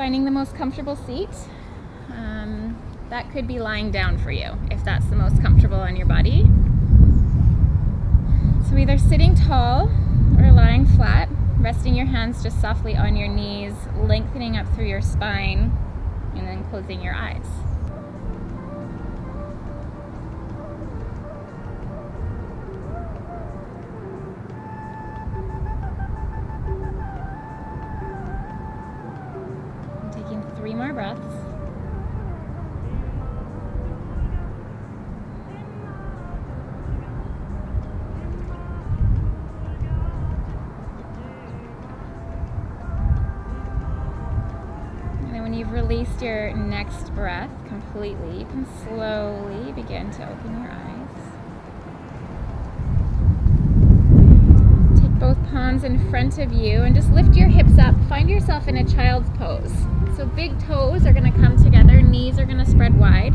finding the most comfortable seat. That could be lying down for you, if that's the most comfortable on your body. So either sitting tall or lying flat, resting your hands just softly on your knees, lengthening up through your spine, and then closing your eyes. And taking 3 more breaths. When you've released your next breath completely, you can slowly begin to open your eyes. Take both palms in front of you and just lift your hips up. Find yourself in a child's pose. So big toes are going to come together, knees are going to spread wide.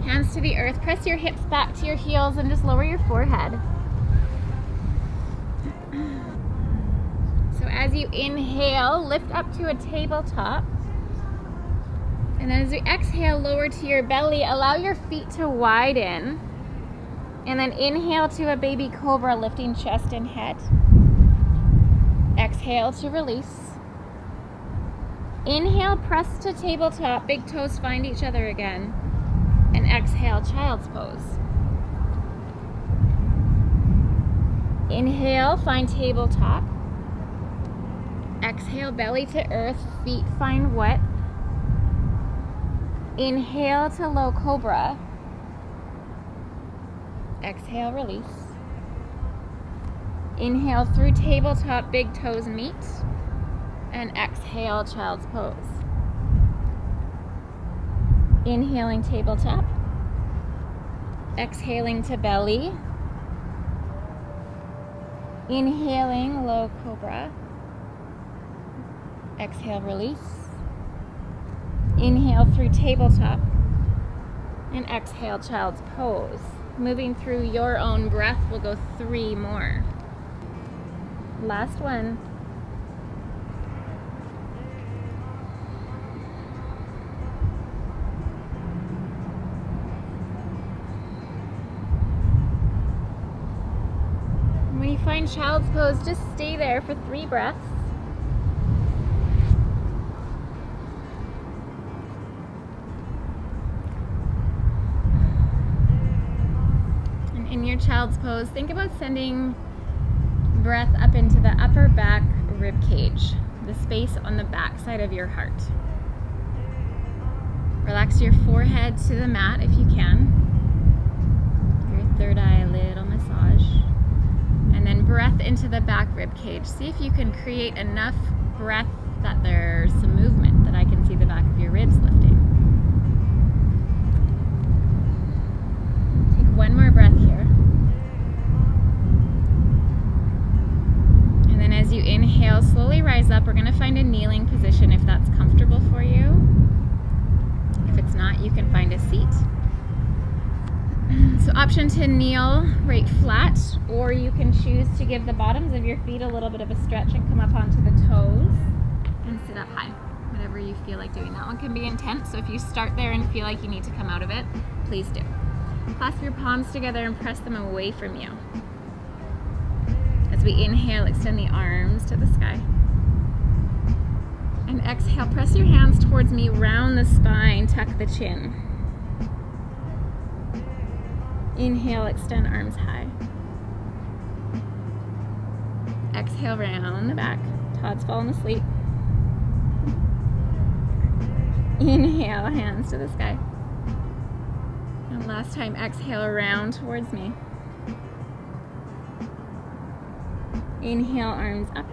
Hands to the earth. Press your hips back to your heels and just lower your forehead. So as you inhale, lift up to a tabletop. And then as you exhale, lower to your belly, allow your feet to widen. And then inhale to a baby cobra, lifting chest and head. Exhale to release. Inhale, press to tabletop, big toes find each other again. And exhale, child's pose. Inhale, find tabletop. Exhale, belly to earth, feet find wet. Inhale to low cobra. Exhale, release. Inhale through tabletop, big toes meet. And exhale, child's pose. Inhaling tabletop. Exhaling to belly. Inhaling low cobra. Exhale, release. Inhale through tabletop and exhale, child's pose. Moving through your own breath, we'll go 3 more. Last one. When you find child's pose, just stay there for 3 breaths. In your child's pose, think about sending breath up into the upper back rib cage, the space on the back side of your heart. Relax your forehead to the mat if you can. Your third eye, a little massage. And then breath into the back rib cage. See if you can create enough breath that there's some movement, that I can see the back of your ribs lifting. Take 1 more breath here. As you inhale, slowly rise up. We're going to find a kneeling position if that's comfortable for you. If it's not, you can find a seat. So option to kneel right flat, or you can choose to give the bottoms of your feet a little bit of a stretch and come up onto the toes and sit up high. Whatever you feel like doing. That one can be intense, so if you start there and feel like you need to come out of it, please do. Clasp your palms together and press them away from you. As we inhale, extend the arms to the sky. And exhale, press your hands towards me, round the spine, tuck the chin. Inhale, extend arms high. Exhale, round the back. Todd's falling asleep. Inhale, hands to the sky. And last time, exhale, round towards me. Inhale, arms up.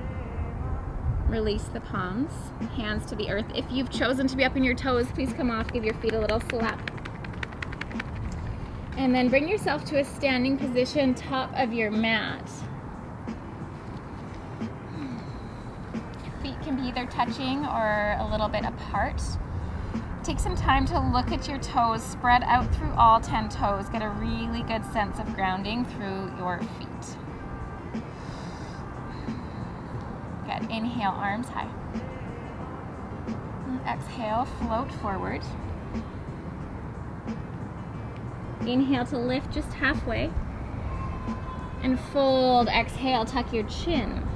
Release the palms, hands to the earth. If you've chosen to be up in your toes, please come off, give your feet a little slap. And then bring yourself to a standing position, top of your mat. Feet can be either touching or a little bit apart. Take some time to look at your toes, spread out through all 10 toes. Get a really good sense of grounding through your feet. Good. Inhale, arms high. Exhale, float forward. Inhale to lift just halfway. And fold. Exhale, tuck your chin.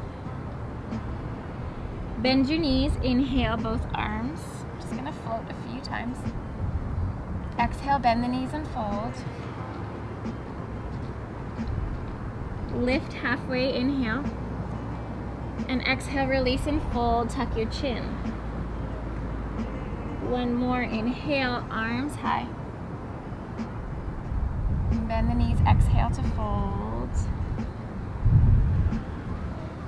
Bend your knees. Inhale, both arms. Just gonna float a few times. Exhale, bend the knees and fold. Lift halfway, inhale. And exhale, release and fold, tuck your chin. One more, inhale, arms high. And bend the knees, exhale to fold.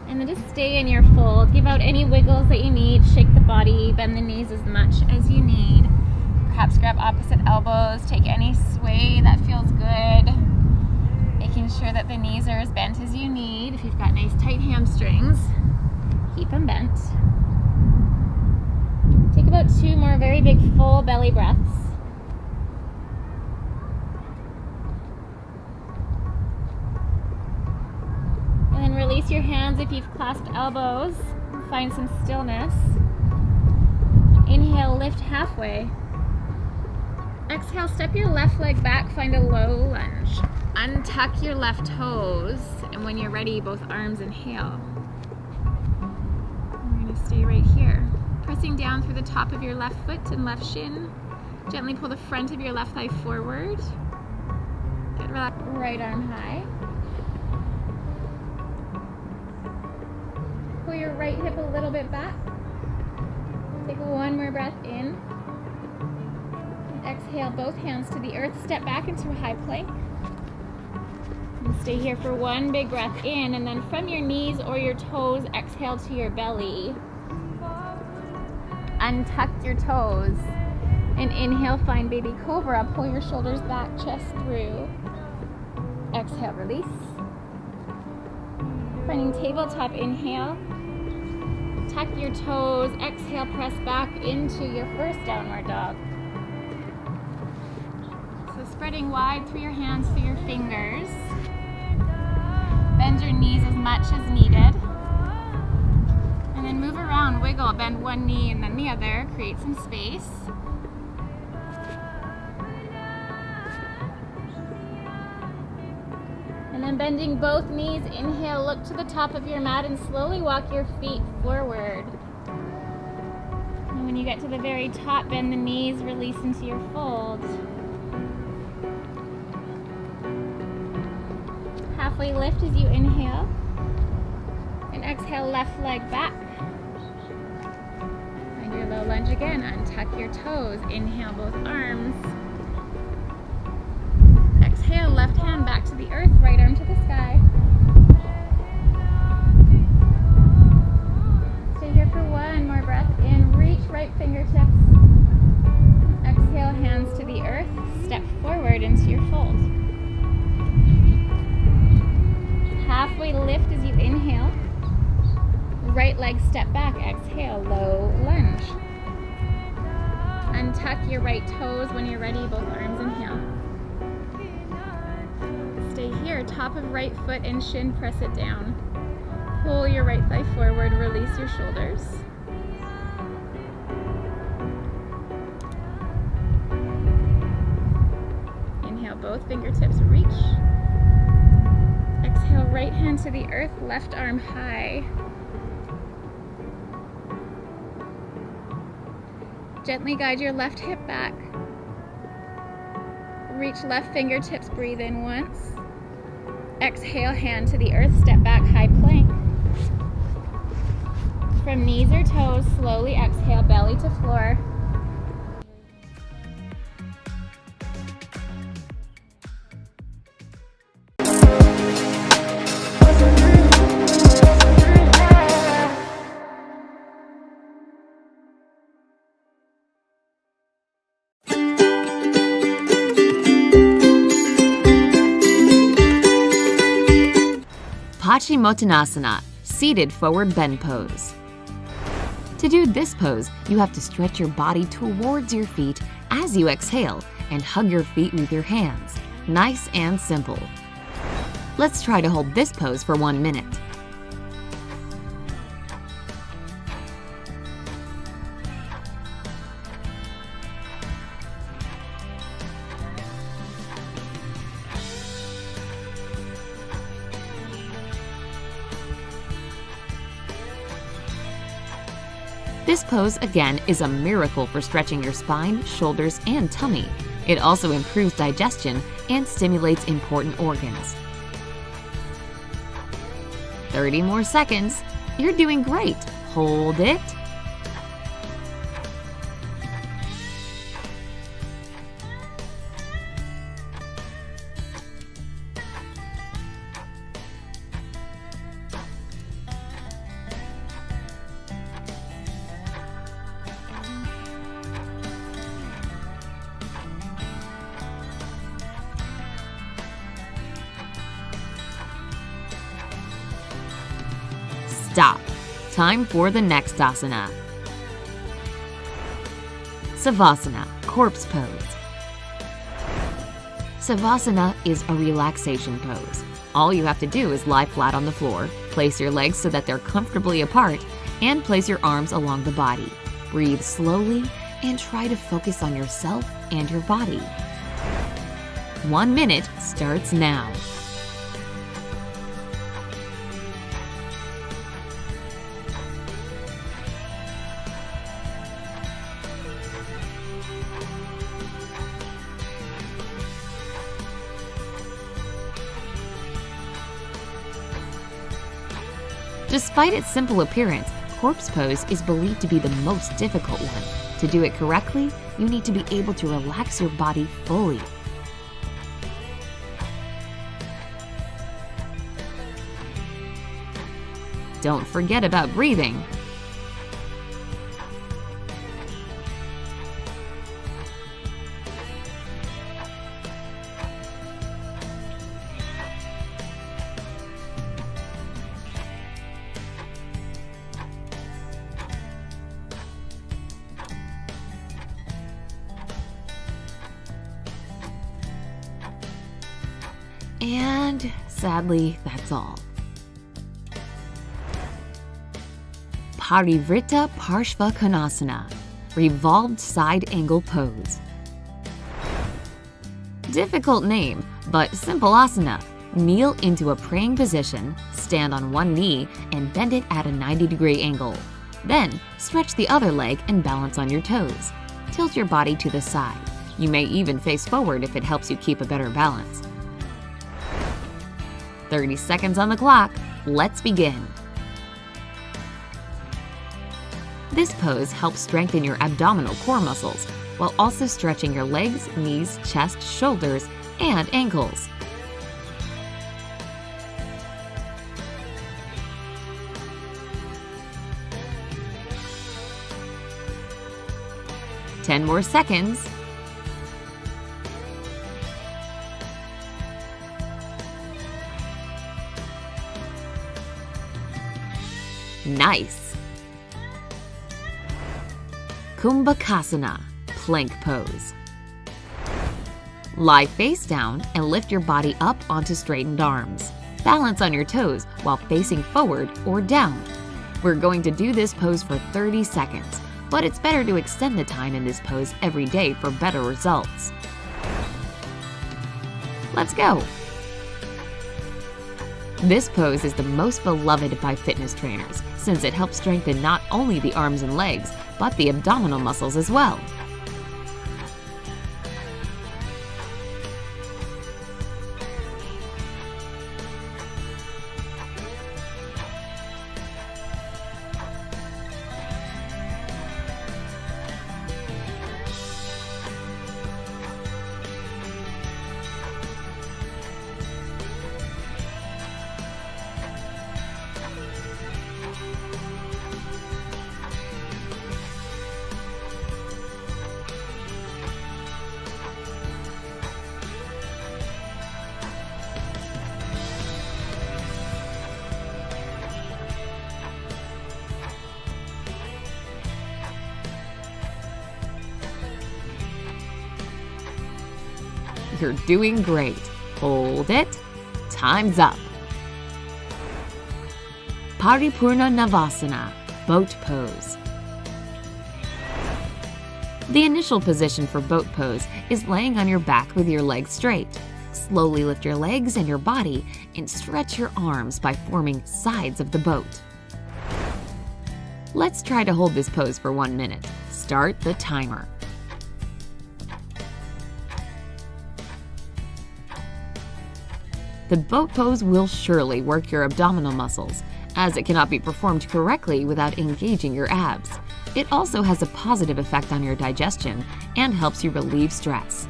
And then just stay in your fold. Give out any wiggles that you need. Shake the body, bend the knees as much as you need. Perhaps grab opposite elbows, take any sway that feels good. Making sure that the knees are as bent as you need. If you've got nice tight hamstrings, keep them bent. Take about 2 more very big full belly breaths. And then release your hands if you've clasped elbows. Find some stillness. Inhale, lift halfway. Exhale, step your left leg back, find a low lunge. Untuck your left toes, and when you're ready, both arms inhale. We're going to stay right here. Pressing down through the top of your left foot and left shin. Gently pull the front of your left thigh forward. Good, relax. Right arm high. Pull your right hip a little bit back. Take one more breath in. Exhale, both hands to the earth. Step back into a high plank. And stay here for one big breath in, and then from your knees or your toes, exhale to your belly. Untuck your toes. And inhale, find baby cobra. Pull your shoulders back, chest through. Exhale, release. Finding tabletop, inhale. Tuck your toes. Exhale, press back into your first downward dog. Spreading wide through your hands, through your fingers. Bend your knees as much as needed. And then move around, wiggle, bend one knee and then the other. Create some space. And then bending both knees, inhale, look to the top of your mat and slowly walk your feet forward. And when you get to the very top, bend the knees, release into your fold. Halfway lift as you inhale, and exhale, left leg back. Find your low lunge again. Untuck your toes. Inhale, both arms. Exhale, left hand back to the earth, right arm to the sky. Stay here for one more breath in. Reach right fingertips. Exhale, hands to the earth. Step forward into your fold. Halfway lift as you inhale. Right leg step back. Exhale, low lunge. Untuck your right toes when you're ready. Both arms inhale. Stay here. Top of right foot and shin, press it down. Pull your right thigh forward. Release your shoulders. Inhale, both fingertips reach. Exhale, right hand to the earth, left arm high. Gently guide your left hip back. Reach left fingertips, breathe in once. Exhale, hand to the earth, step back, high plank. From knees or toes, slowly exhale, belly to floor. Paschimottanasana, seated forward bend pose. To do this pose, you have to stretch your body towards your feet as you exhale and hug your feet with your hands. Nice and simple. Let's try to hold this pose for 1 minute. This pose, again, is a miracle for stretching your spine, shoulders, and tummy. It also improves digestion and stimulates important organs. 30 more seconds. You're doing great. Hold it. Stop. Time for the next asana. Savasana, corpse pose. Savasana is a relaxation pose. All you have to do is lie flat on the floor, place your legs so that they're comfortably apart, and place your arms along the body. Breathe slowly and try to focus on yourself and your body. 1 minute starts now. Despite its simple appearance, corpse pose is believed to be the most difficult one. To do it correctly, you need to be able to relax your body fully. Don't forget about breathing. And sadly, that's all. Parivrtta Parshva Konasana, revolved side angle pose. Difficult name, but simple asana. Kneel into a praying position, stand on one knee, and bend it at a 90-degree angle. Then, stretch the other leg and balance on your toes. Tilt your body to the side. You may even face forward if it helps you keep a better balance. 30 seconds on the clock. Let's begin. This pose helps strengthen your abdominal core muscles while also stretching your legs, knees, chest, shoulders, and ankles. Ten more seconds. Nice! Kumbhakasana, plank pose. Lie face down and lift your body up onto straightened arms. Balance on your toes while facing forward or down. We're going to do this pose for 30 seconds, but it's better to extend the time in this pose every day for better results. Let's go! This pose is the most beloved by fitness trainers since it helps strengthen not only the arms and legs, but the abdominal muscles as well. You're doing great. Hold it. Time's up. Paripurna Navasana, boat pose. The initial position for boat pose is laying on your back with your legs straight. Slowly lift your legs and your body and stretch your arms by forming sides of the boat. Let's try to hold this pose for 1 minute. Start the timer. The boat pose will surely work your abdominal muscles, as it cannot be performed correctly without engaging your abs. It also has a positive effect on your digestion and helps you relieve stress.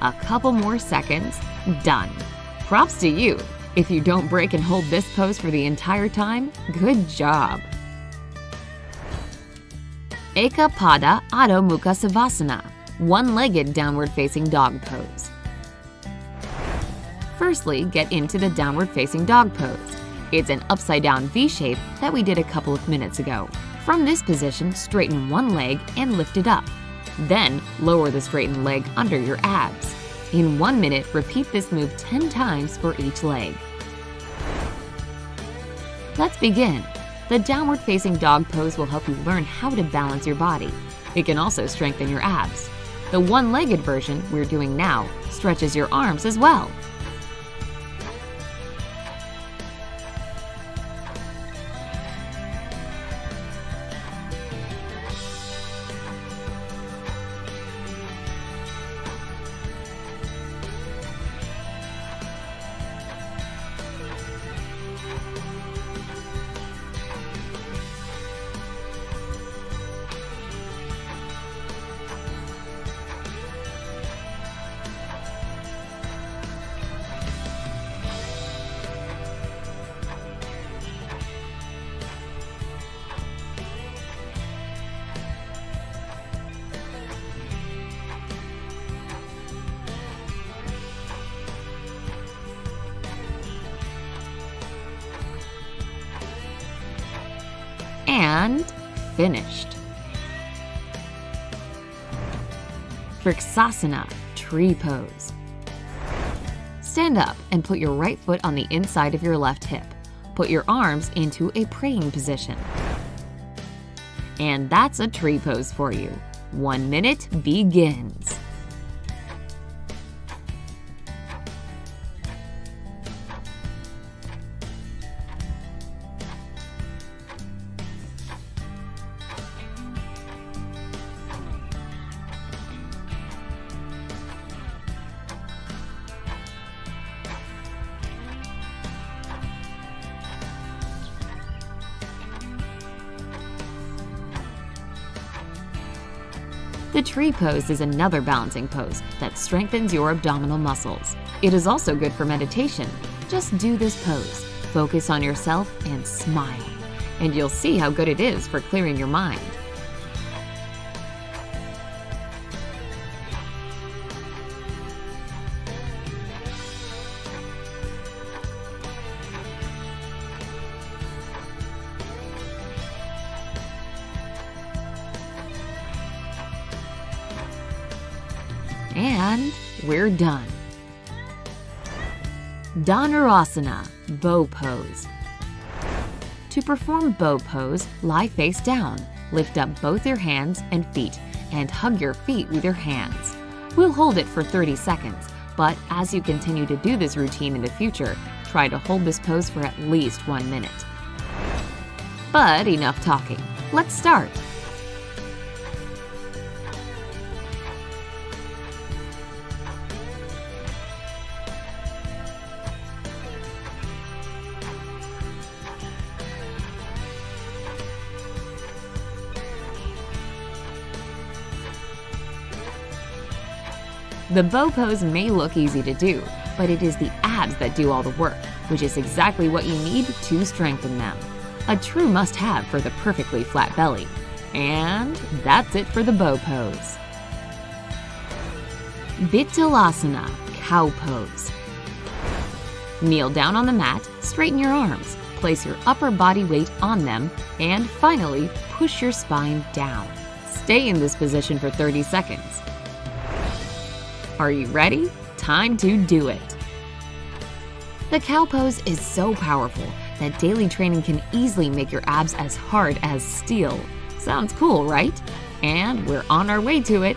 A couple more seconds, done. Props to you! If you don't break and hold this pose for the entire time, good job! Eka Pada Adho Mukha Savasana, one-legged downward-facing dog pose. Firstly, get into the downward-facing dog pose. It's an upside-down V shape that we did a couple of minutes ago. From this position, straighten one leg and lift it up. Then, lower the straightened leg under your abs. In 1 minute, repeat this move 10 times for each leg. Let's begin. The downward-facing dog pose will help you learn how to balance your body. It can also strengthen your abs. The one-legged version we're doing now stretches your arms as well. And finished. Vriksasana, tree pose. Stand up and put your right foot on the inside of your left hip. Put your arms into a praying position. And that's a tree pose for you. 1 minute begins. The tree pose is another balancing pose that strengthens your abdominal muscles. It is also good for meditation. Just do this pose, focus on yourself, and smile. And you'll see how good it is for clearing your mind. And we're done. Dhanurasana, bow pose. To perform bow pose, lie face down, lift up both your hands and feet, and hug your feet with your hands. We'll hold it for 30 seconds, but as you continue to do this routine in the future, try to hold this pose for at least 1 minute. But enough talking. Let's start. The bow pose may look easy to do, but it is the abs that do all the work, which is exactly what you need to strengthen them. A true must-have for the perfectly flat belly. And that's it for the bow pose. Vittalasana, cow pose. Kneel down on the mat, straighten your arms, place your upper body weight on them, and finally, push your spine down. Stay in this position for 30 seconds. Are you ready? Time to do it! The cow pose is so powerful that daily training can easily make your abs as hard as steel. Sounds cool, right? And we're on our way to it!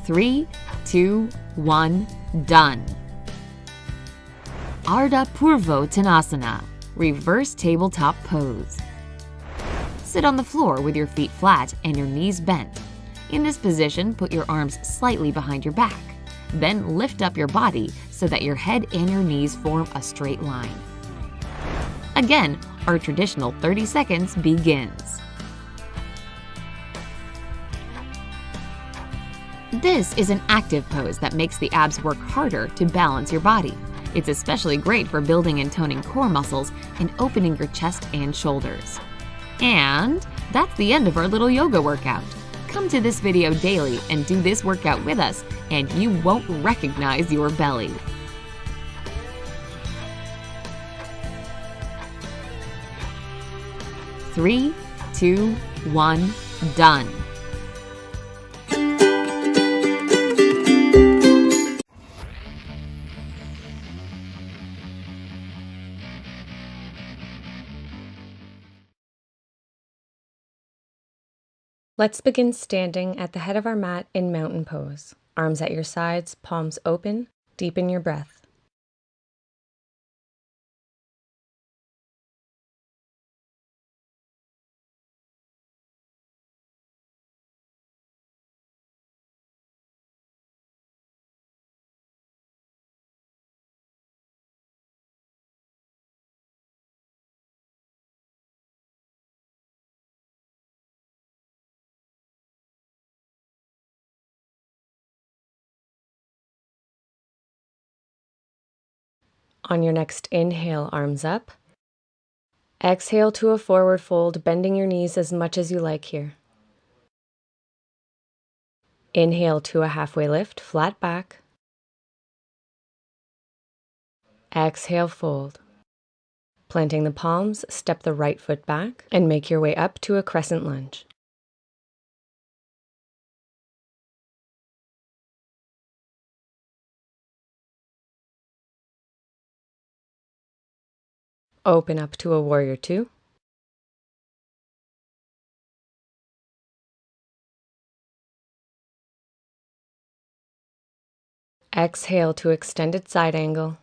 Three, two, one, done. Ardha Purvottanasana, reverse tabletop pose. Sit on the floor with your feet flat and your knees bent. In this position, put your arms slightly behind your back. Then lift up your body so that your head and your knees form a straight line. Again, our traditional 30 seconds begins. This is an active pose that makes the abs work harder to balance your body. It's especially great for building and toning core muscles and opening your chest and shoulders. And that's the end of our little yoga workout. Come to this video daily and do this workout with us, and you won't recognize your belly. Three, two, one, done. Let's begin standing at the head of our mat in mountain pose. Arms at your sides, palms open, deepen your breath. On your next inhale, arms up. Exhale to a forward fold, bending your knees as much as you like here. Inhale to a halfway lift, flat back. Exhale, fold. Planting the palms, step the right foot back and make your way up to a crescent lunge. Open up to a warrior two. Exhale to extended side angle.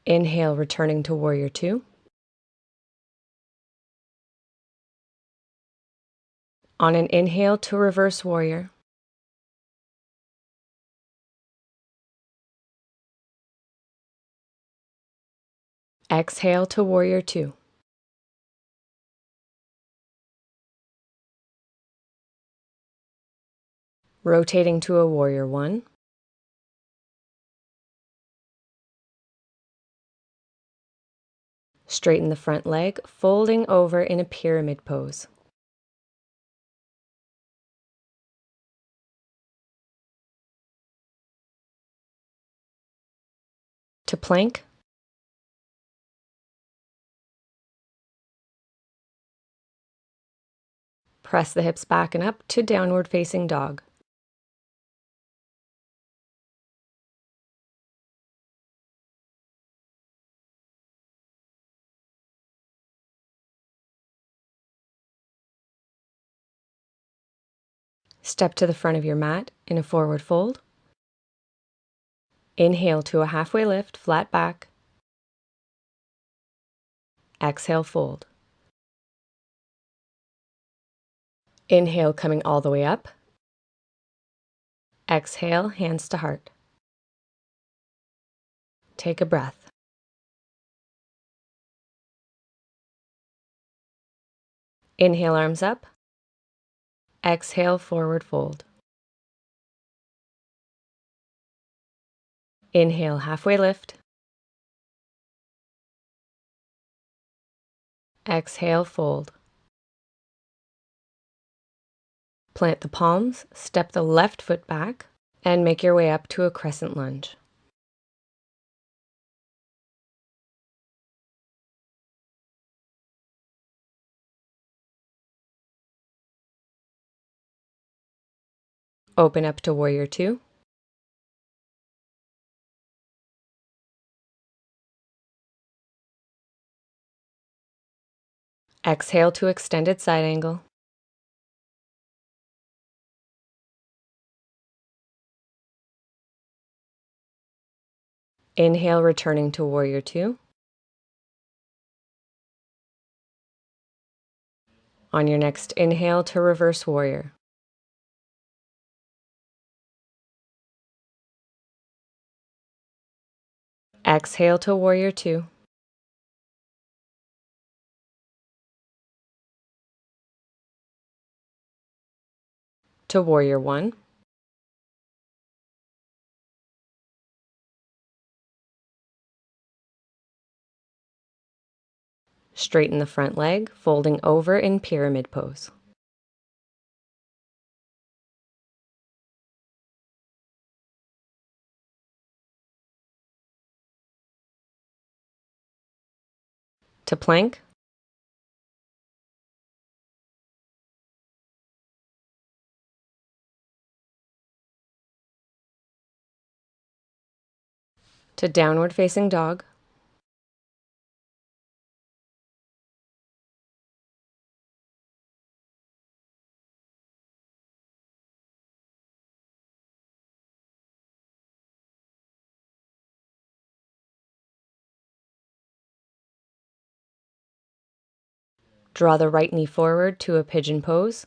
Inhale, returning to warrior two. On an inhale to reverse warrior. Exhale to warrior two. Rotating to a warrior one. Straighten the front leg, folding over in a pyramid pose. To plank. Press the hips back and up to downward facing dog. Step to the front of your mat in a forward fold. Inhale to a halfway lift, flat back. Exhale, fold. Inhale, coming all the way up. Exhale, hands to heart. Take a breath. Inhale, arms up. Exhale, forward fold. Inhale, halfway lift. Exhale, fold. Plant the palms, step the left foot back, and make your way up to a crescent lunge. Open up to Warrior Two. Exhale to extended side angle. Inhale, returning to Warrior Two. On your next inhale to Reverse Warrior. Exhale to Warrior Two. To Warrior One. Straighten the front leg, folding over in pyramid pose. To plank. To downward facing dog. Draw the right knee forward to a pigeon pose,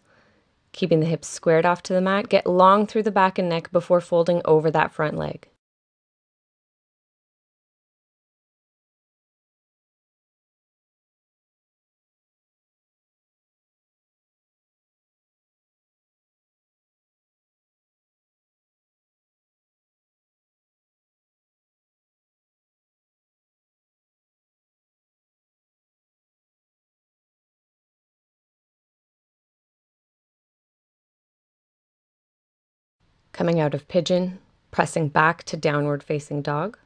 keeping the hips squared off to the mat. Get long through the back and neck before folding over that front leg. Coming out of pigeon, pressing back to downward facing dog.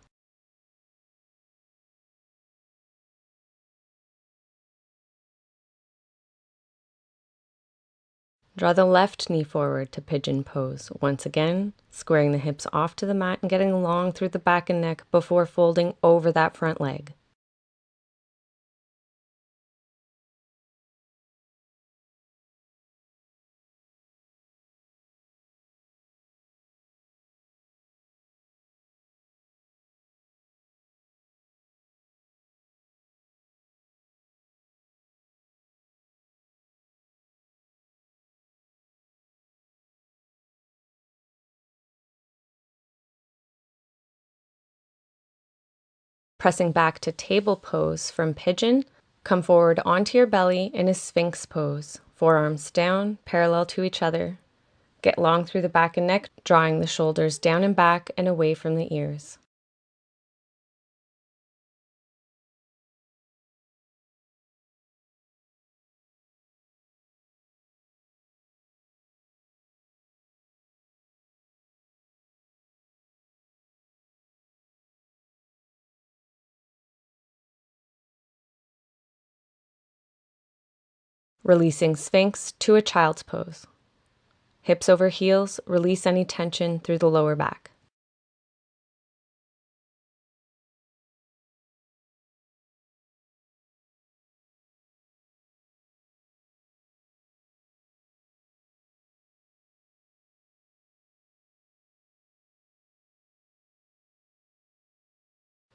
Draw the left knee forward to pigeon pose. Once again, squaring the hips off to the mat and getting long through the back and neck before folding over that front leg. Pressing back to table pose from pigeon, come forward onto your belly in a Sphinx pose. Forearms down, parallel to each other. Get long through the back and neck, drawing the shoulders down and back and away from the ears. Releasing Sphinx to a child's pose. Hips over heels, release any tension through the lower back.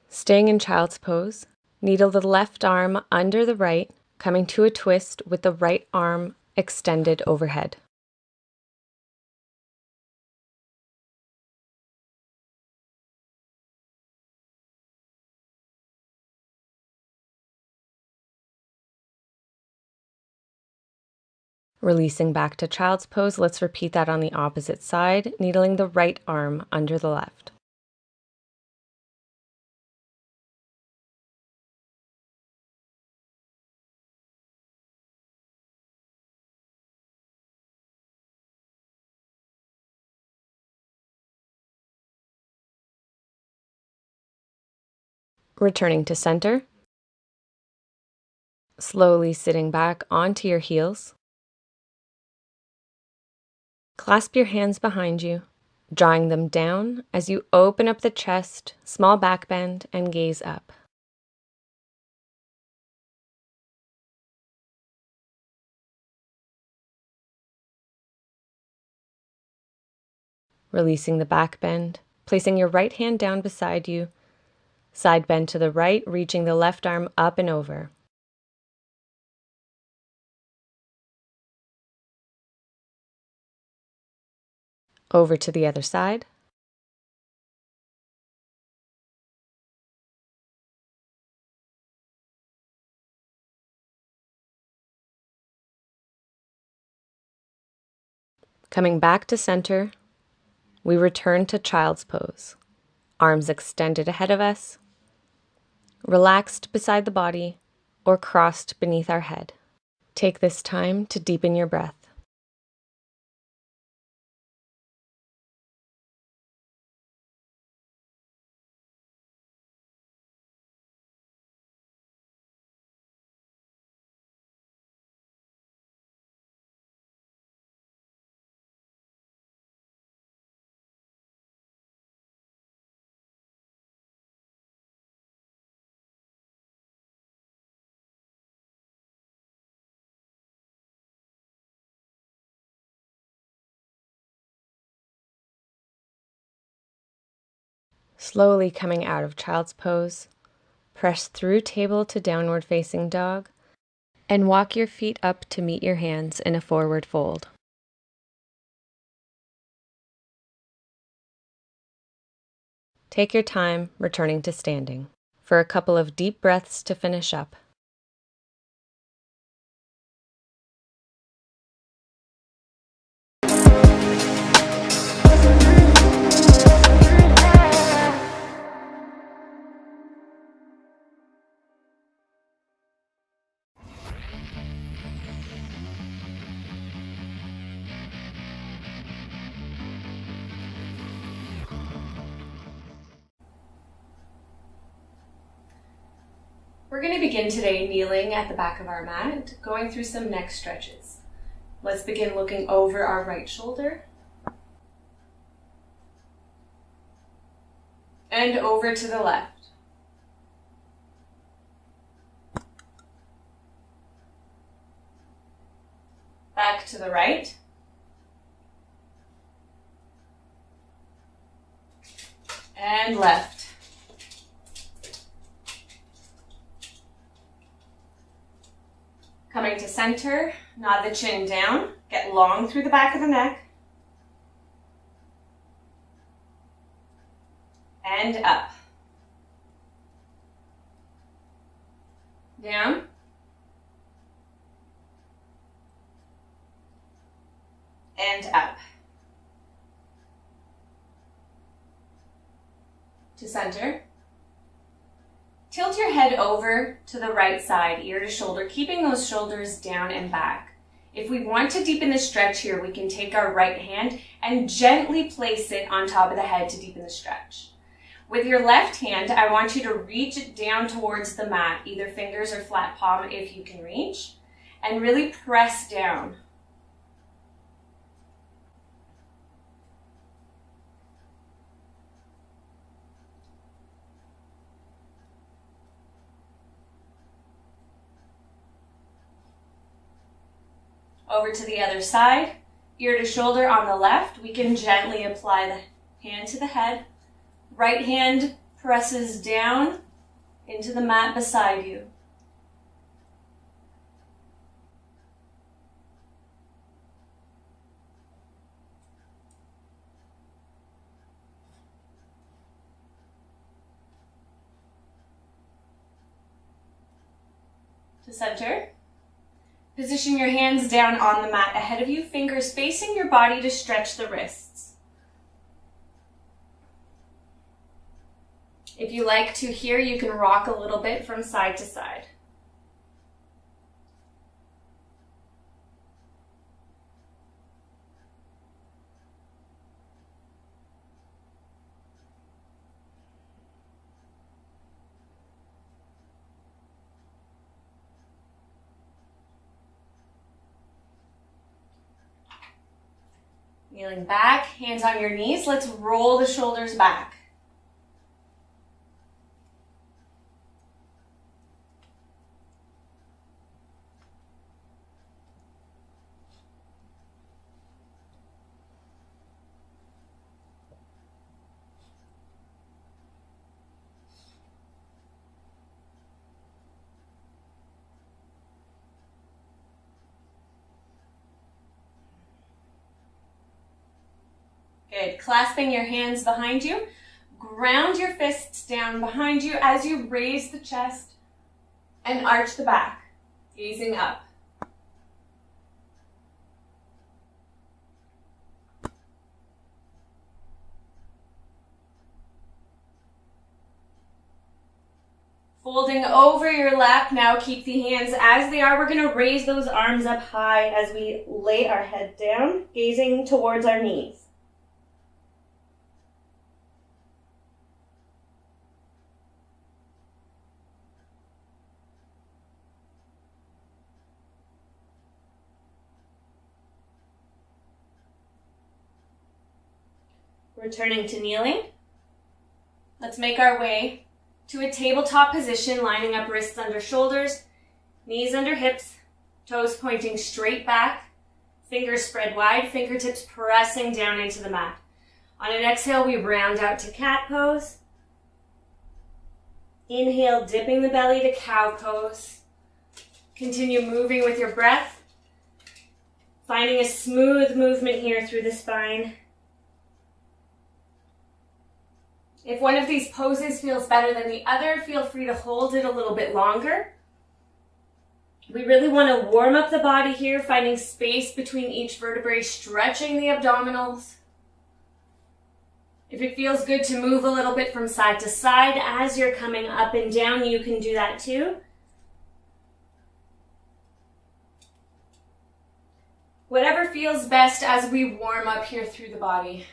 Staying in child's pose, needle the left arm under the right, coming to a twist with the right arm extended overhead. Releasing back to child's pose, let's repeat that on the opposite side, needling the right arm under the left. Returning to center. Slowly sitting back onto your heels. Clasp your hands behind you, drawing them down as you open up the chest, small back bend, and gaze up. Releasing the back bend, placing your right hand down beside you, side bend to the right, reaching the left arm up and over. Over to the other side. Coming back to center, we return to child's pose. Arms extended ahead of us, relaxed beside the body, or crossed beneath our head. Take this time to deepen your breath. Slowly coming out of child's pose, press through table to downward facing dog, and walk your feet up to meet your hands in a forward fold. Take your time returning to standing for a couple of deep breaths to finish up. We're going to begin today kneeling at the back of our mat, going through some neck stretches. Let's begin looking over our right shoulder and over to the left. Back to the right. And left. Coming to center, nod the chin down, get long through the back of the neck. And up. Down. And up. To center. Tilt your head over to the right side, ear to shoulder, keeping those shoulders down and back. If we want to deepen the stretch here, we can take our right hand and gently place it on top of the head to deepen the stretch. With your left hand, I want you to reach down towards the mat, either fingers or flat palm if you can reach, and really press down. Over to the other side, ear to shoulder on the left. We can gently apply the hand to the head. Right hand presses down into the mat beside you. To center. Position your hands down on the mat ahead of you, fingers facing your body to stretch the wrists. If you like to here, you can rock a little bit from side to side. Kneeling back, hands on your knees. Let's roll the shoulders back. Good. Clasping your hands behind you. Ground your fists down behind you as you raise the chest and arch the back, gazing up. Folding over your lap now, keep the hands as they are. We're going to raise those arms up high as we lay our head down, gazing towards our knees. Returning to kneeling. Let's make our way to a tabletop position, lining up wrists under shoulders, knees under hips, toes pointing straight back, fingers spread wide, fingertips pressing down into the mat. On an exhale, we round out to cat pose. Inhale, dipping the belly to cow pose. Continue moving with your breath, finding a smooth movement here through the spine. If one of these poses feels better than the other, feel free to hold it a little bit longer. We really want to warm up the body here, finding space between each vertebrae, stretching the abdominals. If it feels good to move a little bit from side to side as you're coming up and down, you can do that too. Whatever feels best as we warm up here through the body.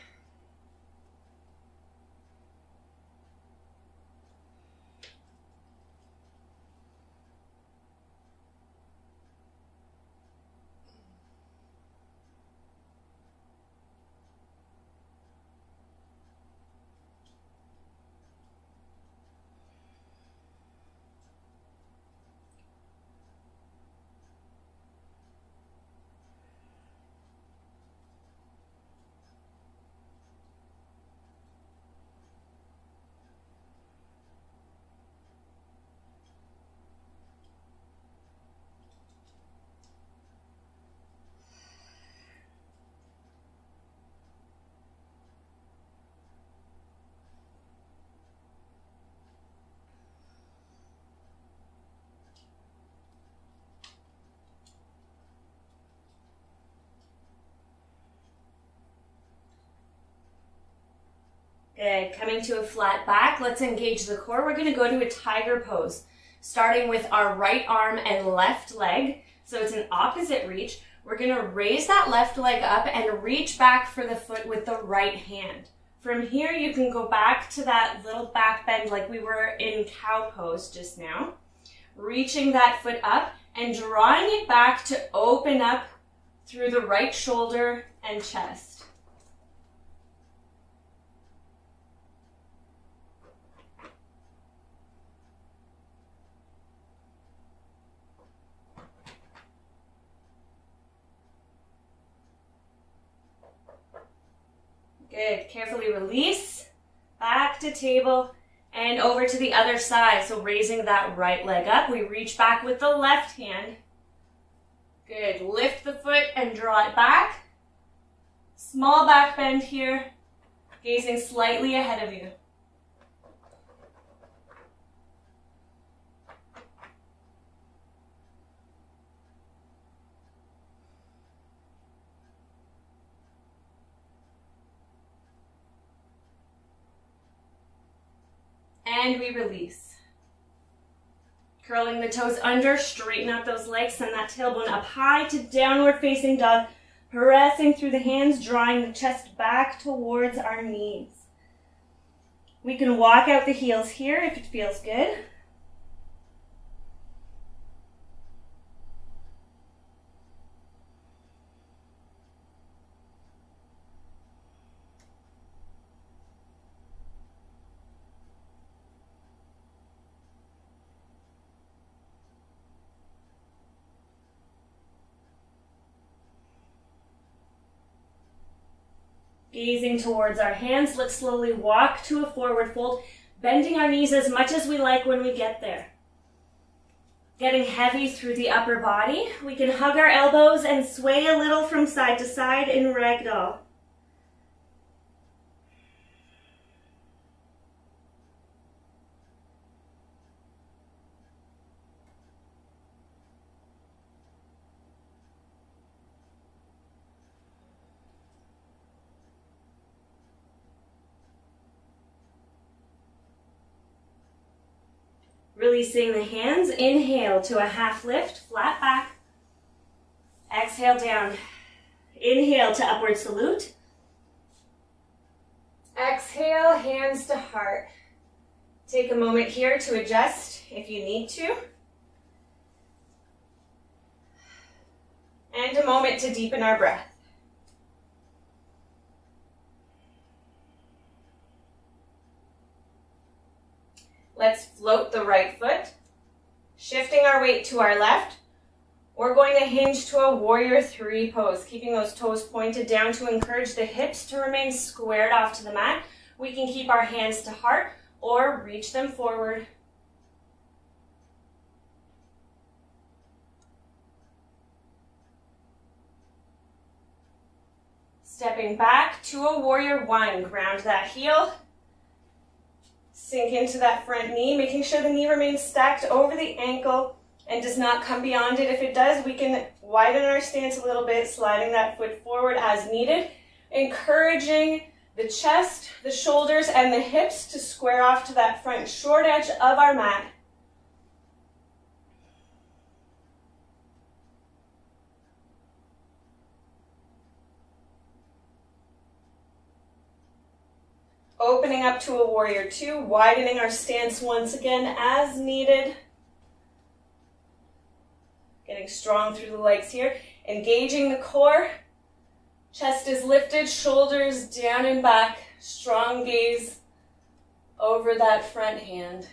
Good. Coming to a flat back, let's engage the core. We're going to go to a tiger pose, starting with our right arm and left leg. So it's an opposite reach. We're going to raise that left leg up and reach back for the foot with the right hand. From here, you can go back to that little back bend like we were in cow pose just now. Reaching that foot up and drawing it back to open up through the right shoulder and chest. Good. Carefully release, back to table, and over to the other side. So raising that right leg up, we reach back with the left hand. Good. Lift the foot and draw it back. Small back bend here, gazing slightly ahead of you. and we release. Curling the toes under, straighten out those legs, send that tailbone up high to downward facing dog, pressing through the hands, drawing the chest back towards our knees. We can walk out the heels here if it feels good. Gazing towards our hands, let's slowly walk to a forward fold, bending our knees as much as we like when we get there. Getting heavy through the upper body, we can hug our elbows and sway a little from side to side in ragdoll. Releasing the hands, inhale to a half lift, flat back. Exhale down. Inhale to upward salute. Exhale, hands to heart. Take a moment here to adjust if you need to. And a moment to deepen our breath. Let's float the right foot, shifting our weight to our left. We're going to hinge to a warrior three pose, keeping those toes pointed down to encourage the hips to remain squared off to the mat. We can keep our hands to heart or reach them forward. Stepping back to a warrior one, ground that heel. Sink into that front knee, making sure the knee remains stacked over the ankle and does not come beyond it. If it does, we can widen our stance a little bit, sliding that foot forward as needed, encouraging the chest, the shoulders, and the hips to square off to that front short edge of our mat. Opening up to a warrior two, widening our stance once again as needed. Getting strong through the legs here, engaging the core. Chest is lifted, shoulders down and back. Strong gaze over that front hand.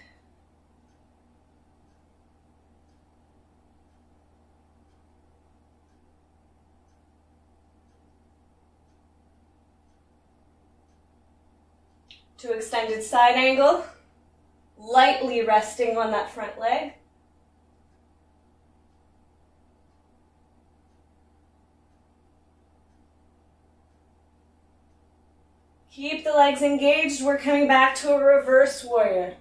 To extended side angle, lightly resting on that front leg. Keep the legs engaged. We're coming back to a reverse warrior.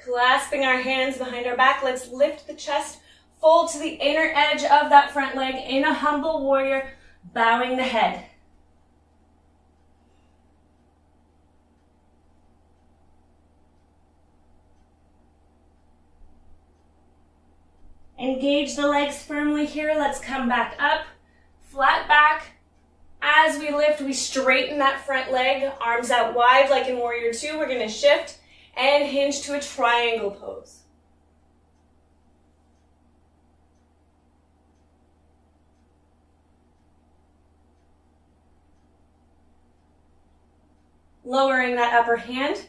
Clasping our hands behind our back, let's lift the chest. Fold to the inner edge of that front leg in a humble warrior, bowing the head. Engage the legs firmly here. Let's come back up, flat back. As we lift, we straighten that front leg, arms out wide like in warrior two. We're going to shift and hinge to a triangle pose. Lowering that upper hand,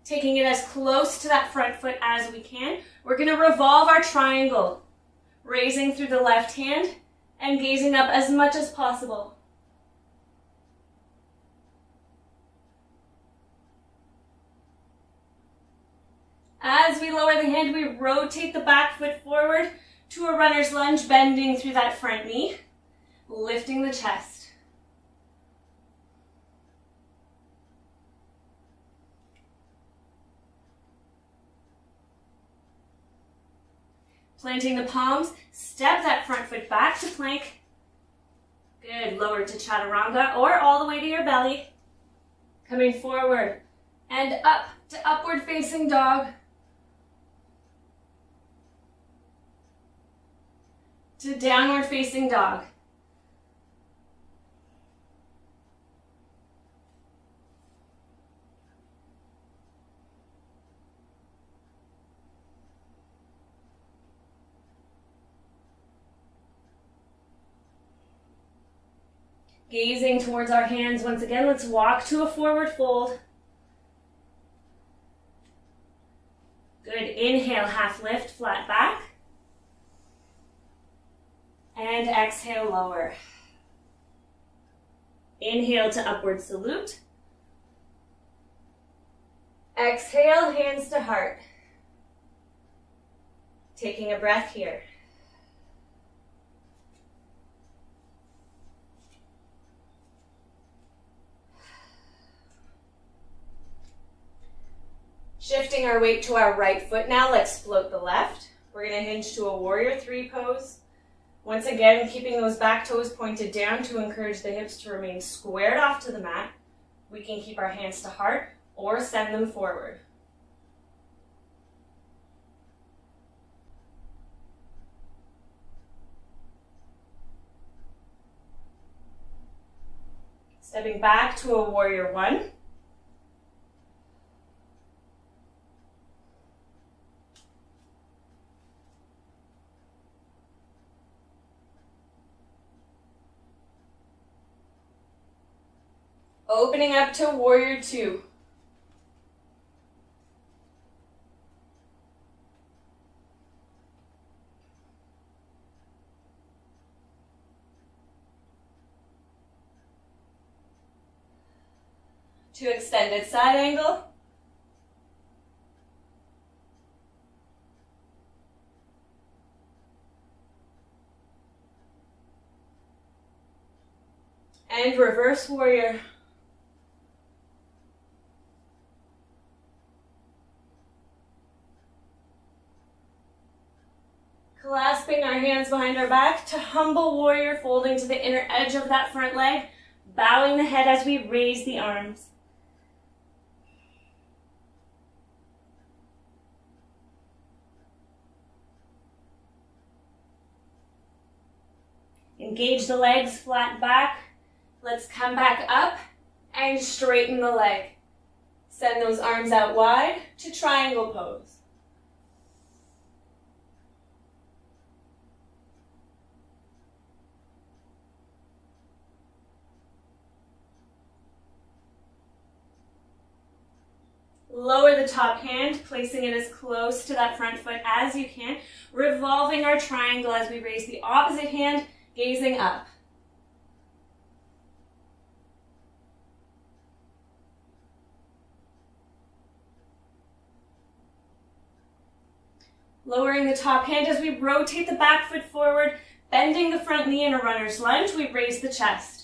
taking it as close to that front foot as we can. We're going to revolve our triangle, raising through the left hand and gazing up as much as possible. As we lower the hand, we rotate the back foot forward to a runner's lunge, bending through that front knee, lifting the chest. Planting the palms, step that front foot back to plank. Good, lower to chaturanga or all the way to your belly. Coming forward and up to upward facing dog. To downward facing dog. Gazing towards our hands once again, let's walk to a forward fold. Good, inhale, half lift, flat back. And exhale, lower. Inhale to upward salute. Exhale, hands to heart. Taking a breath here. Shifting our weight to our right foot now, let's float the left. We're going to hinge to a warrior three pose. Once again, keeping those back toes pointed down to encourage the hips to remain squared off to the mat. We can keep our hands to heart or send them forward. Stepping back to a warrior one. Opening up to warrior two. To extended side angle. And reverse warrior. Clasping our hands behind our back to humble warrior, folding to the inner edge of that front leg, bowing the head as we raise the arms. Engage the legs, flat back. Let's come back up and straighten the leg. Send those arms out wide to triangle pose. Lower the top hand, placing it as close to that front foot as you can, revolving our triangle as we raise the opposite hand, gazing up. Lowering the top hand as we rotate the back foot forward, bending the front knee in a runner's lunge, we raise the chest.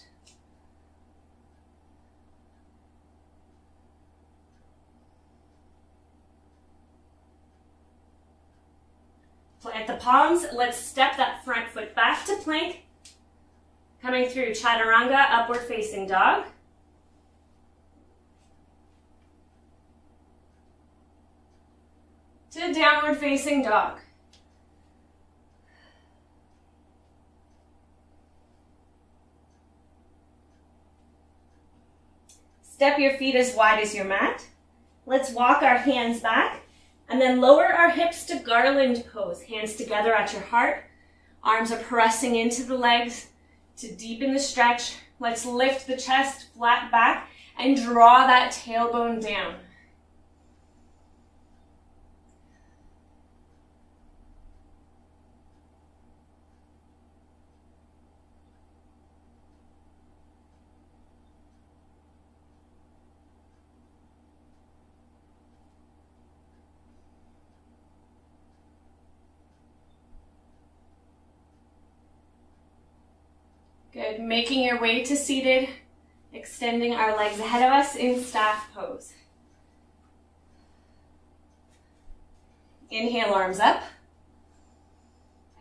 Plant the palms. Let's step that front foot back to plank. Coming through chaturanga, upward facing dog. To downward facing dog. Step your feet as wide as your mat. Let's walk our hands back. And then lower our hips to garland pose. Hands together at your heart. Arms are pressing into the legs to deepen the stretch. Let's lift the chest flat back and draw that tailbone down. Good, making your way to seated, extending our legs ahead of us in staff pose. Inhale, arms up.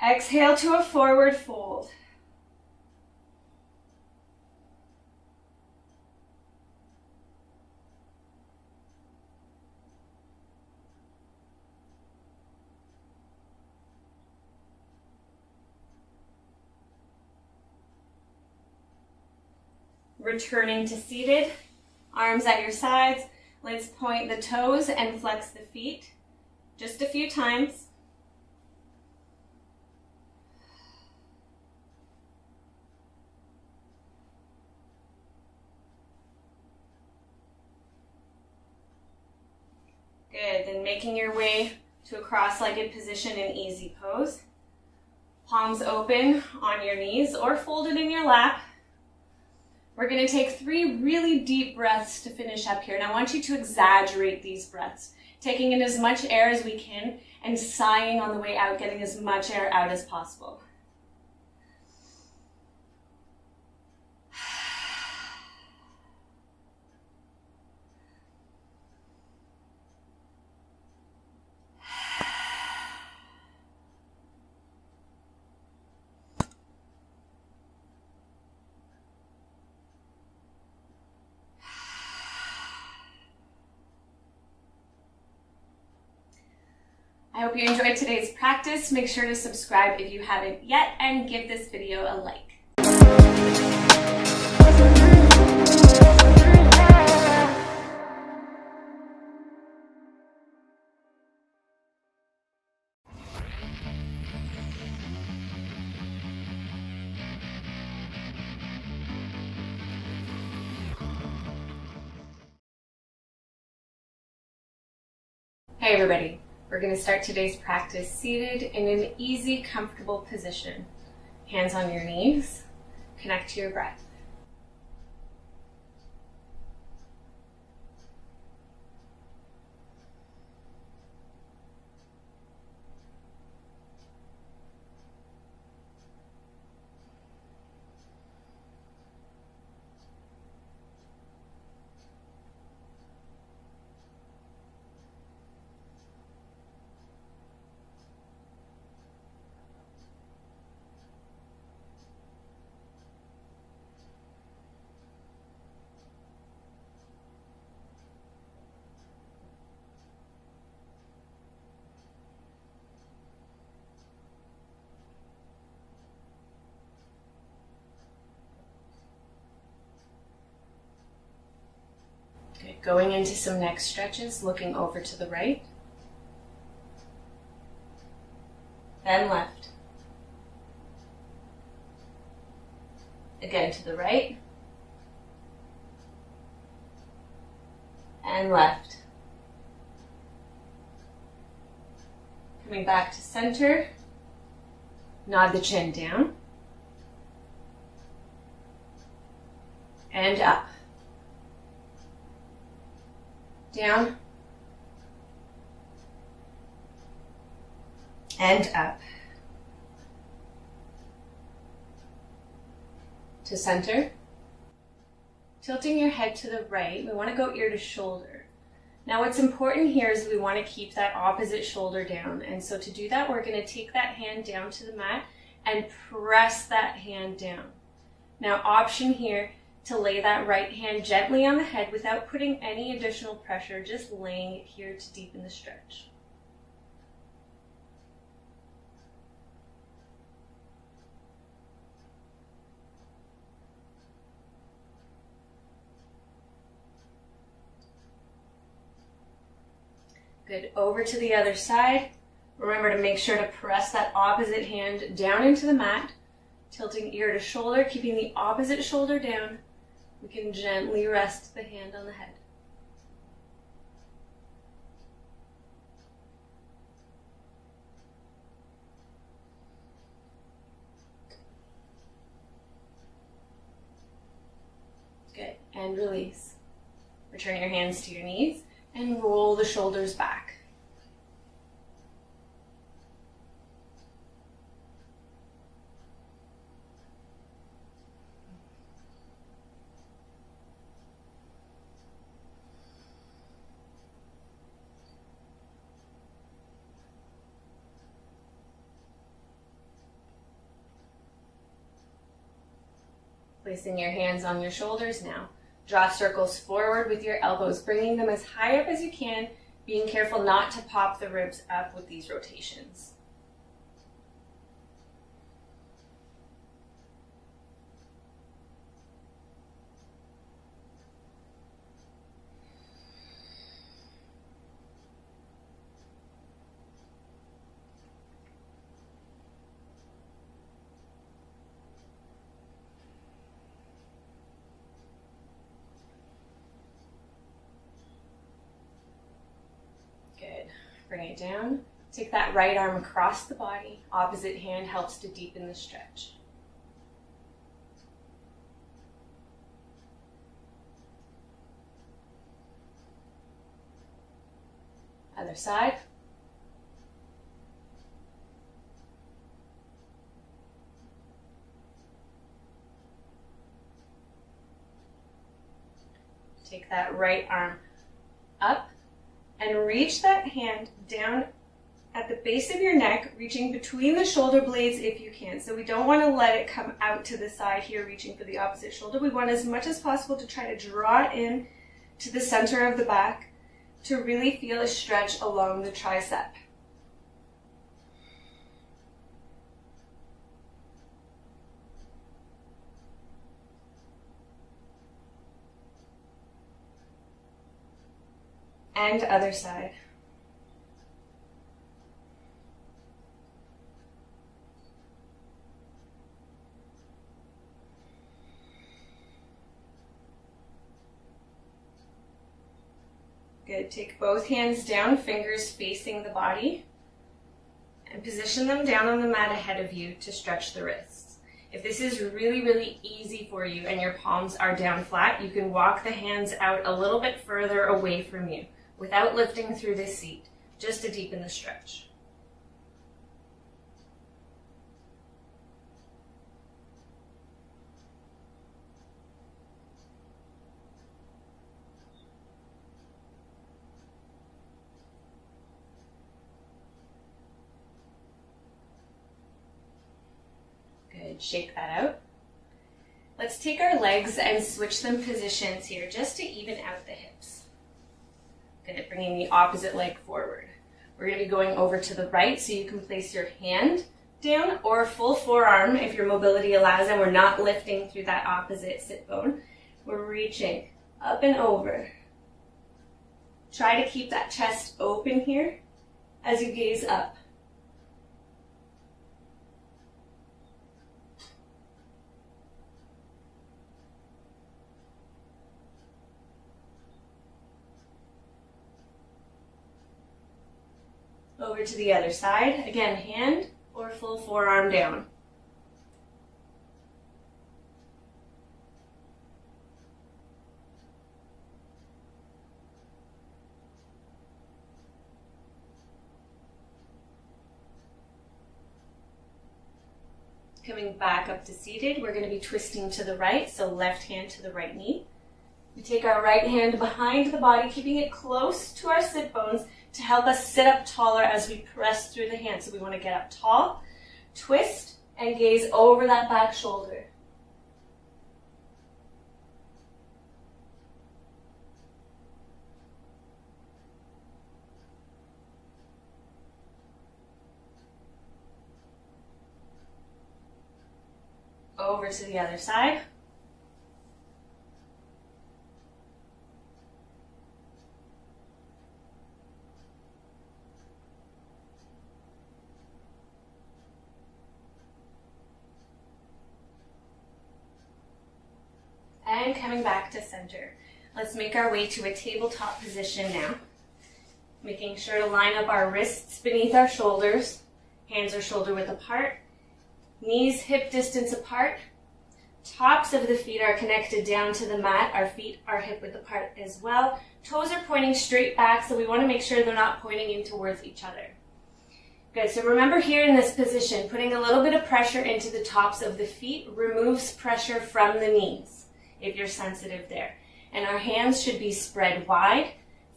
Exhale to a forward fold. Returning to seated, arms at your sides. Let's point the toes and flex the feet. Just a few times. Good, then making your way to a cross-legged position in easy pose. Palms open on your knees or folded in your lap. We're going to take 3 really deep breaths to finish up here. And I want you to exaggerate these breaths, taking in as much air as we can and sighing on the way out, getting as much air out as possible. I hope you enjoyed today's practice. Make sure to subscribe if you haven't yet and give this video a like. Hey everybody. We're going to start today's practice seated in an easy, comfortable position. Hands on your knees. Connect to your breath. Good. Going into some neck stretches, looking over to the right, then left. Again to the right, and left. Coming back to center, nod the chin down, and up. Down and up to center. Tilting your head to the right, we want to go ear to shoulder. Now what's important here is we want to keep that opposite shoulder down, and so to do that we're going to take that hand down to the mat and press that hand down. Now option here to lay that right hand gently on the head without putting any additional pressure, just laying it here to deepen the stretch. Good, over to the other side. Remember to make sure to press that opposite hand down into the mat, tilting ear to shoulder, keeping the opposite shoulder down. We can gently rest the hand on the head. Good, and release. Return your hands to your knees and roll the shoulders back. Placing your hands on your shoulders now. Draw circles forward with your elbows, bringing them as high up as you can, being careful not to pop the ribs up with these rotations. Bring it down. Take that right arm across the body. Opposite hand helps to deepen the stretch. Other side. Take that right arm up and reach that hand down at the base of your neck, reaching between the shoulder blades if you can. So we don't want to let it come out to the side here, reaching for the opposite shoulder. We want as much as possible to try to draw it in to the center of the back to really feel a stretch along the tricep. And other side. Good. Take both hands down, fingers facing the body, and position them down on the mat ahead of you to stretch the wrists. If this is really, really easy for you and your palms are down flat, you can walk the hands out a little bit further away from you without lifting through this seat, just to deepen the stretch. Good, shake that out. Let's take our legs and switch them positions here just to even out the hips. Good, bringing the opposite leg forward. We're going to be going over to the right, so you can place your hand down or full forearm if your mobility allows, and we're not lifting through that opposite sit bone. We're reaching up and over. Try to keep that chest open here as you gaze up. Over to the other side. Again, hand or full forearm down. Coming back up to seated, we're going to be twisting to the right, so left hand to the right knee. We take our right hand behind the body, keeping it close to our sit bones to help us sit up taller as we press through the hands. So we want to get up tall, twist, and gaze over that back shoulder. Over to the other side. And coming back to center. Let's make our way to a tabletop position now. Making sure to line up our wrists beneath our shoulders. Hands are shoulder width apart. Knees hip distance apart. Tops of the feet are connected down to the mat. Our feet are hip width apart as well. Toes are pointing straight back, so we want to make sure they're not pointing in towards each other. Good, so remember here in this position, putting a little bit of pressure into the tops of the feet removes pressure from the knees, if you're sensitive there. And our hands should be spread wide,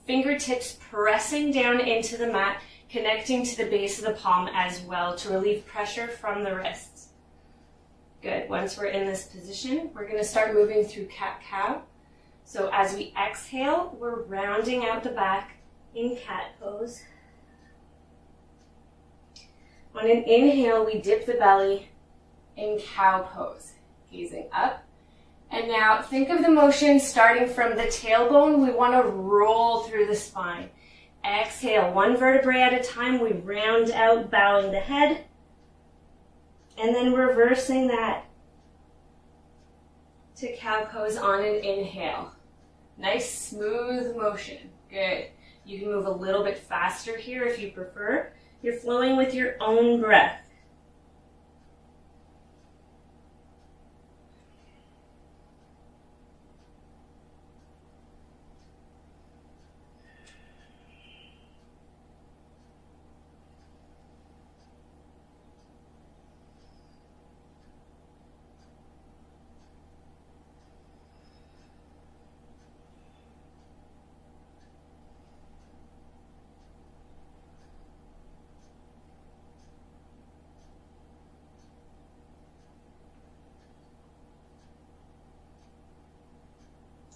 fingertips pressing down into the mat, connecting to the base of the palm as well to relieve pressure from the wrists. Good, once we're in this position, we're going to start moving through cat-cow. So as we exhale, we're rounding out the back in cat pose. On an inhale, we dip the belly in cow pose, gazing up. And now think of the motion starting from the tailbone. We want to roll through the spine. Exhale, one vertebrae at a time. We round out, bowing the head. And then reversing that to cow pose on an inhale. Nice smooth motion. Good. You can move a little bit faster here if you prefer. You're flowing with your own breath.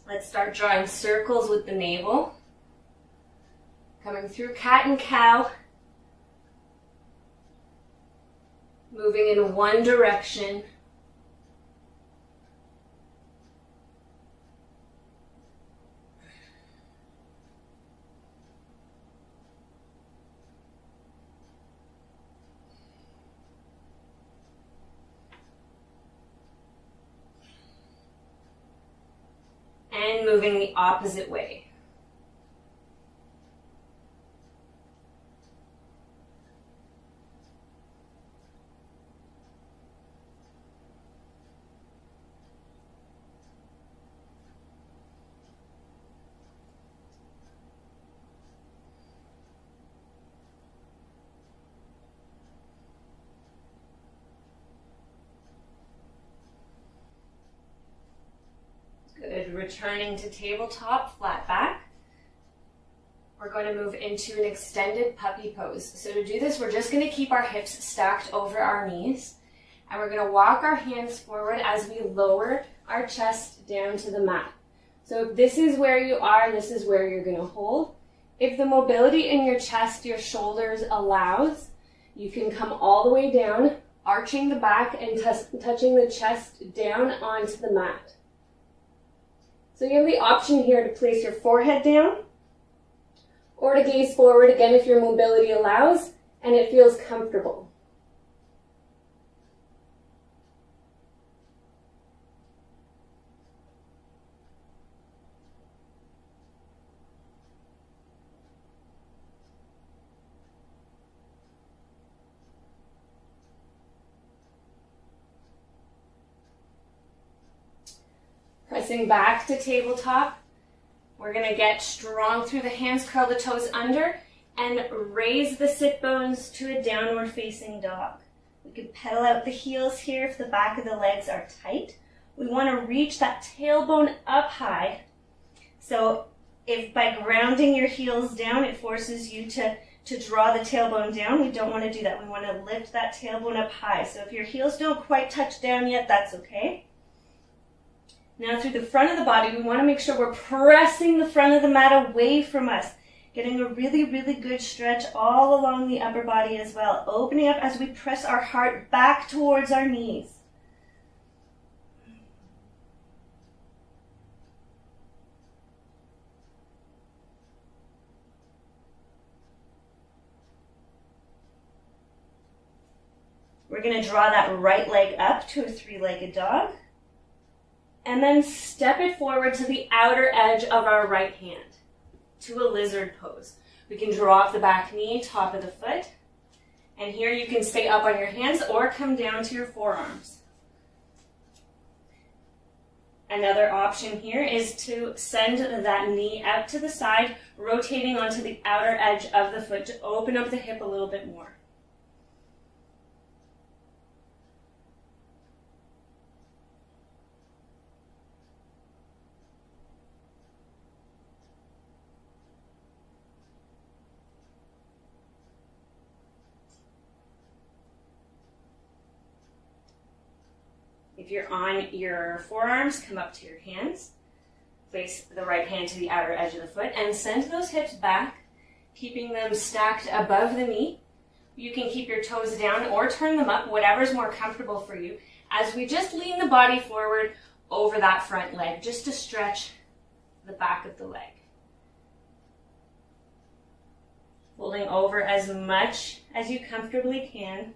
Let's start drawing circles with the navel. Coming through cat and cow. Moving in one direction. And moving the opposite way. Good, returning to tabletop, flat back. We're going to move into an extended puppy pose. So to do this, we're just going to keep our hips stacked over our knees. And we're going to walk our hands forward as we lower our chest down to the mat. So if this is where you are, this is where you're going to hold. If the mobility in your chest, your shoulders allows, you can come all the way down, arching the back and touching the chest down onto the mat. So you have the option here to place your forehead down or to gaze forward again if your mobility allows and it feels comfortable. Pressing back to tabletop, we're going to get strong through the hands, curl the toes under, and raise the sit bones to a downward facing dog. We could pedal out the heels here if the back of the legs are tight. We want to reach that tailbone up high. So if by grounding your heels down, it forces you to draw the tailbone down, we don't want to do that. We want to lift that tailbone up high. So if your heels don't quite touch down yet, that's okay. Now through the front of the body, we want to make sure we're pressing the front of the mat away from us, getting a really, really good stretch all along the upper body as well, opening up as we press our heart back towards our knees. We're going to draw that right leg up to a three-legged dog. And then step it forward to the outer edge of our right hand, to a lizard pose. We can drop the back knee, top of the foot. And here you can stay up on your hands or come down to your forearms. Another option here is to send that knee out to the side, rotating onto the outer edge of the foot to open up the hip a little bit more. If you're on your forearms, come up to your hands. Place the right hand to the outer edge of the foot and send those hips back, keeping them stacked above the knee. You can keep your toes down or turn them up, whatever's more comfortable for you, as we just lean the body forward over that front leg, just to stretch the back of the leg. Folding over as much as you comfortably can.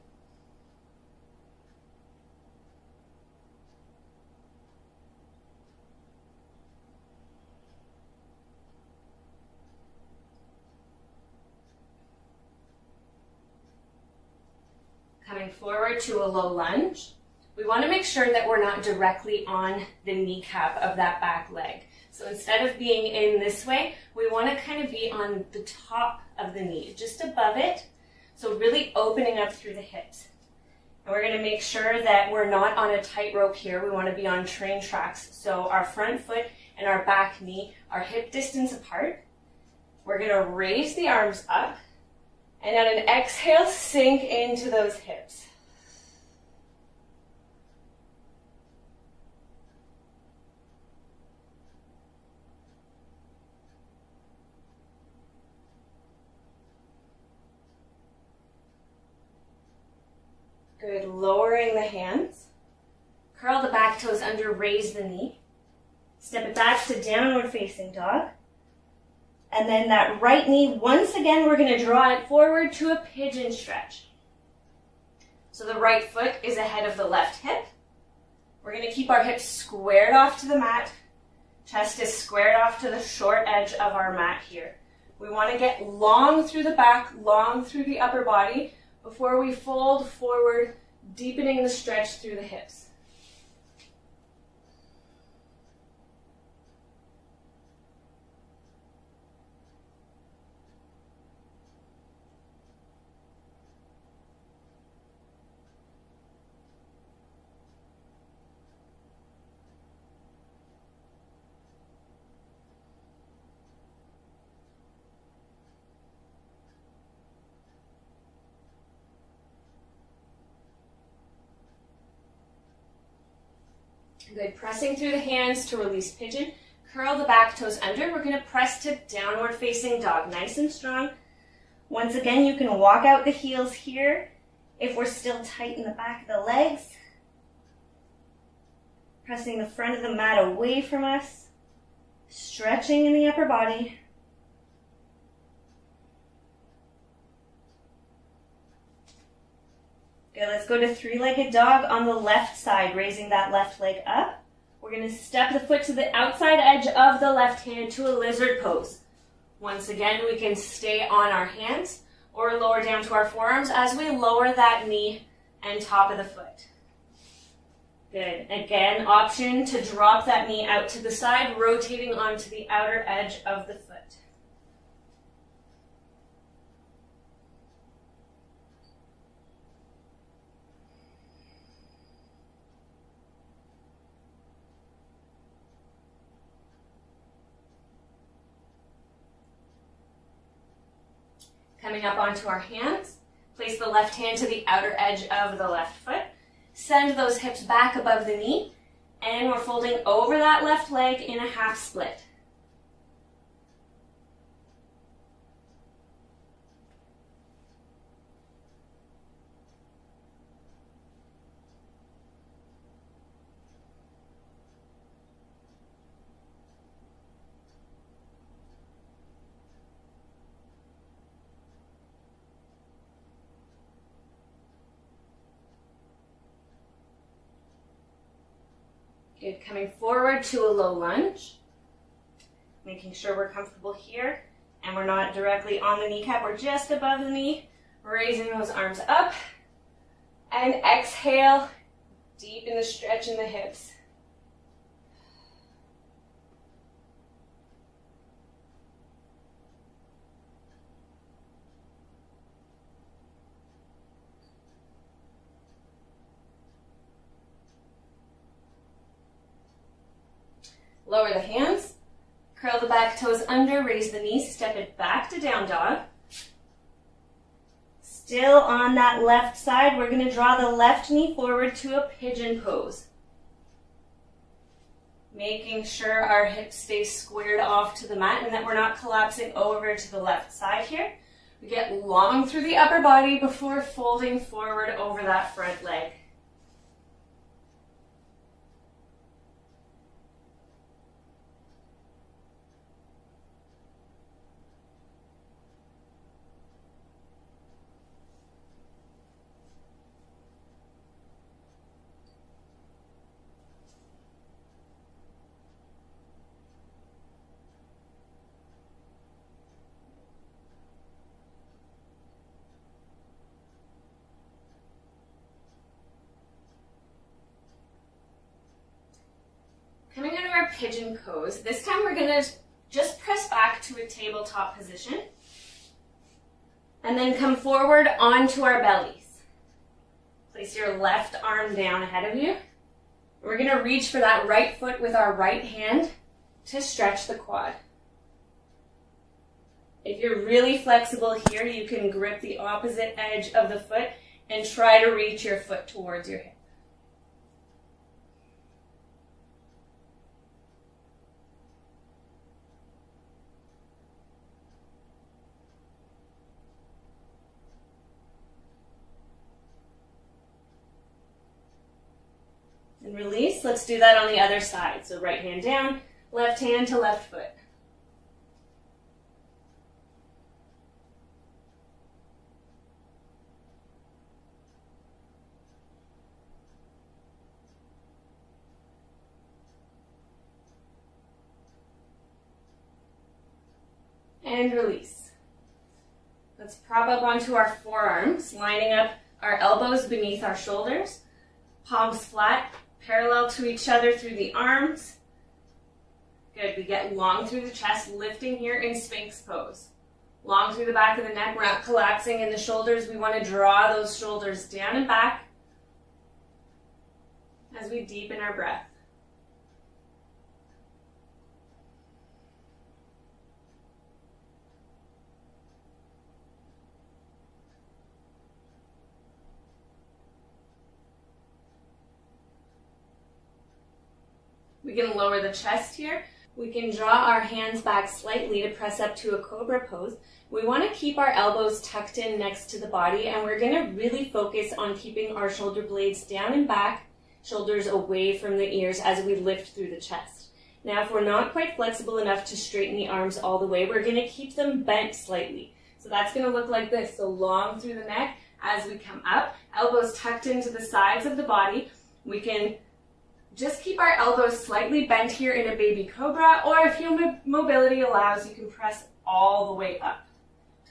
Coming forward to a low lunge. We want to make sure that we're not directly on the kneecap of that back leg. So instead of being in this way, we want to kind of be on the top of the knee, just above it. So really opening up through the hips. And we're going to make sure that we're not on a tightrope here. We want to be on train tracks. So our front foot and our back knee are hip distance apart. We're going to raise the arms up. And at an exhale, sink into those hips. Good, lowering the hands. Curl the back toes under, raise the knee. Step it back to downward facing dog. And then that right knee, once again, we're going to draw it forward to a pigeon stretch. So the right foot is ahead of the left hip. We're going to keep our hips squared off to the mat. Chest is squared off to the short edge of our mat here. We want to get long through the back, long through the upper body before we fold forward, deepening the stretch through the hips. Good, pressing through the hands to release pigeon. Curl the back toes under. We're going to press to downward facing dog, nice and strong. Once again, you can walk out the heels here if we're still tight in the back of the legs. Pressing the front of the mat away from us. Stretching in the upper body. Good, let's go to three-legged dog on the left side, raising that left leg up. We're going to step the foot to the outside edge of the left hand to a lizard pose. Once again, we can stay on our hands or lower down to our forearms as we lower that knee and top of the foot. Good. Again, option to drop that knee out to the side, rotating onto the outer edge of the foot. Coming up onto our hands, place the left hand to the outer edge of the left foot. Send those hips back above the knee, and we're folding over that left leg in a half split. Good, coming forward to a low lunge. Making sure we're comfortable here and we're not directly on the kneecap, we're just above the knee. Raising those arms up and exhale, deepen the stretch in the hips. Lower the hands, curl the back toes under, raise the knees, step it back to down dog. Still on that left side, we're going to draw the left knee forward to a pigeon pose. Making sure our hips stay squared off to the mat and that we're not collapsing over to the left side here. We get long through the upper body before folding forward over that front leg. pigeon pose. This time we're gonna just press back to a tabletop position and then come forward onto our bellies. Place your left arm down ahead of you. We're gonna reach for that right foot with our right hand to stretch the quad. If you're really flexible here, you can grip the opposite edge of the foot and try to reach your foot towards your hip. And release. Let's do that on the other side. So right hand down, left hand to left foot. And release. Let's prop up onto our forearms, lining up our elbows beneath our shoulders, palms flat, parallel to each other through the arms. Good, we get long through the chest, lifting here in Sphinx pose. Long through the back of the neck, we're not collapsing in the shoulders. We want to draw those shoulders down and back as we deepen our breath. We can lower the chest here. We can draw our hands back slightly to press up to a cobra pose. We want to keep our elbows tucked in next to the body, and we're going to really focus on keeping our shoulder blades down and back, shoulders away from the ears as we lift through the chest. Now, if we're not quite flexible enough to straighten the arms all the way, we're going to keep them bent slightly. So that's going to look like this. So long through the neck as we come up, elbows tucked into the sides of the body. We can just keep our elbows slightly bent here in a baby cobra, or if your mobility allows, you can press all the way up.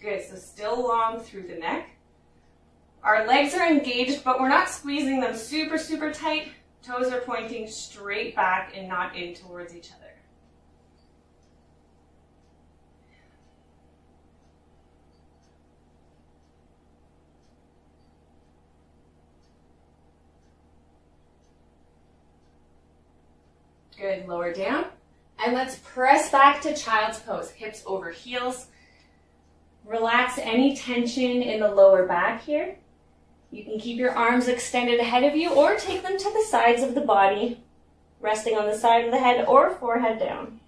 Good, so still long through the neck. Our legs are engaged, but we're not squeezing them super, super tight. Toes are pointing straight back and not in towards each other. Good, lower down. And let's press back to child's pose, hips over heels. Relax any tension in the lower back here. You can keep your arms extended ahead of you or take them to the sides of the body, resting on the side of the head or forehead down.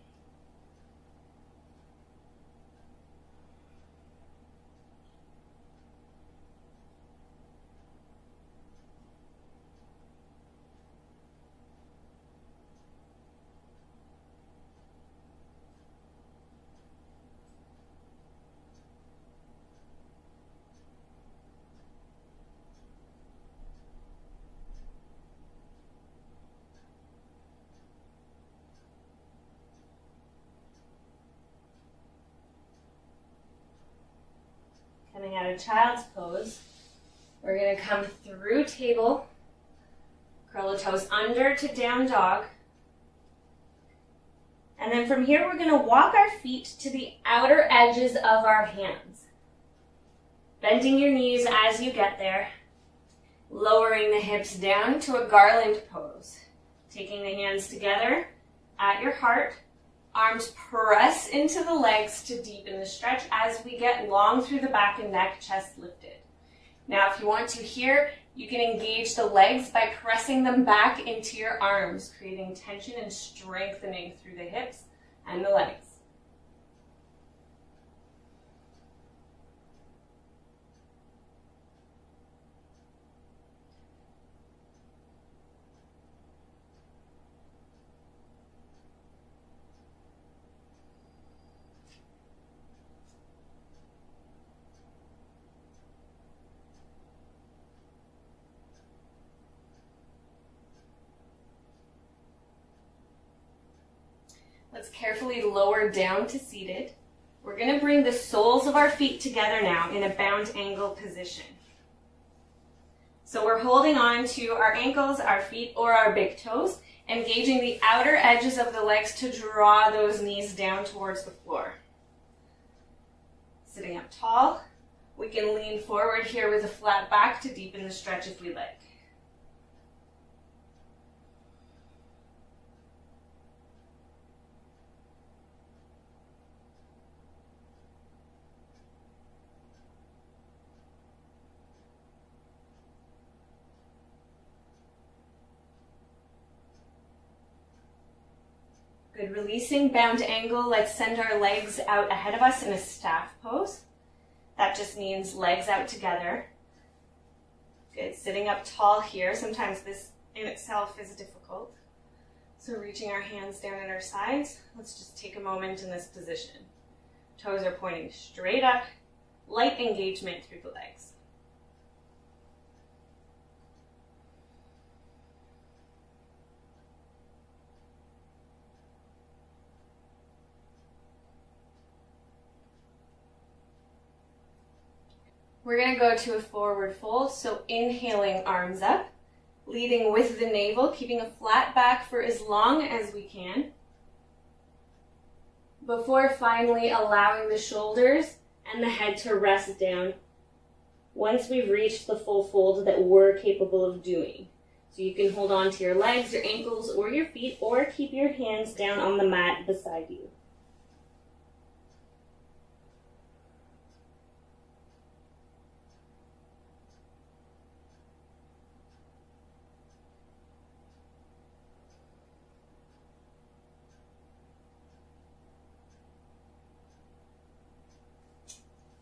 Coming out of child's pose, we're going to come through table, curl the toes under to down dog. And then from here, we're going to walk our feet to the outer edges of our hands. Bending your knees as you get there, lowering the hips down to a garland pose. Taking the hands together at your heart. Arms press into the legs to deepen the stretch as we get long through the back and neck, chest lifted. Now, if you want to here, you can engage the legs by pressing them back into your arms, creating tension and strengthening through the hips and the legs. Let's carefully lower down to seated. We're going to bring the soles of our feet together now in a bound angle position. So we're holding on to our ankles, our feet, or our big toes, Engaging the outer edges of the legs to draw those knees down towards the floor. Sitting up tall, we can lean forward here with a flat back to deepen the stretch if we like. Good, releasing bound angle. Let's send our legs out ahead of us in a staff pose. That just means legs out together. Good, sitting up tall here. Sometimes this in itself is difficult. So reaching our hands down at our sides. Let's just take a moment in this position. Toes are pointing straight up, light engagement through the legs. We're going to go to a forward fold, so inhaling arms up, leading with the navel, keeping a flat back for as long as we can, before finally allowing the shoulders and the head to rest down once we've reached the full fold that we're capable of doing. So you can hold on to your legs, your ankles, or your feet, or keep your hands down on the mat beside you.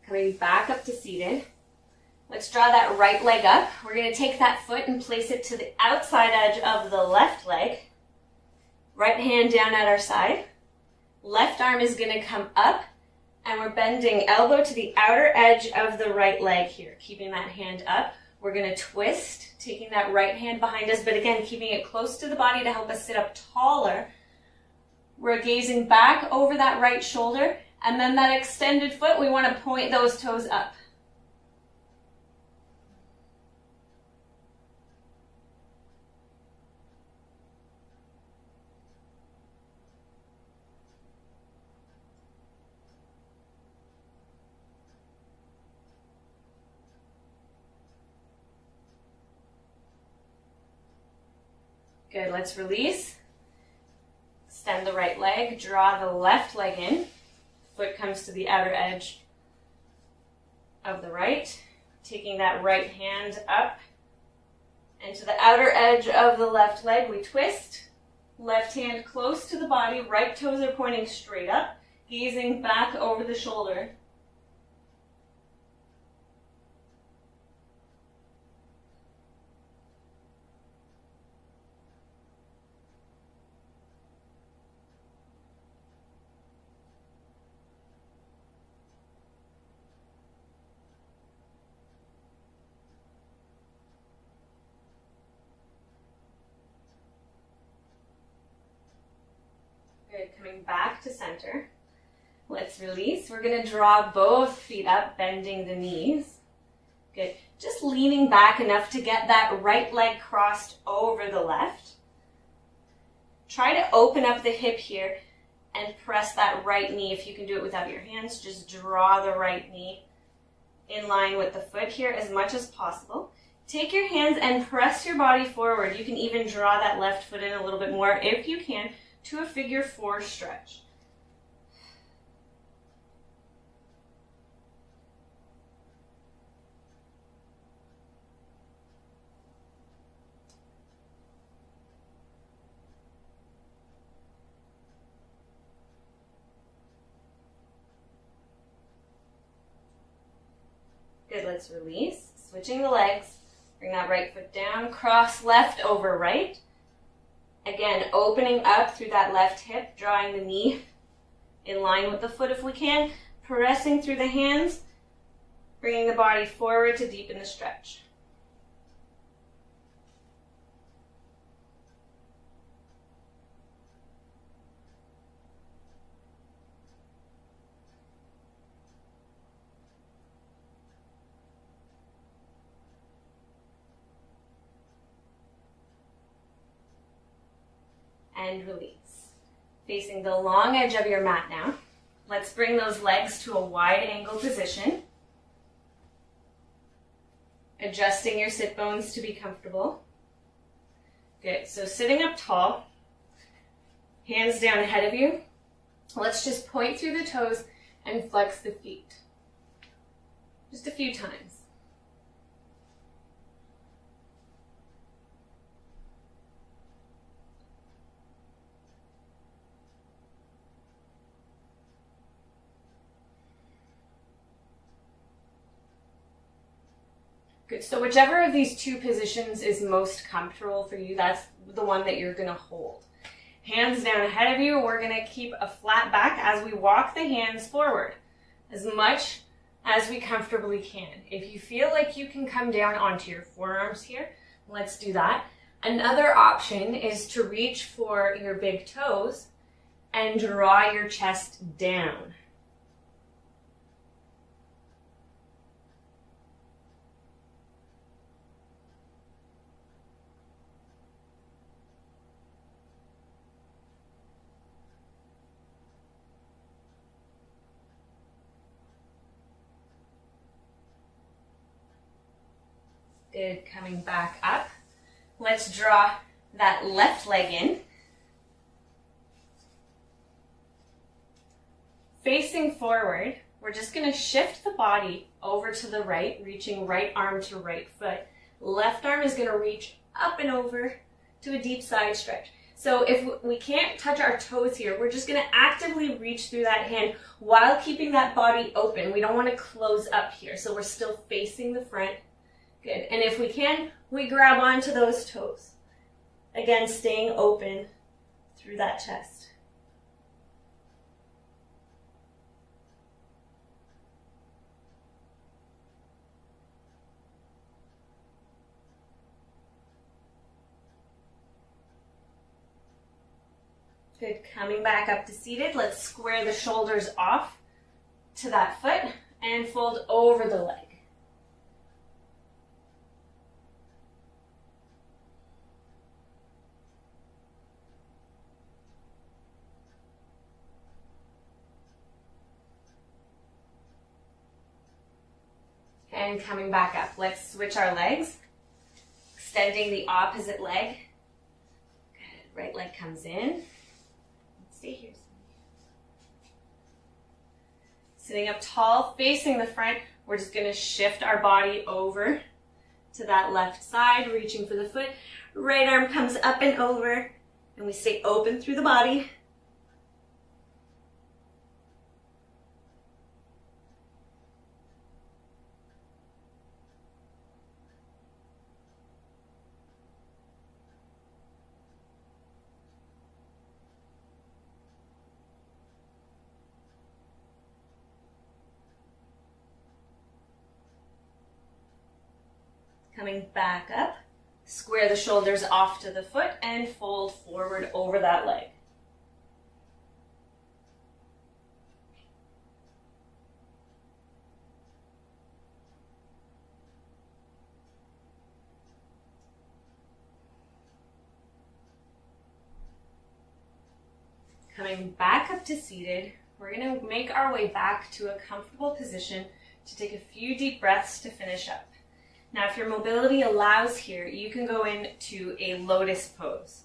Coming back up to seated. Let's draw that right leg up. We're going to take that foot and place it to the outside edge of the left leg. Right hand down at our side. Left arm is going to come up, and we're bending elbow to the outer edge of the right leg here, keeping that hand up. We're going to twist, taking that right hand behind us, but again, keeping it close to the body to help us sit up taller. We're gazing back over that right shoulder. And then that extended foot, we want to point those toes up. Good, let's release. Extend the right leg, draw the left leg in. Foot comes to the outer edge of the right, taking that right hand up and to the outer edge of the left leg, we twist. Left hand close to the body, right toes are pointing straight up, gazing back over the shoulder. Good, coming back to center. Let's release. We're going to draw both feet up, bending the knees. Good. Just leaning back enough to get that right leg crossed over the left. Try to open up the hip here and press that right knee. If you can do it without your hands, just draw the right knee in line with the foot here as much as possible. Take your hands and press your body forward. You can even draw that left foot in a little bit more if you can, to a figure 4 stretch. Good, let's release. Switching the legs. Bring that right foot down, cross left over right. Again, opening up through that left hip, drawing the knee in line with the foot if we can, pressing through the hands, bringing the body forward to deepen the stretch. and release. Facing the long edge of your mat now. Let's bring those legs to a wide angle position. Adjusting your sit bones to be comfortable. Good, so sitting up tall, hands down ahead of you. Let's just point through the toes and flex the feet. Just a few times. Good, so whichever of these two positions is most comfortable for you, that's the one that you're gonna hold. Hands down ahead of you, we're gonna keep a flat back as we walk the hands forward as much as we comfortably can. If you feel like you can come down onto your forearms here, let's do that. Another option is to reach for your big toes and draw your chest down. Good, coming back up. Let's draw that left leg in. Facing forward, we're just gonna shift the body over to the right, reaching right arm to right foot. Left arm is gonna reach up and over to a deep side stretch. So if we can't touch our toes here, we're just gonna actively reach through that hand while keeping that body open. We don't wanna close up here, so we're still facing the front. Good, and if we can, we grab onto those toes. Again, staying open through that chest. Good, coming back up to seated. Let's square the shoulders off to that foot and fold over the leg. And coming back up. Let's switch our legs. Extending the opposite leg. Good. Right leg comes in. Stay here. Sitting up tall, facing the front. We're just going to shift our body over to that left side, reaching for the foot. Right arm comes up and over, and we stay open through the body. Coming back up, square the shoulders off to the foot and fold forward over that leg. Coming back up to seated, we're going to make our way back to a comfortable position to take a few deep breaths to finish up. Now, if your mobility allows here, you can go into a lotus pose.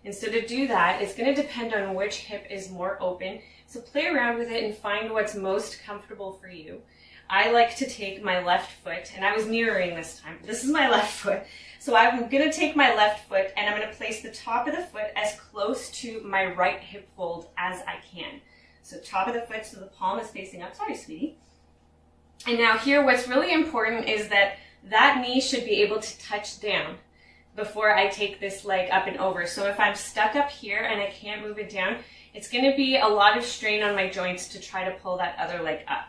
And so to do that, it's going to depend on which hip is more open. So play around with it and find what's most comfortable for you. I like to take my left foot, and I was mirroring this time. This is my left foot. So I'm going to take my left foot, and I'm going to place the top of the foot as close to my right hip fold as I can. So top of the foot, so the palm is facing up. Sorry, sweetie. And now here, what's really important is that that knee should be able to touch down before I take this leg up and over. So if I'm stuck up here and I can't move it down, it's going to be a lot of strain on my joints to try to pull that other leg up.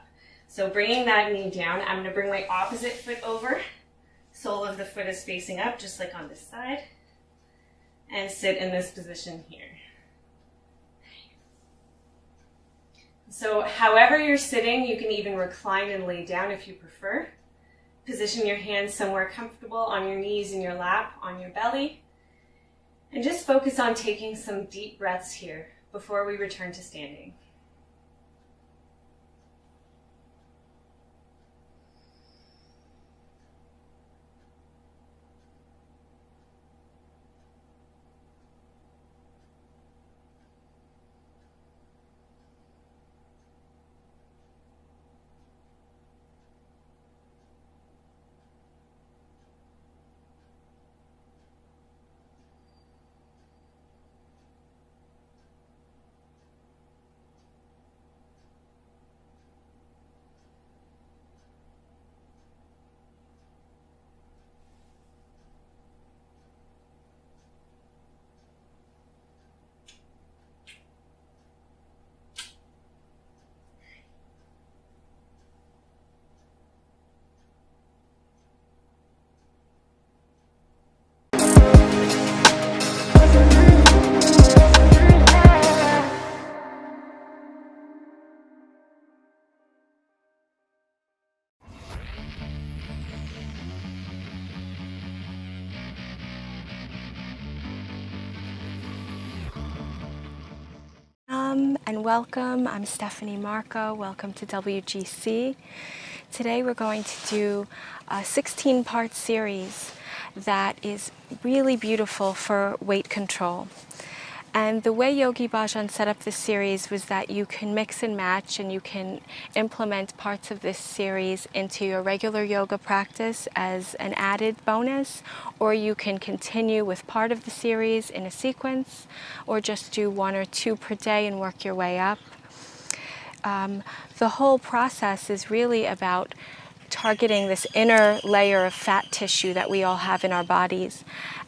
So bringing that knee down, I'm going to bring my opposite foot over. Sole of the foot is facing up, just like on this side. And sit in this position here. So however you're sitting, you can even recline and lay down if you prefer. Position your hands somewhere comfortable on your knees, in your lap, on your belly. And just focus on taking some deep breaths here before we return to standing. And welcome. I'm Stephanie Marco. Welcome to WGC. Today we're going to do a 16-part series that is really beautiful for weight control. And the way Yogi Bhajan set up this series was that you can mix and match and you can implement parts of this series into your regular yoga practice as an added bonus, or you can continue with part of the series in a sequence, or just do 1 or 2 per day and work your way up. The whole process is really about targeting this inner layer of fat tissue that we all have in our bodies.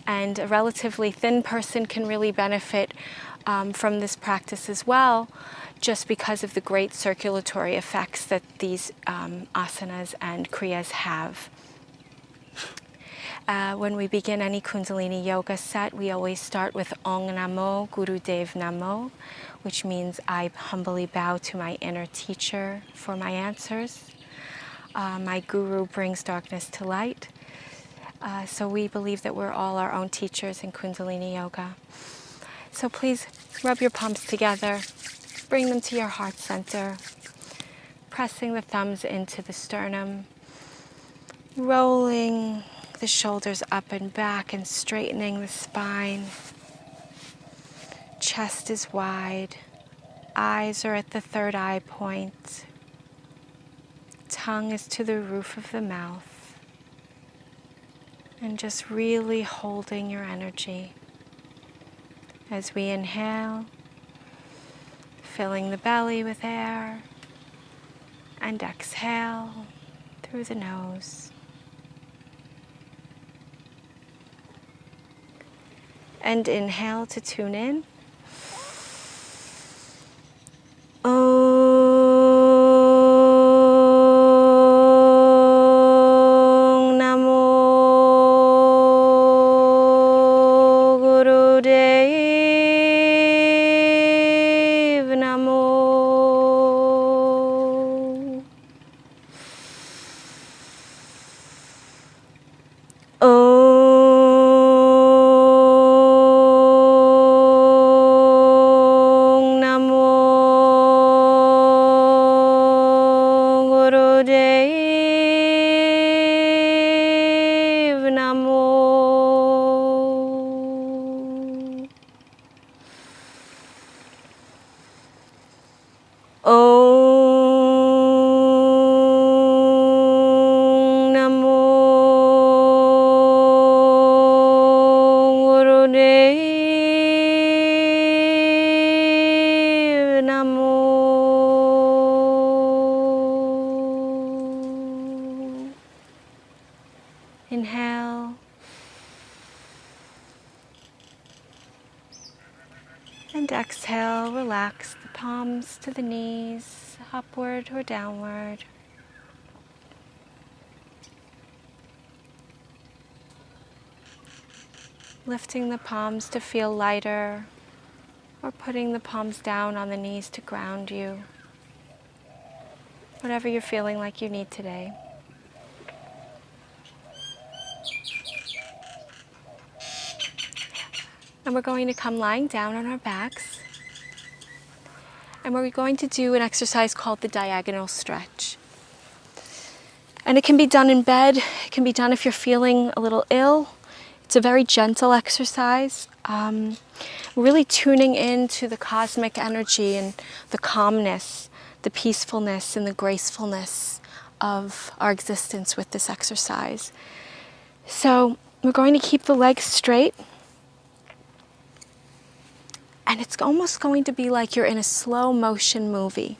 And a relatively thin person can really benefit from this practice as well, just because of the great circulatory effects that these asanas and kriyas have. When we begin any Kundalini yoga set, we always start with Ong Namo Gurudev Namo, which means I humbly bow to my inner teacher for my answers. My guru brings darkness to light. So we believe that we're all our own teachers in Kundalini yoga. So please rub your palms together, bring them to your heart center, pressing the thumbs into the sternum, rolling the shoulders up and back and straightening the spine. Chest is wide, eyes are at the third eye point, tongue is to the roof of the mouth, and just really holding your energy as we inhale, filling the belly with air, and exhale through the nose. And inhale to tune in. Inhale. And exhale, relax the palms to the knees, upward or downward. Lifting the palms to feel lighter, or putting the palms down on the knees to ground you. Whatever you're feeling like you need today. And we're going to come lying down on our backs. And we're going to do an exercise called the diagonal stretch. And it can be done in bed. It can be done if you're feeling a little ill. It's a very gentle exercise. Really tuning into the cosmic energy and the calmness, the peacefulness and the gracefulness of our existence with this exercise. So we're going to keep the legs straight. And it's almost going to be like you're in a slow motion movie.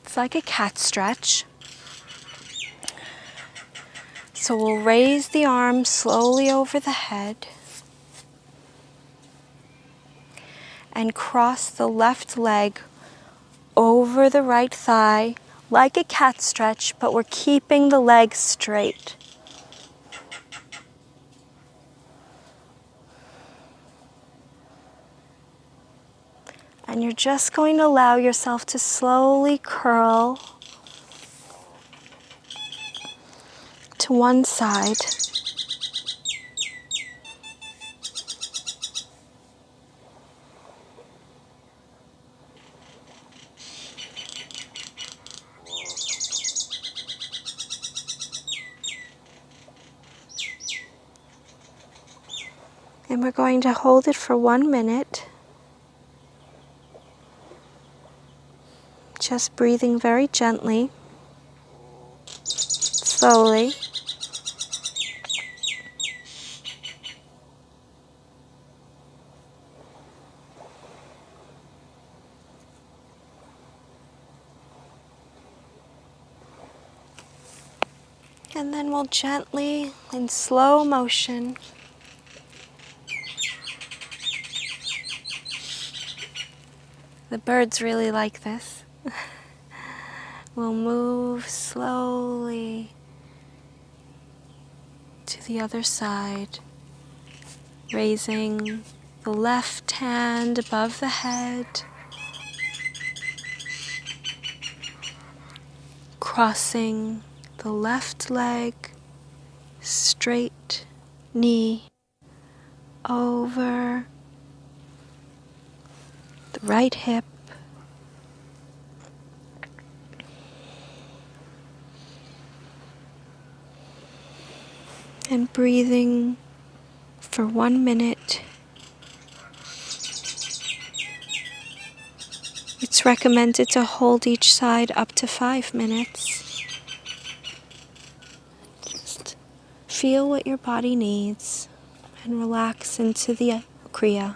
It's like a cat stretch. So we'll raise the arms slowly over the head and cross the left leg over the right thigh like a cat stretch, but we're keeping the legs straight. And you're just going to allow yourself to slowly curl to one side. And we're going to hold it for 1 minute. Just breathing very gently, slowly. And then we'll gently, in slow motion, the birds really like this. We'll move slowly to the other side, raising the left hand above the head, crossing the left leg, straight knee over the right hip, and breathing for 1 minute. It's recommended to hold each side up to 5 minutes. Just feel what your body needs and relax into the Kriya.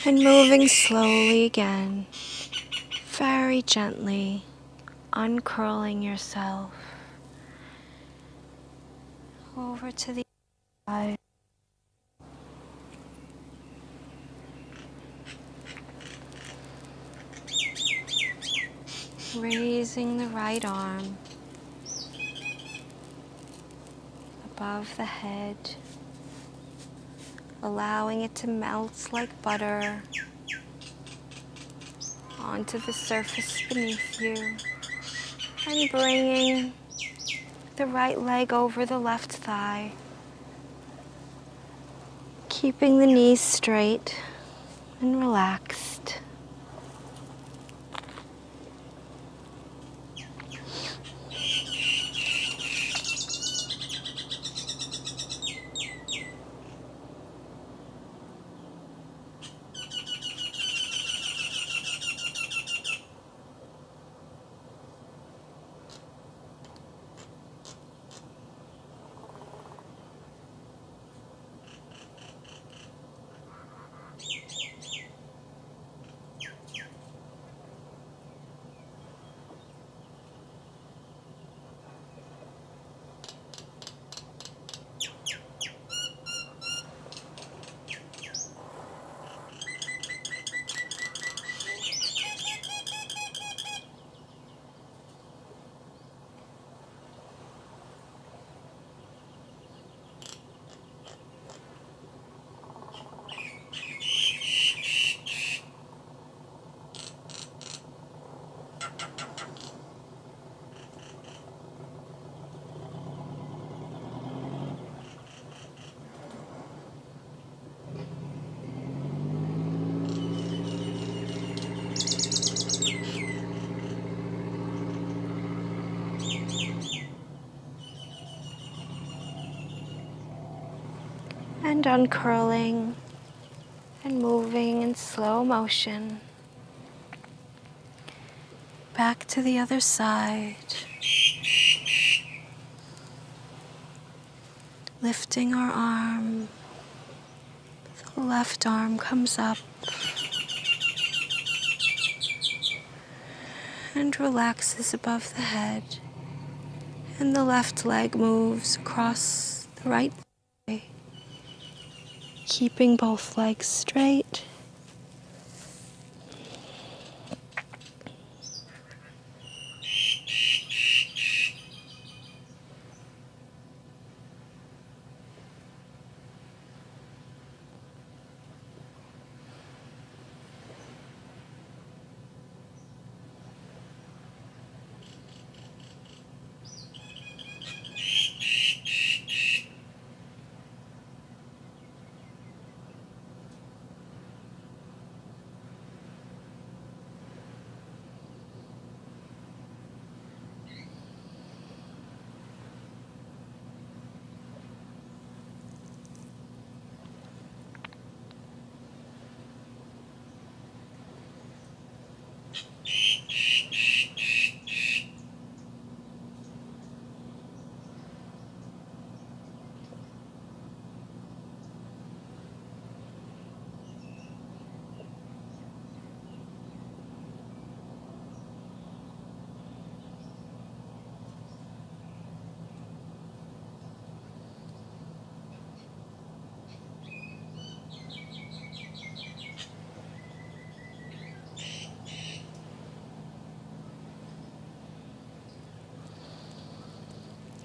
And moving slowly again, very gently, uncurling yourself over to the side. Raising the right arm above the head, allowing it to melt like butter onto the surface beneath you, and bringing the right leg over the left thigh, keeping the knees straight and relaxed. and uncurling and moving in slow motion. Back to the other side. Lifting our arm. The left arm comes up and relaxes above the head. And the left leg moves across the right thigh, keeping both legs straight.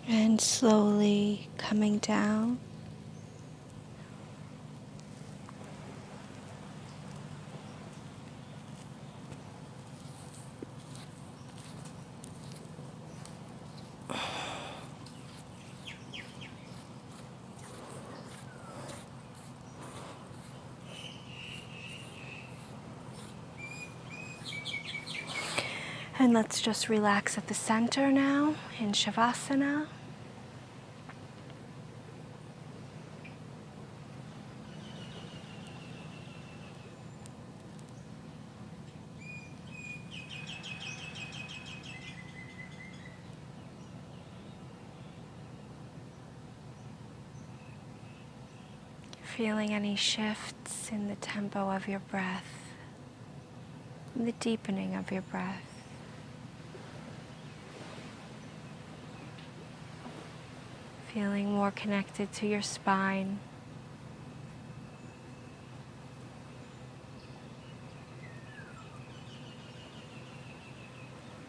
And slowly coming down. And let's just relax at the center now in Shavasana. Feeling any shifts in the tempo of your breath, the deepening of your breath. Feeling more connected to your spine.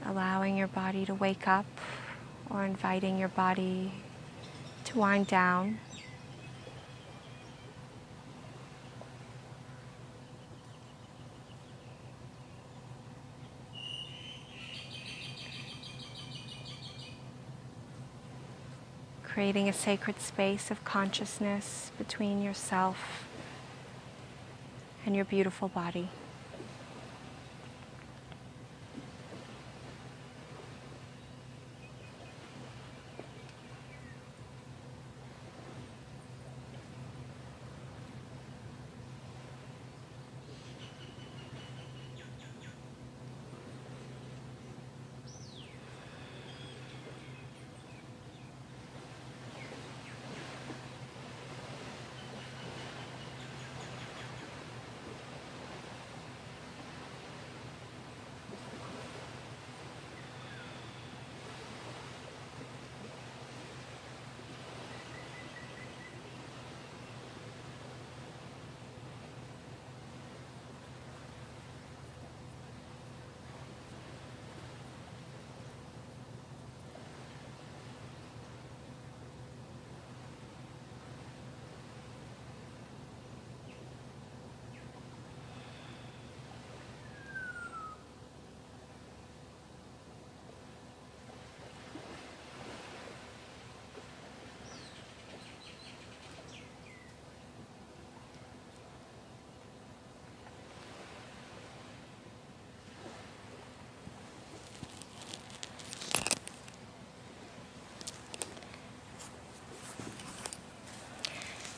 Allowing your body to wake up or inviting your body to wind down. Creating a sacred space of consciousness between yourself and your beautiful body.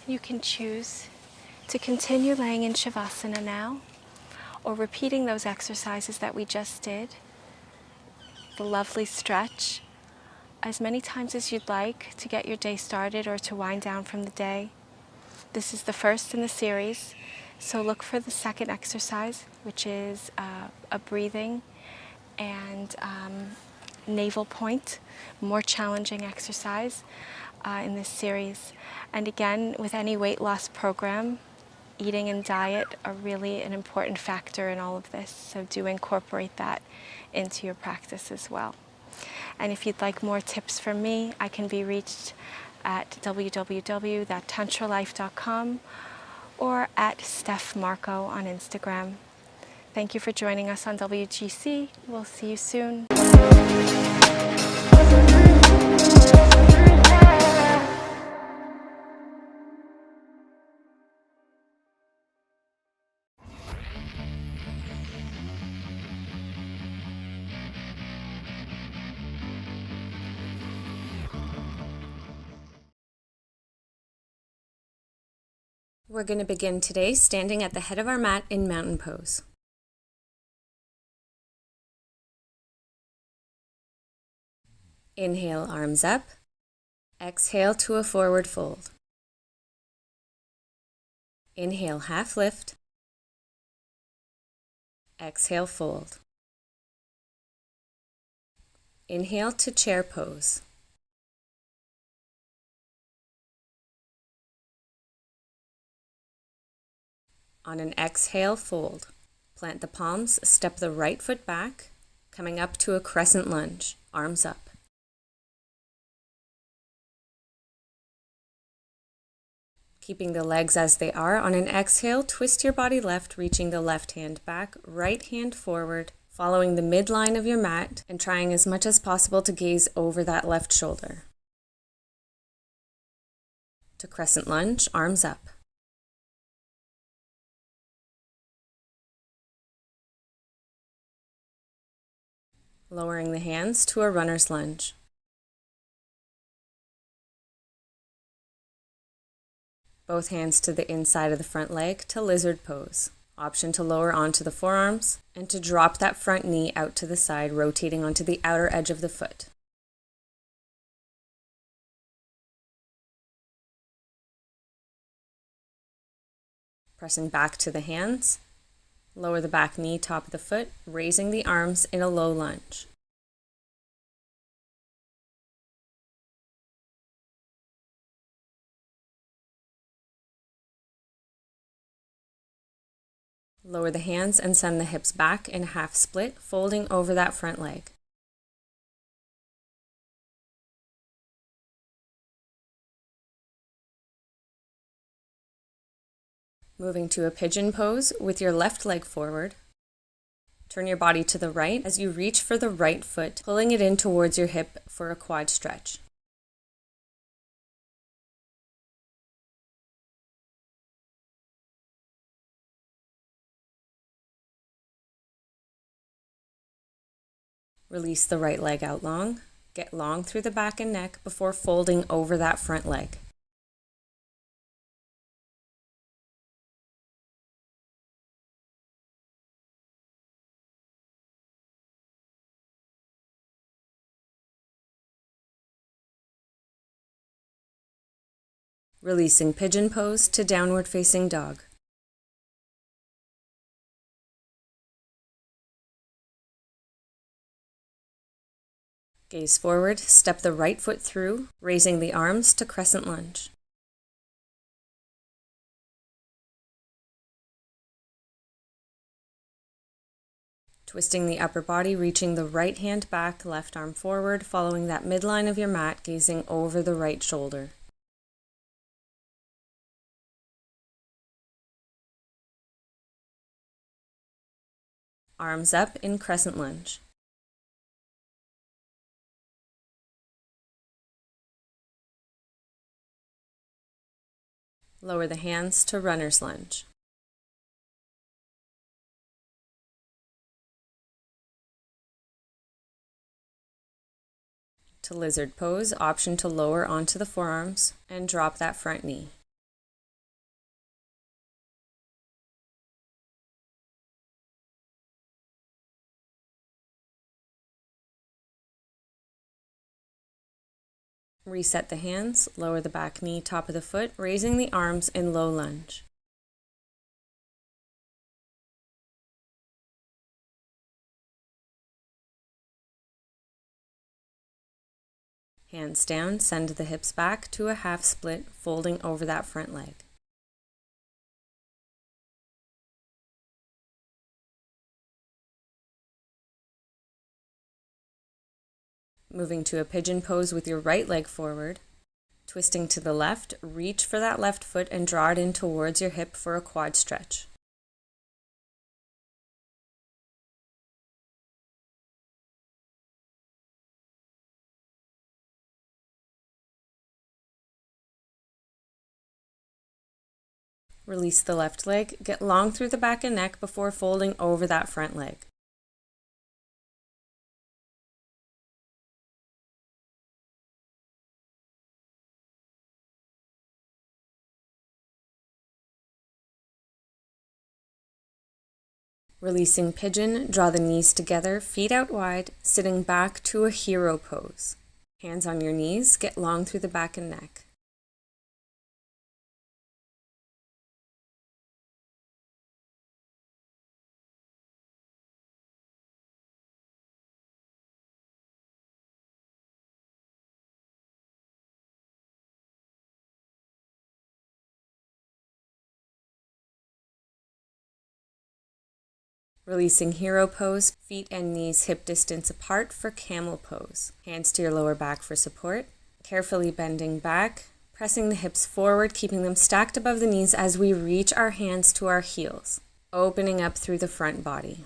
You can choose to continue laying in Shavasana now, or repeating those exercises that we just did, the lovely stretch, as many times as you'd like to get your day started or to wind down from the day. This is the first in the series, so look for the second exercise, which is a breathing and navel point, more challenging exercise in this series. And again, with any weight loss program, eating and diet are really an important factor in all of this, so do incorporate that into your practice as well. And if you'd like more tips from me, I can be reached at www.tantralife.com or at Steph Marco on Instagram. Thank you for joining us on WGC. We'll see you soon. We're going to begin today standing at the head of our mat in mountain pose. Inhale, arms up. Exhale to a forward fold. Inhale, half lift. Exhale, fold. Inhale to chair pose. On an exhale, fold. Plant the palms, step the right foot back, coming up to a crescent lunge, arms up. Keeping the legs as they are, on an exhale, twist your body left, reaching the left hand back, right hand forward, following the midline of your mat and trying as much as possible to gaze over that left shoulder. To crescent lunge, arms up. Lowering the hands to a runner's lunge. Both hands to the inside of the front leg to lizard pose. Option to lower onto the forearms and to drop that front knee out to the side, rotating onto the outer edge of the foot. Pressing back to the hands. Lower the back knee, top of the foot, raising the arms in a low lunge. Lower the hands and send the hips back in a half split, folding over that front leg. Moving to a pigeon pose with your left leg forward. Turn your body to the right as you reach for the right foot, pulling it in towards your hip for a quad stretch. Release the right leg out long. Get long through the back and neck before folding over that front leg. Releasing pigeon pose to downward facing dog. Gaze forward, step the right foot through, raising the arms to crescent lunge. Twisting the upper body, reaching the right hand back, left arm forward, following that midline of your mat, gazing over the right shoulder. Arms up in crescent lunge. Lower the hands to runner's lunge. To lizard pose, option to lower onto the forearms and drop that front knee. Reset the hands, lower the back knee, top of the foot, raising the arms in low lunge. Hands down, send the hips back to a half split, folding over that front leg. Moving to a pigeon pose with your right leg forward. Twisting to the left, reach for that left foot and draw it in towards your hip for a quad stretch. Release the left leg, get long through the back and neck before folding over that front leg. Releasing pigeon, draw the knees together, feet out wide, sitting back to a hero pose. Hands on your knees, get long through the back and neck. Releasing hero pose, feet and knees hip distance apart for camel pose. Hands to your lower back for support. Carefully bending back, pressing the hips forward, keeping them stacked above the knees as we reach our hands to our heels, opening up through the front body.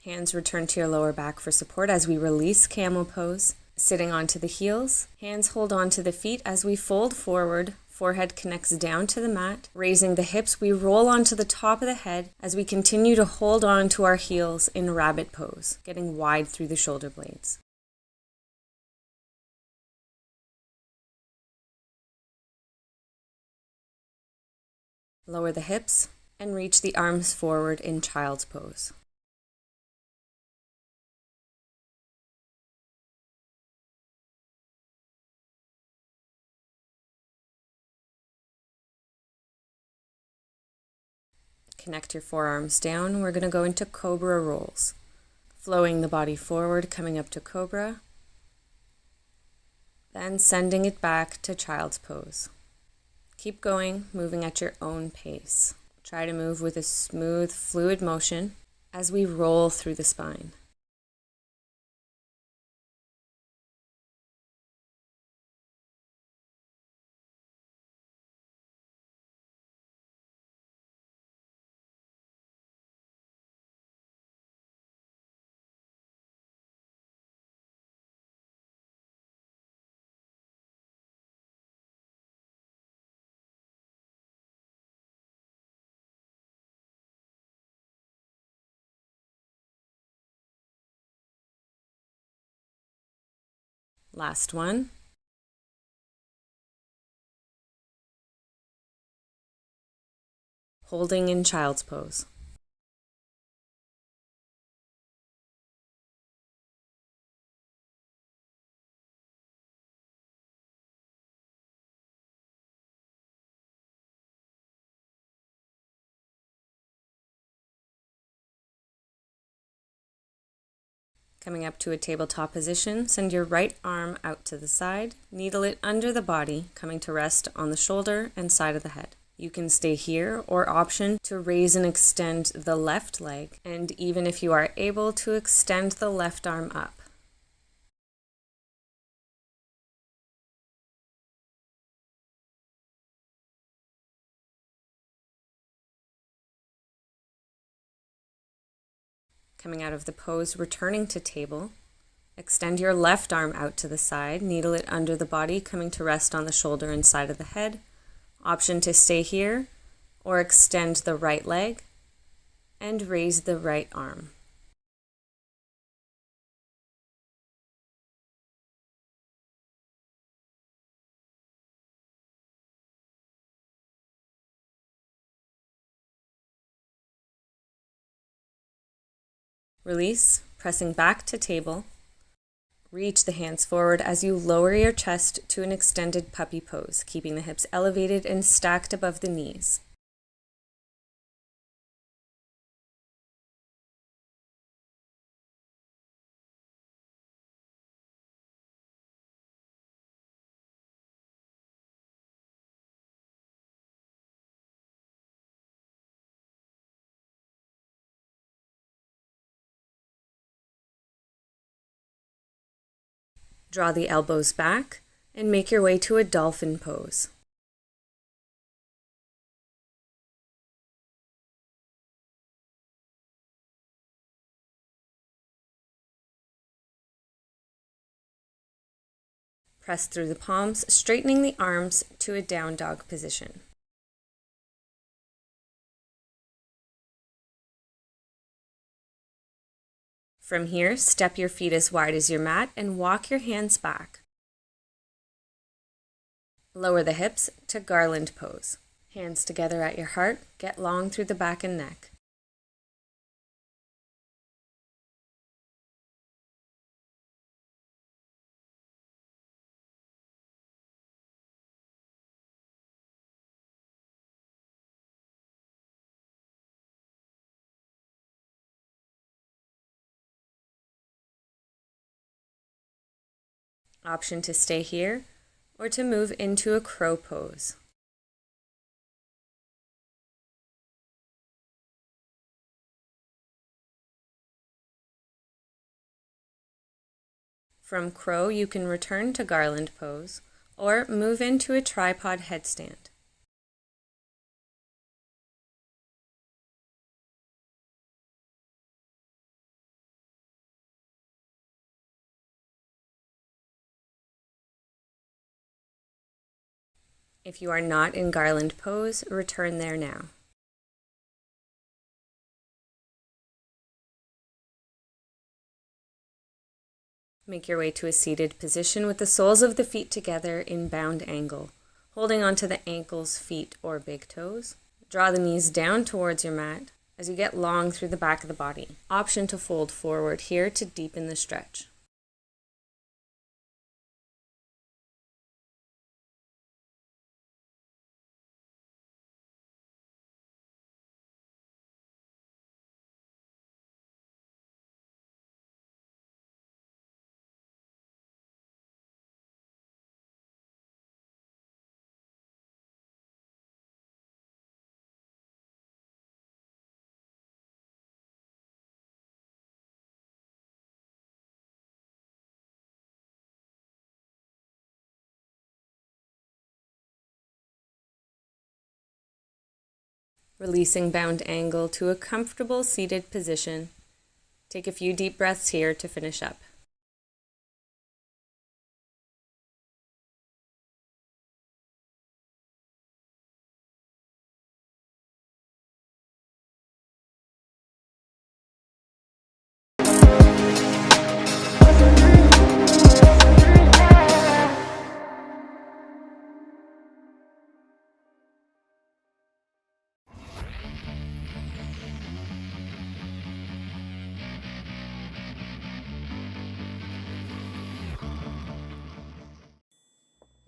Hands return to your lower back for support as we release camel pose, sitting onto the heels. Hands hold on to the feet as we fold forward, forehead connects down to the mat. Raising the hips, we roll onto the top of the head as we continue to hold on to our heels in rabbit pose, getting wide through the shoulder blades. Lower the hips and reach the arms forward in child's pose. Connect your forearms down. We're going to go into cobra rolls. Flowing the body forward, coming up to cobra. Then sending it back to child's pose. Keep going, moving at your own pace. Try to move with a smooth, fluid motion as we roll through the spine. Last one. Holding in child's pose. Coming up to a tabletop position, send your right arm out to the side, needle it under the body, coming to rest on the shoulder and side of the head. You can stay here or option to raise and extend the left leg, and even if you are able to extend the left arm up. Coming out of the pose, returning to table. Extend your left arm out to the side, needle it under the body, coming to rest on the shoulder and side of the head. Option to stay here or extend the right leg and raise the right arm. Release, pressing back to table. Reach the hands forward as you lower your chest to an extended puppy pose, keeping the hips elevated and stacked above the knees. Draw the elbows back and make your way to a dolphin pose. Press through the palms, straightening the arms to a down dog position. From here, step your feet as wide as your mat and walk your hands back. Lower the hips to garland pose. Hands together at your heart, get long through the back and neck. Option to stay here or to move into a crow pose. From crow, you can return to garland pose or move into a tripod headstand. If you are not in garland pose, return there now. Make your way to a seated position with the soles of the feet together in bound angle, holding onto the ankles, feet, or big toes. Draw the knees down towards your mat as you get long through the back of the body. Option to fold forward here to deepen the stretch. Releasing bound angle to a comfortable seated position. Take a few deep breaths here to finish up.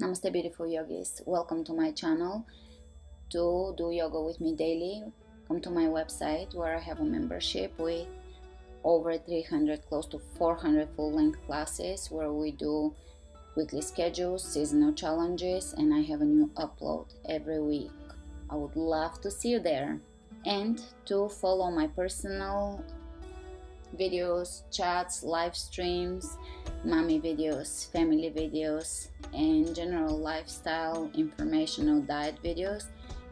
Namaste, beautiful yogis. Welcome to my channel. To do yoga with me daily, come to my website where I have a membership with over 300, close to 400 full-length classes where we do weekly schedules, seasonal challenges, and I have a new upload every week. I would love to see you there. And to follow my personal videos, chats, live streams, mommy videos, family videos, and general lifestyle, informational diet videos,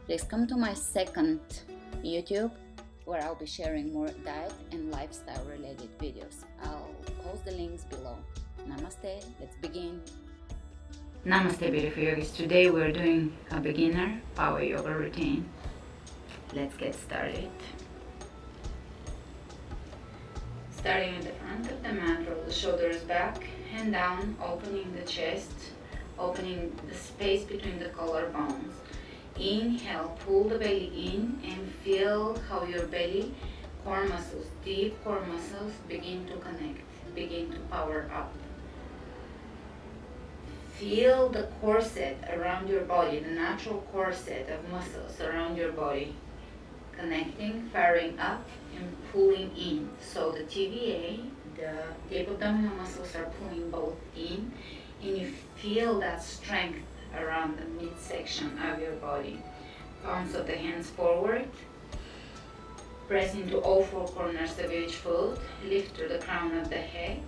please come to my second YouTube where I'll be sharing more diet and lifestyle related videos. I'll post the links below. Namaste, let's begin. Namaste, beautiful yogis. Today we're doing a beginner power yoga routine. Let's get started. Starting at the front of the mat, roll the shoulders back, hand down, opening the chest, opening the space between the collarbones. Inhale, pull the belly in and feel how your belly core muscles, deep core muscles begin to connect, begin to power up. Feel the corset around your body, the natural corset of muscles around your body, connecting, firing up, and pulling in. So the TVA, the deep abdominal muscles are pulling both in, and you feel that strength around the midsection of your body. Palms of the hands forward. Press into all four corners of each foot. Lift to the crown of the head.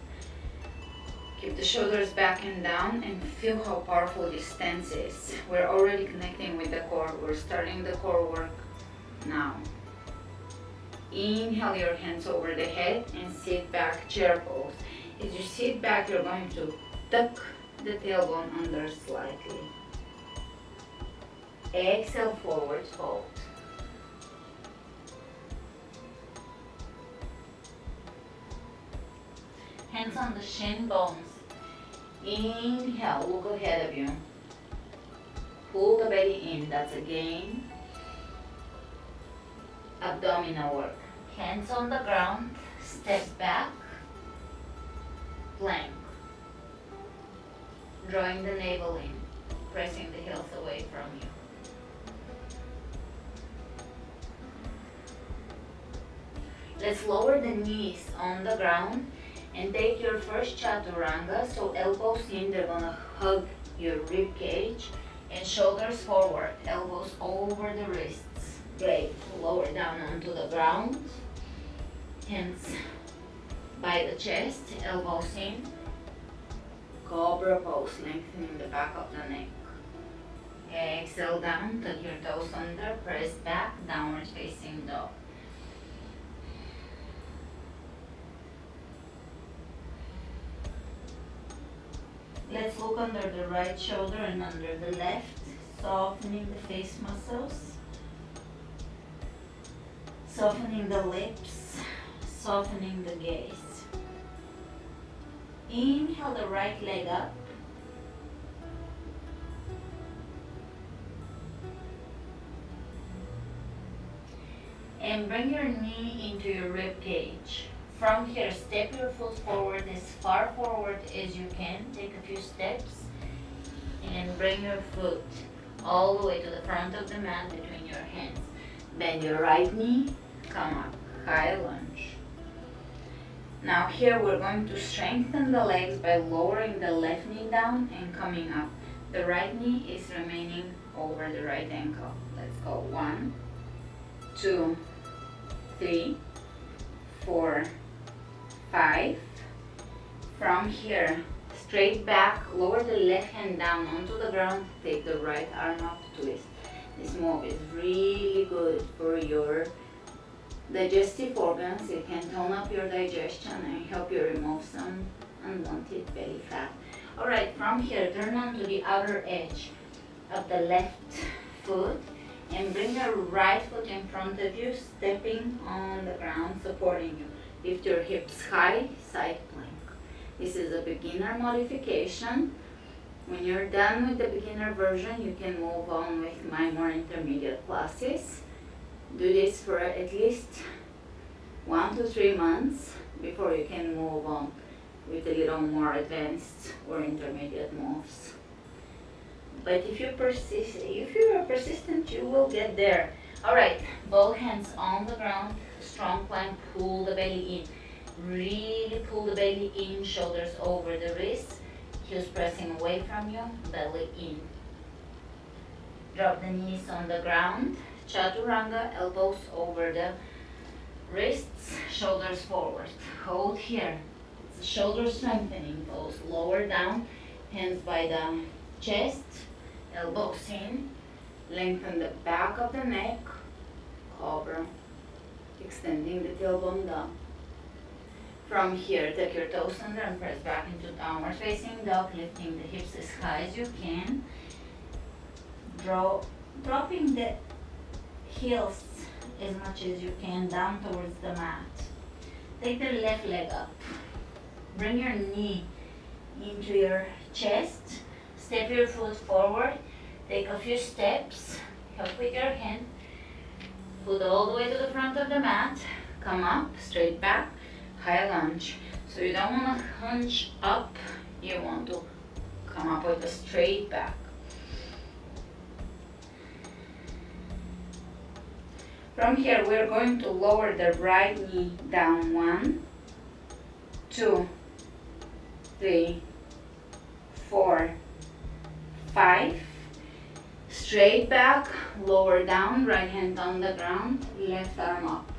Keep the shoulders back and down and feel how powerful this stance is. We're already connecting with the core. We're starting the core work now. Inhale your hands over the head and sit back, chair pose. As you sit back, you're going to tuck the tailbone under slightly. Exhale, forward fold. Hands on the shin bones. Inhale, look ahead of you. Pull the belly in, that's again abdominal work. Hands on the ground, step back, plank. Drawing the navel in, pressing the heels away from you. Let's lower the knees on the ground and take your first chaturanga. So elbows in, they're gonna hug your rib cage, and shoulders forward, elbows over the wrists. Great. Lower down onto the ground. Hands by the chest, elbows in. Cobra pose, lengthening the back of the neck. Exhale down, tuck your toes under, press back, downward facing dog. Let's look under the right shoulder and under the left, softening the face muscles. Softening the lips, softening the gaze. Inhale the right leg up. And bring your knee into your rib cage. From here, step your foot forward as far forward as you can. Take a few steps and bring your foot all the way to the front of the mat between your hands. Bend your right knee. Come up, high lunge. Now here we're going to strengthen the legs by lowering the left knee down and coming up. The right knee is remaining over the right ankle. Let's go. 1, 2, 3, 4, 5. From here, straight back, lower the left hand down onto the ground, take the right arm up, twist. This move is really good for your digestive organs. It can tone up your digestion and help you remove some unwanted belly fat. Alright, from here, turn onto the outer edge of the left foot and bring your right foot in front of you, stepping on the ground, supporting you. Lift your hips high, side plank. This is a beginner modification. When you're done with the beginner version, you can move on with my more intermediate classes. Do this for at least 1 to 3 months before you can move on with a little more advanced or intermediate moves. But if you are persistent, you will get there. Alright, both hands on the ground, strong plank, pull the belly in. Really pull the belly in, shoulders over the wrists, heels pressing away from you, belly in. Drop the knees on the ground, chaturanga, elbows over the wrists, shoulders forward. Hold here. It's a shoulder strengthening pose. Lower down, hands by the chest, elbows in. Lengthen the back of the neck, cobra, extending the tailbone down. From here, take your toes under and press back into downward facing dog, lifting the hips as high as you can. Dropping the heels as much as you can down towards the mat. Take the left leg up. Bring your knee into your chest. Step your foot forward. Take a few steps. Help with your hand. Foot all the way to the front of the mat. come up, straight back, high lunge. So you don't want to hunch up, you want to come up with a straight back. From here, we're going to lower the right knee down. 1, 2, 3, 4, 5. Straight back, lower down, right hand on the ground, left arm up.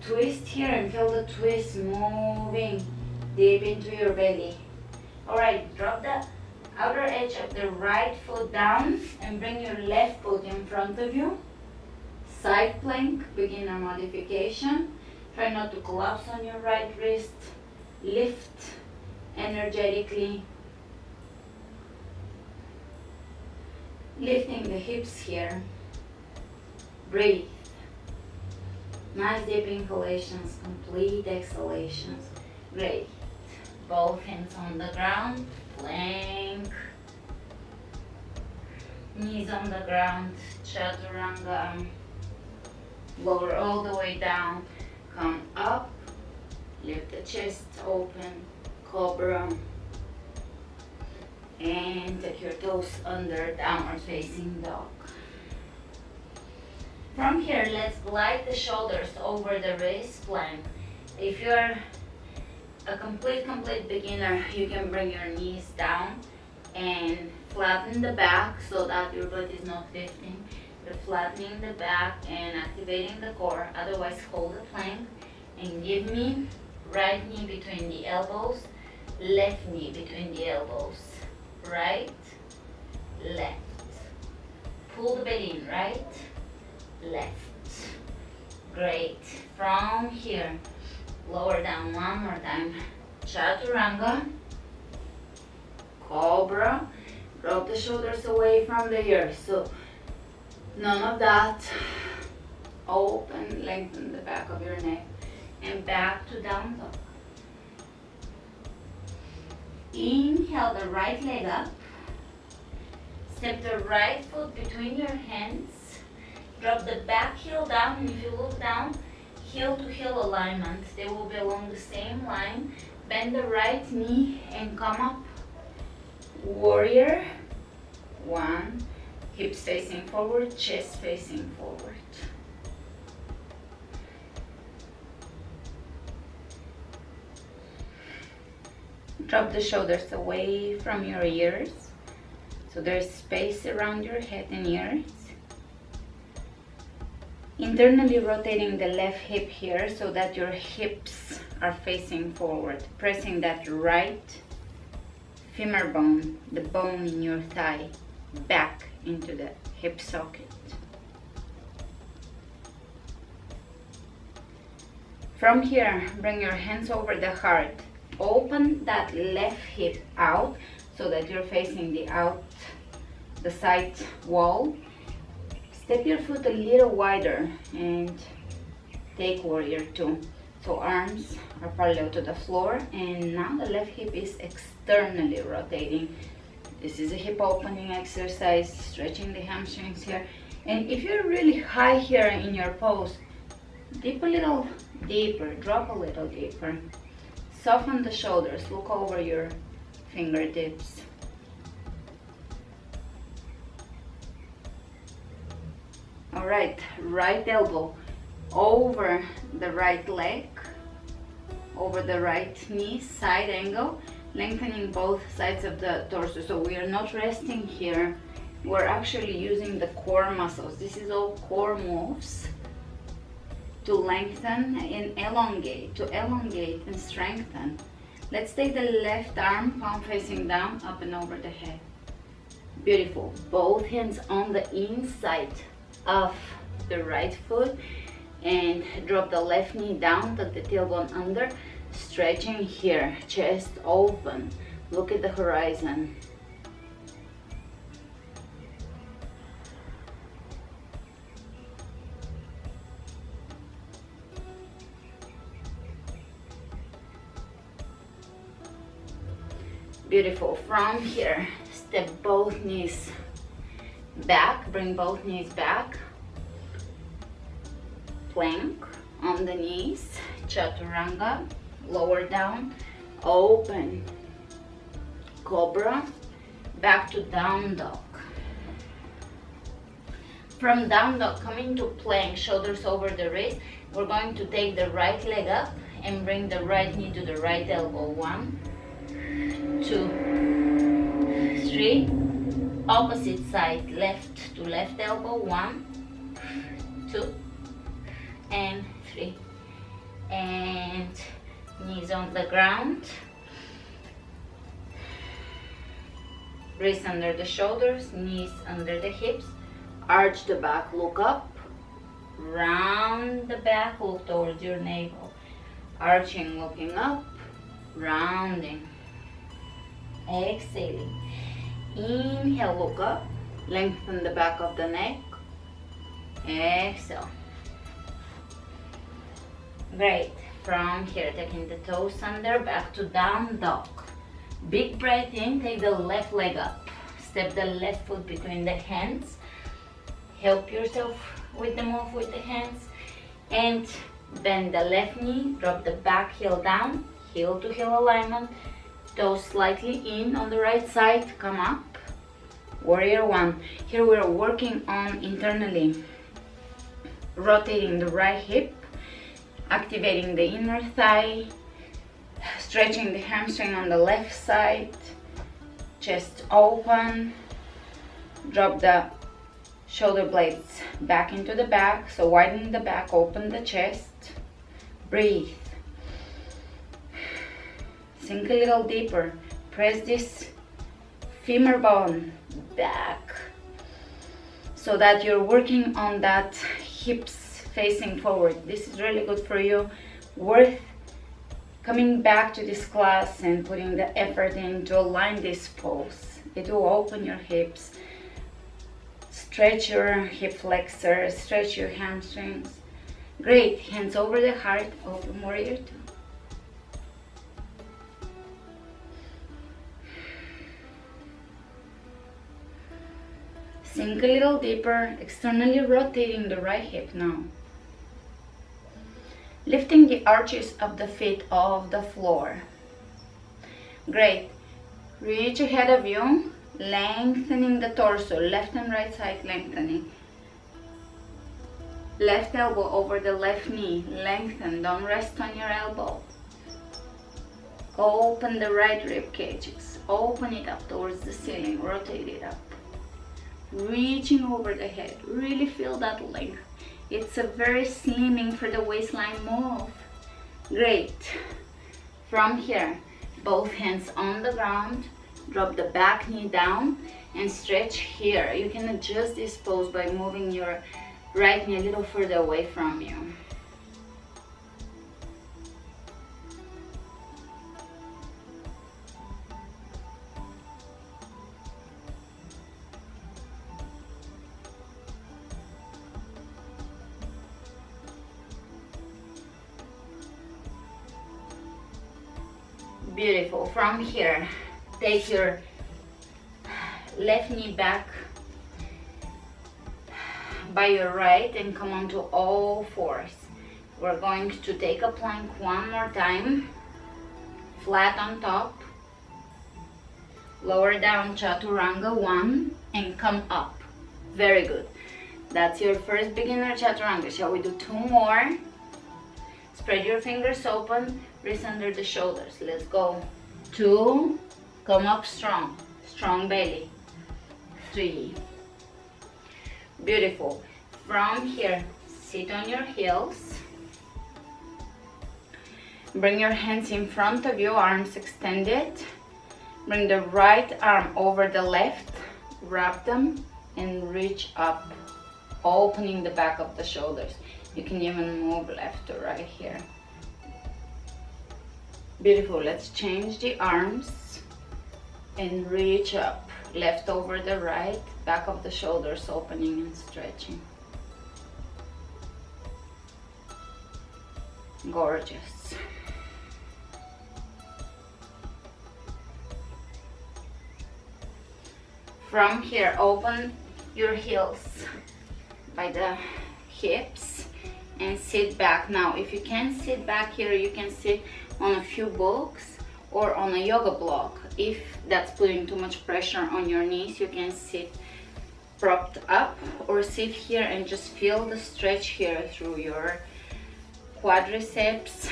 Twist here and feel the twist moving deep into your belly. Alright, drop the outer edge of the right foot down and bring your left foot in front of you. Side plank, beginner modification. Try not to collapse on your right wrist. Lift energetically. Lifting the hips here. Breathe. Nice deep inhalations, complete exhalations. Great. Both hands on the ground. Plank. Knees on the ground. Chaturanga. Lower all the way down. Come up. Lift the chest open. Cobra. And take your toes under, downward facing dog. From here, let's glide the shoulders over the wrist plank. If you're a complete beginner, you can bring your knees down and flatten the back so that your butt is not lifting. You're flattening the back and activating the core. Otherwise, hold the plank and give me right knee between the elbows, left knee between the elbows. Right, left. Pull the belly in, right, left. Great. From here, lower down one more time. Chaturanga, Cobra. Drop the shoulders away from the ears. So none of that. Open, lengthen the back of your neck, and back to down dog. Inhale the right leg up. Step the right foot between your hands. Drop the back heel down, and if you look down, heel to heel alignment. They will be along the same line. Bend the right knee and come up. Warrior. 1. Hips facing forward, chest facing forward. Drop the shoulders away from your ears, so there's space around your head and ears. Internally rotating the left hip here so that your hips are facing forward, pressing that right femur bone, the bone in your thigh, back into the hip socket. From here, bring your hands over the heart. Open that left hip out so that you're facing the side wall. Step your foot a little wider and take warrior 2. So arms are parallel to the floor, and now the left hip is externally rotating. This is a hip opening exercise, stretching the hamstrings here. And if you're really high here in your pose, dip a little deeper, drop a little deeper. Soften the shoulders, look over your fingertips. Alright, right elbow over the right leg, over the right knee, side angle, lengthening both sides of the torso. So we are not resting here, we're actually using the core muscles. This is all core moves to lengthen and elongate, and strengthen. Let's take the left arm, palm facing down, up and over the head. Beautiful. Both hands on the inside of the right foot, and drop the left knee down, tuck the tailbone under, stretching here, chest open, look at the horizon. Beautiful. From here, step both knees back, bring both knees back, plank on the knees, chaturanga, lower down, open, cobra, back to down dog. From down dog, coming to plank, shoulders over the wrist, we're going to take the right leg up and bring the right knee to the right elbow. 1, 2, 3. Opposite side, left to left elbow. 1, 2, and 3. And knees on the ground. Wrists under the shoulders, knees under the hips. Arch the back, look up. Round the back, look towards your navel. Arching, looking up. Rounding. Exhaling. Inhale, look up. Lengthen the back of the neck. Exhale. Great. From here, taking the toes under, back to down dog. Big breath in, take the left leg up. Step the left foot between the hands. Help yourself with the move with the hands. And bend the left knee, drop the back heel down, heel to heel alignment. Toes slightly in on the right side, come up. Warrior 1. Here we're working on internally rotating the right hip, activating the inner thigh, stretching the hamstring on the left side, chest open, drop the shoulder blades back into the back, so widen the back, open the chest, breathe, sink a little deeper, press this femur bone back so that you're working on that hips facing forward. This is really good for you, worth coming back to this class and putting the effort in to align this pose. It will open your hips, stretch your hip flexors, stretch your hamstrings. Great. Hands over the heart, open warrior 2. Sink a little deeper, externally rotating the right hip now. Lifting the arches of the feet off the floor. Great. Reach ahead of you, lengthening the torso, left and right side lengthening. Left elbow over the left knee, lengthen, don't rest on your elbow. Open the right rib cages, open it up towards the ceiling, rotate it up. Reaching over the head, really feel that length. It's a very slimming for the waistline move. Great. From here, both hands on the ground, drop the back knee down and stretch here. You can adjust this pose by moving your right knee a little further away from you. Beautiful. From here, take your left knee back by your right and come onto all fours. We're going to take a plank one more time, flat on top, lower down chaturanga 1 and come up. Very good. That's your first beginner chaturanga. Shall we do 2 more? Spread your fingers open, wrists under the shoulders. Let's go. 2, come up strong, strong belly. 3. Beautiful. From here, sit on your heels. Bring your hands in front of you, arms extended. Bring the right arm over the left, wrap them and reach up, opening the back of the shoulders. You can even move left to right here. Beautiful. Let's change the arms and reach up, left over the right, back of the shoulders opening and stretching. Gorgeous. From here, open your heels by the hips and sit back. Now if you can't sit back here, you can sit on a few books or on a yoga block. If that's putting too much pressure on your knees, you can sit propped up or sit here and just feel the stretch here through your quadriceps.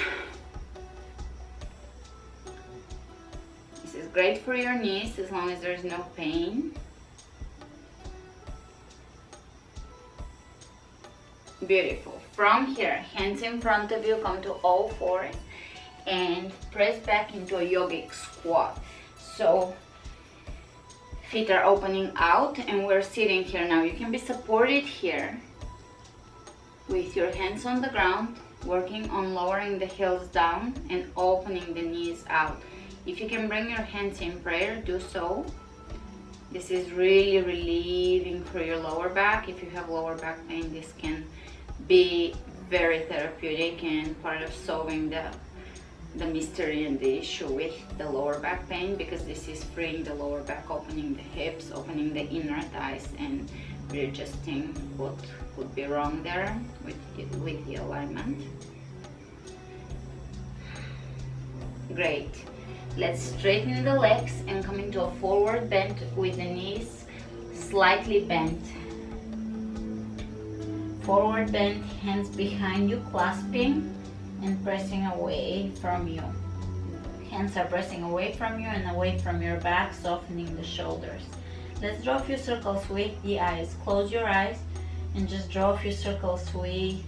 This is great for your knees as long as there's no pain. Beautiful. From here, hands in front of you, come to all fours and press back into a yogic squat. So feet are opening out and we're sitting here now. You can be supported here with your hands on the ground, working on lowering the heels down and opening the knees out. If you can bring your hands in prayer, do so. This is really relieving for your lower back. If you have lower back pain, this can be very therapeutic and part of solving the mystery and the issue with the lower back pain, because this is freeing the lower back, opening the hips, opening the inner thighs, and readjusting what could be wrong there with the alignment. Great. Let's straighten the legs and come into a forward bend with the knees slightly bent. Forward bend, hands behind you, clasping and pressing away from you. Hands are pressing away from you and away from your back, softening the shoulders. Let's draw a few circles with the eyes. Close your eyes and just draw a few circles with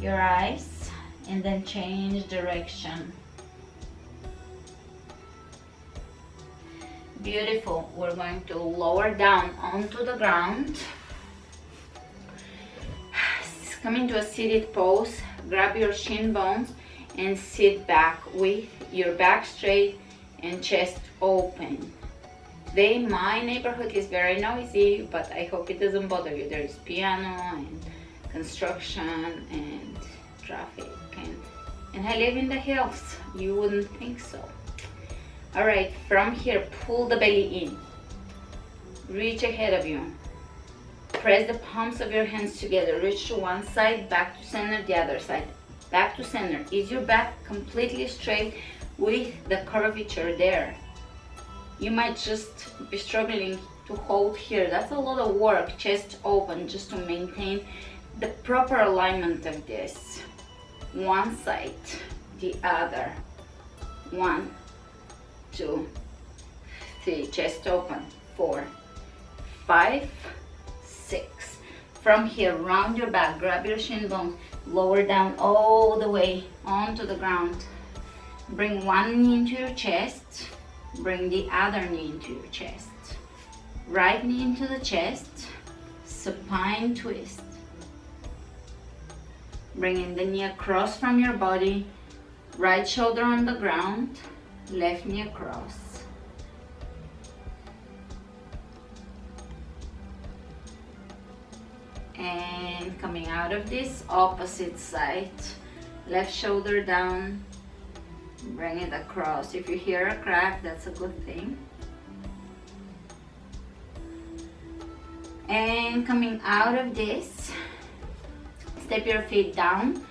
your eyes and then change direction. Beautiful. We're going to lower down onto the ground. Come into a seated pose. Grab your shin bones and sit back with your back straight and chest open. Today my neighborhood is very noisy, but I hope it doesn't bother you. There's piano and construction and traffic, and I live in the hills. You wouldn't think so. All right, from here, pull the belly in. Reach ahead of you. Press the palms of your hands together. Reach to one side, back to center, the other side. Back to center. Is your back completely straight with the curvature there? You might just be struggling to hold here. That's a lot of work. Chest open just to maintain the proper alignment of this. One side, the other. 1, 2, 3. Chest open. 4, 5, 6. From here, round your back, grab your shin bone, lower down all the way onto the ground. Bring one knee into your chest, bring the other knee into your chest. Right knee into the chest, supine twist. Bringing the knee across from your body, right shoulder on the ground, left knee across. And coming out of this, opposite side, left shoulder down, bring it across. If you hear a crack, that's a good thing. And coming out of this, step your feet down,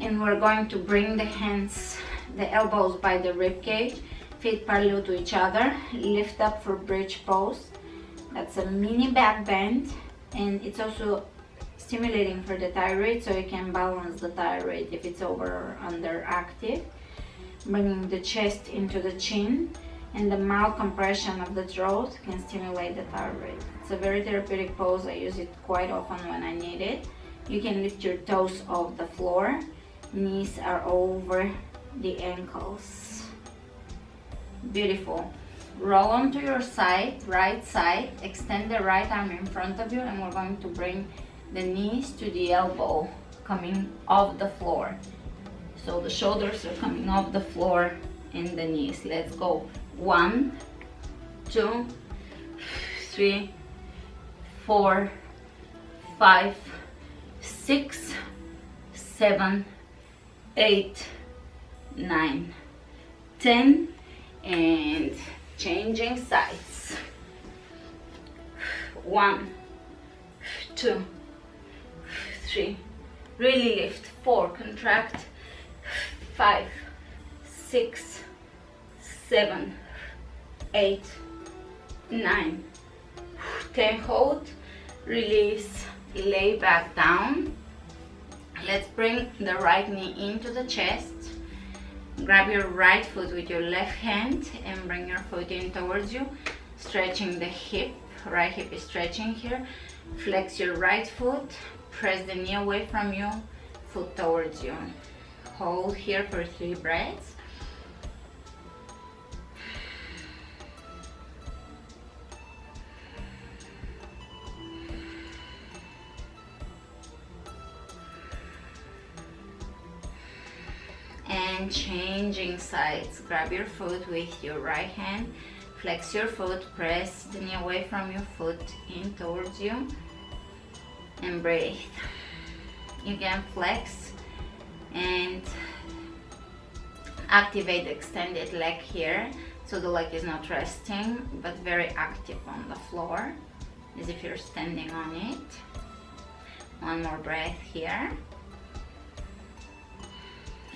and we're going to bring the hands, the elbows by the rib cage, feet parallel to each other, lift up for bridge pose. That's a mini back bend, and it's also stimulating for the thyroid, so you can balance the thyroid if it's over or under active. Bringing the chest into the chin, and the mild compression of the throat can stimulate the thyroid. It's a very therapeutic pose. I use it quite often when I need it. You can lift your toes off the floor, knees are over the ankles. Beautiful. Roll onto your side, right side, extend the right arm in front of you, and we're going to bring the knees to the elbow, coming off the floor. So the shoulders are coming off the floor and the knees. Let's go. 1, 2, 3, 4, 5, 6, 7, 8, 9, 10, and changing sides. 1, 2, 3, Really lift. 4, contract. 5, 6, 7, 8, 9, 10, hold, release, lay back down. Let's bring the right knee into the chest. Grab your right foot with your left hand and bring your foot in towards you, stretching the hip. Right hip is stretching here. Flex your right foot, press the knee away from you, foot towards you. Hold here for 3 breaths. And changing sides. Grab your foot with your right hand, flex your foot, press the knee away from your foot in towards you, and breathe. You can flex and activate the extended leg here, so the leg is not resting but very active on the floor, as if you're standing on it. One more breath here.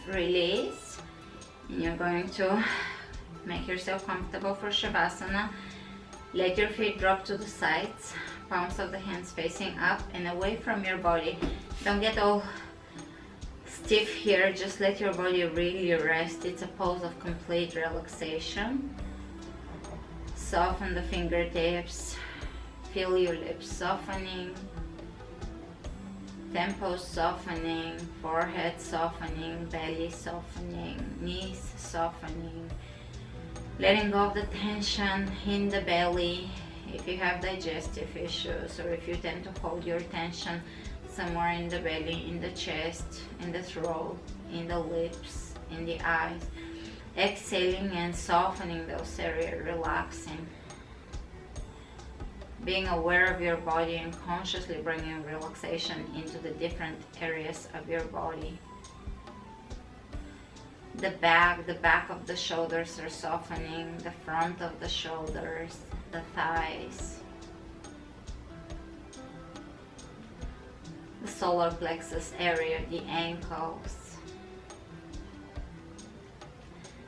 Release, and you're going to make yourself comfortable for Shavasana. Let your feet drop to the sides, palms of the hands facing up and away from your body. Don't get all stiff here, just let your body really rest. It's a pose of complete relaxation. Soften the fingertips, feel your lips softening, temples softening, forehead softening, belly softening, knees softening. Letting go of the tension in the belly. If you have digestive issues, or if you tend to hold your tension somewhere in the belly, in the chest, in the throat, in the lips, in the eyes. Exhaling and softening those areas, relaxing. Being aware of your body and consciously bringing relaxation into the different areas of your body. The back of the shoulders are softening, the front of the shoulders, the thighs, the solar plexus area, the ankles.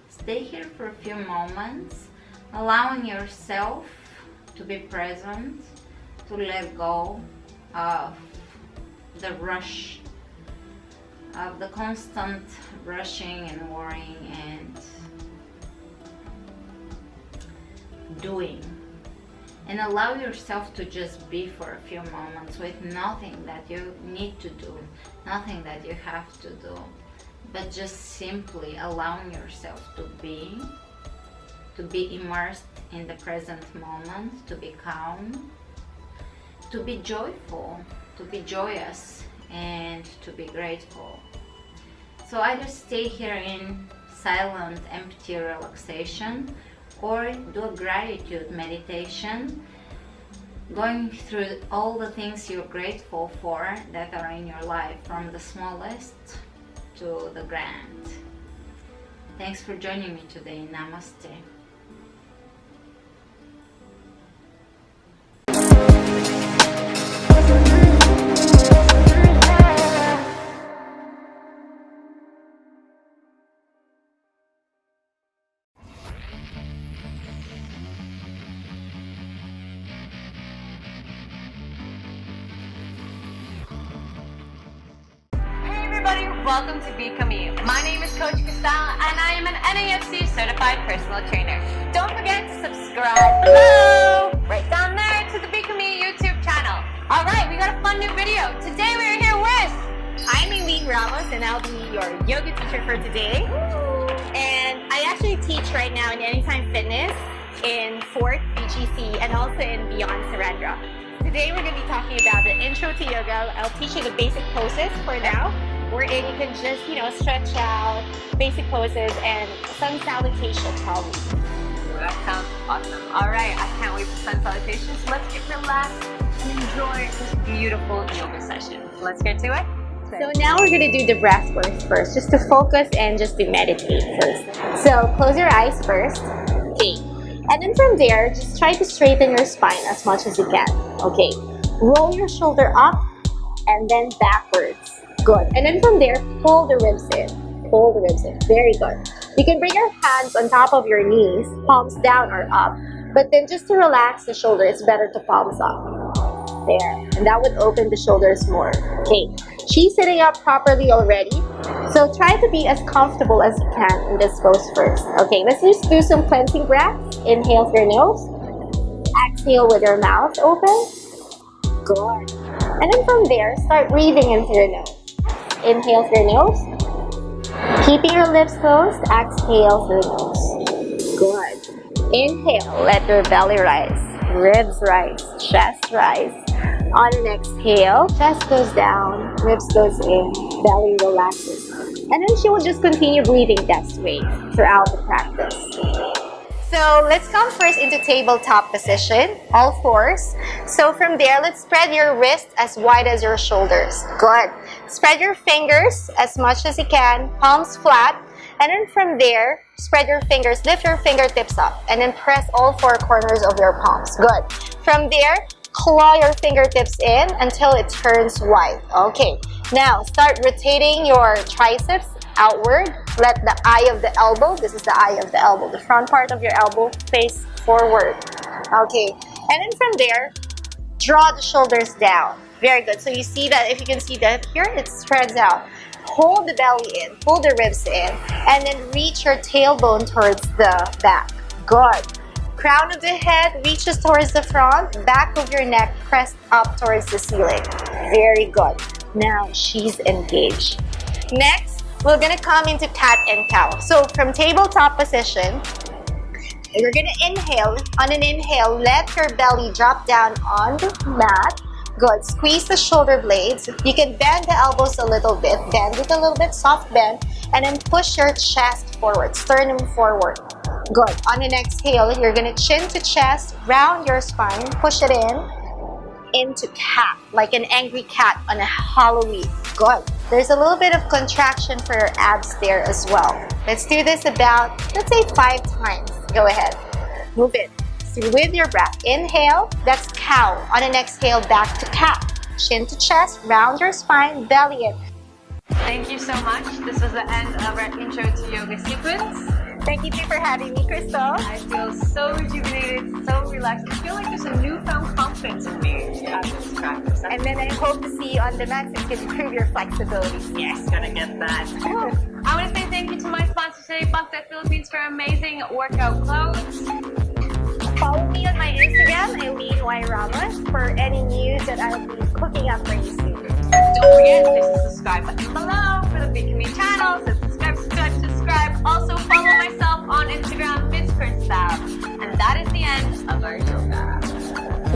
Stay here for a few moments, allowing yourself to be present, to let go of the rush, of the constant rushing and worrying and doing, and allow yourself to just be for a few moments with nothing that you need to do, nothing that you have to do, but just simply allowing yourself to be immersed in the present moment, to be calm, to be joyful, to be joyous, and to be grateful. So either stay here in silent, empty relaxation, or do a gratitude meditation, going through all the things you're grateful for that are in your life, from the smallest to the grand. Thanks for joining me today. Namaste. Welcome to Become You. My name is Coach Cristal and I am an NAFC certified personal trainer. Don't forget to subscribe below, right down there, to the Become You YouTube channel. Alright, we got a fun new video. Today we're here with... I'm Eileen Ramos and I'll be your yoga teacher for today. And I actually teach right now in Anytime Fitness in Fort BGC and also in Beyond Surrendra. Today we're going to be talking about the intro to yoga. I'll teach you the basic poses for now, wherein you can just, stretch out, basic poses, and sun salutation probably. That sounds awesome. Alright, I can't wait for sun salutations. Let's get relaxed and enjoy this beautiful yoga session. Let's get to it. So now we're going to do the breath work first, just to focus and just to meditate first. So close your eyes first. Okay. And then from there, just try to straighten your spine as much as you can. Okay. Roll your shoulder up and then backwards. Good. And then from there, pull the ribs in. Pull the ribs in. Very good. You can bring your hands on top of your knees, palms down or up. But then just to relax the shoulder, it's better to palms up. There. And that would open the shoulders more. Okay. She's sitting up properly already. So try to be as comfortable as you can in this pose first. Okay, let's just do some cleansing breaths. Inhale through your nose. Exhale with your mouth open. Good. And then from there, start breathing in through your nose. Inhale through your nose. Keeping your lips closed, exhale through your nose. Good. Inhale, let your belly rise. Ribs rise, chest rise. On an exhale, chest goes down, ribs goes in, belly relaxes. And then she will just continue breathing that way throughout the practice. So let's come first into tabletop position, all fours. So from there, let's spread your wrists as wide as your shoulders. Good. Spread your fingers as much as you can, palms flat. And then from there, spread your fingers, lift your fingertips up, and then press all four corners of your palms. Good. From there, claw your fingertips in until it turns wide. Okay. Now, start rotating your triceps outward. Let the eye of the elbow, this is the eye of the elbow, the front part of your elbow face forward. Okay. And then from there, draw the shoulders down. Very good. So you see that, if you can see that here, it spreads out. Hold the belly in, pull the ribs in, and then reach your tailbone towards the back. Good. Crown of the head reaches towards the front, back of your neck pressed up towards the ceiling. Very good. Now she's engaged. Next, we're gonna come into cat and cow. So from tabletop position, you're gonna inhale. On an inhale, let your belly drop down on the mat. Good. Squeeze the shoulder blades. You can bend the elbows a little bit. Bend it a little bit, soft bend. And then push your chest forward, sternum forward. Good. On an exhale, you're going to chin to chest, round your spine, push it into cat, like an angry cat on a hollow leaf. Good. There's a little bit of contraction for your abs there as well. Let's do this about, let's say 5 times. Go ahead. Move it. With your breath, inhale, that's cow. On an exhale, back to cat. Chin to chest, round your spine, belly in. Thank you so much. This was the end of our intro to yoga sequence. Thank you too for having me, Crystal. I feel so rejuvenated, so relaxed. I feel like there's a newfound confidence in me after this practice. And then I hope to see you on the mat so you can improve your flexibility. Yes, gonna get that. I want to say thank you to my sponsor today, Buffet Philippines, for amazing workout clothes. Follow me on my Instagram, Eileen Y. Ramos, for any news that I'll be cooking up for you soon. Don't forget, there's a subscribe button below for the Become Me channel. So subscribe. Also follow myself on Instagram, Miss Crystal. And that is the end of our yoga.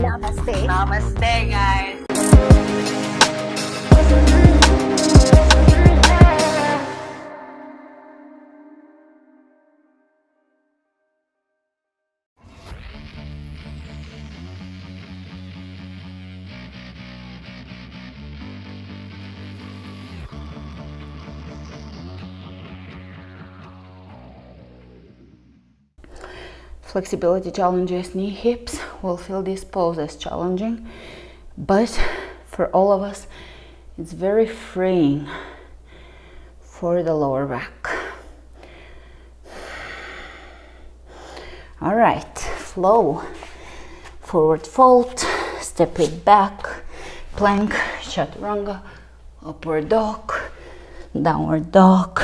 Namaste. Namaste, guys. Flexibility challenges, knee, hips will feel this pose as challenging, but for all of us, it's very freeing for the lower back. All right, flow, forward fold, step it back, plank, chaturanga, upward dog, downward dog.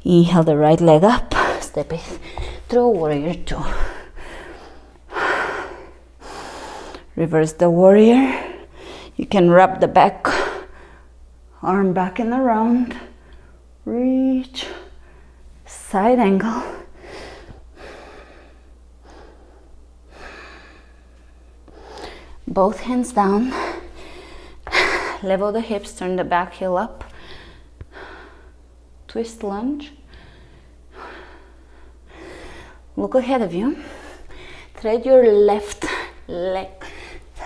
Inhale the right leg up, step it through, warrior 2. Reverse the warrior. You can wrap the back, arm back and around, reach, side angle. Both hands down, level the hips, turn the back heel up, twist lunge. Look ahead of you, thread your left leg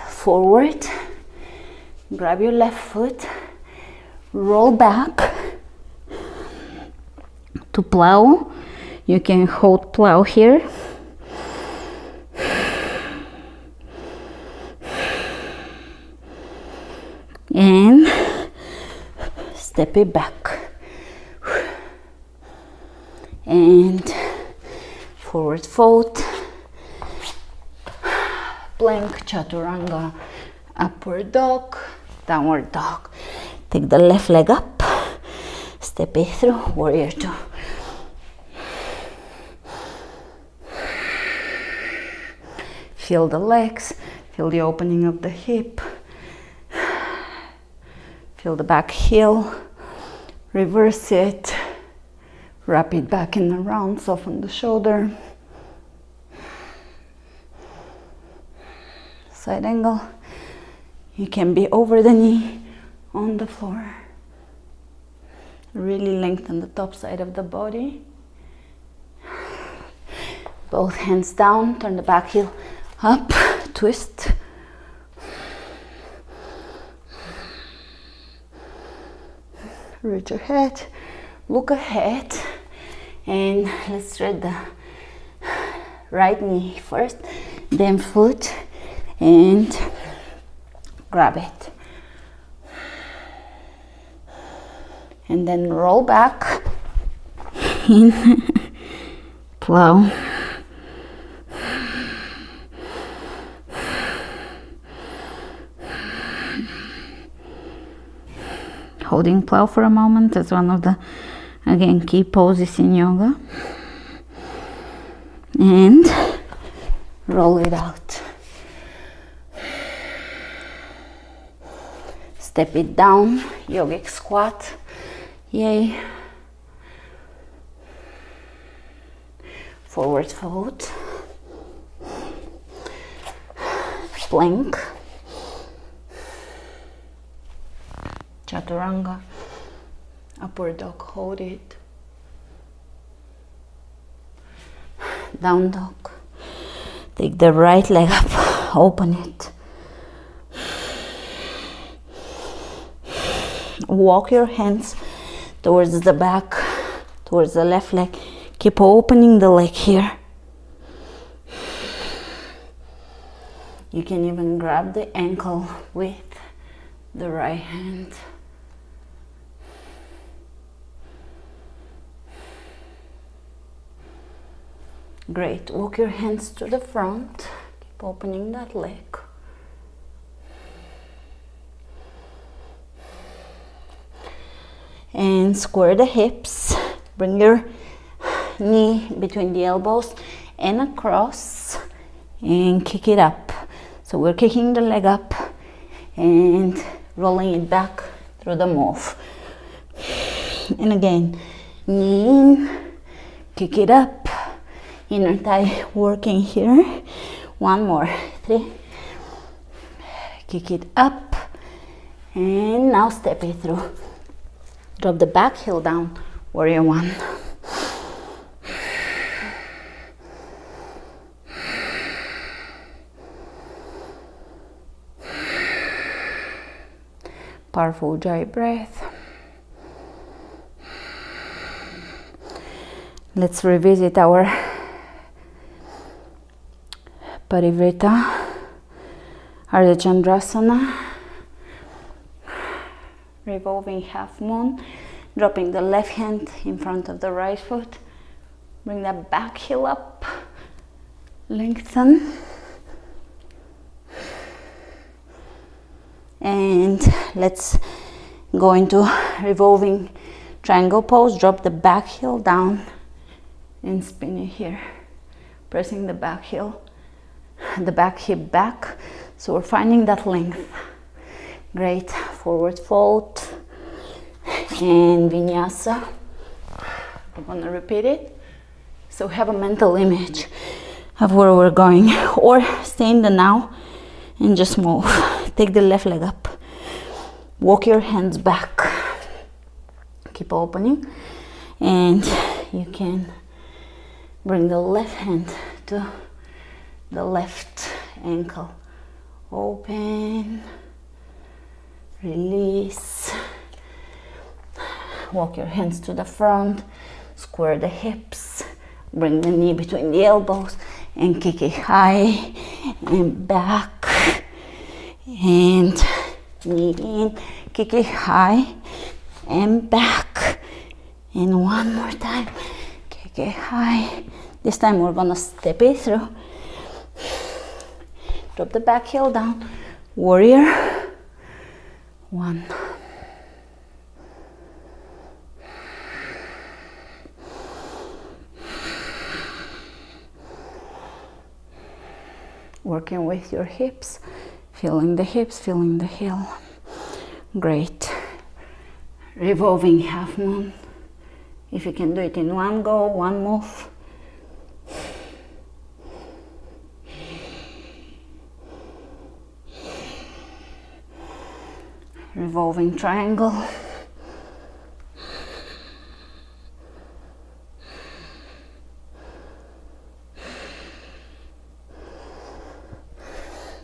forward, grab your left foot, roll back to plow. You can hold plow here. And step it back, and forward fold, plank, chaturanga, upward dog, downward dog. Take the left leg up, step it through, warrior two. Feel the legs, feel the opening of the hip, feel the back heel, reverse it, wrap it back and around, soften the shoulder. Side angle. You can be over the knee, on the floor. Really lengthen the top side of the body. Both hands down, turn the back heel up, twist. Reach your head, look ahead, and let's thread the right knee first, then foot, and grab it. And then roll back in plow. Holding plow for a moment is one of the, again, key poses in yoga. And roll it out. Step it down, yogic squat. Yay. Forward fold. Plank. Chaturanga. Upward dog, hold it. Down dog. Take the right leg up, open it. Walk your hands towards the back, towards the left leg. Keep opening the leg here. You can even grab the ankle with the right hand. Great. Walk your hands to the front. Keep opening that leg. And square the hips. Bring your knee between the elbows and across, and kick it up. So we're kicking the leg up and rolling it back through the move. And again, knee in, kick it up, inner thigh working here. One more, 3. Kick it up, and now step it through. Drop the back heel down, warrior one. Powerful Ujjayi breath. Let's revisit our Parivrtta, Ardha Chandrasana. Revolving half moon, dropping the left hand in front of the right foot. Bring that back heel up, lengthen. And let's go into revolving triangle pose. Drop the back heel down and spin it here. Pressing the back heel, the back hip back. So we're finding that length. Great. Forward fold and vinyasa. We're gonna repeat it. So have a mental image of where we're going, or stay in the now and just move. Take the left leg up. Walk your hands back. Keep opening, and you can bring the left hand to the left ankle. Open. Release. Walk your hands to the front, square the hips, bring the knee between the elbows and kick it high and back, and knee in, kick it high and back. And one more time. Okay, get high. This time we're gonna step it through. Drop the back heel down. Warrior. 1. Working with your hips, feeling the hips, feeling the heel. Great. Revolving half moon. If you can do it in one go, one move. Revolving triangle.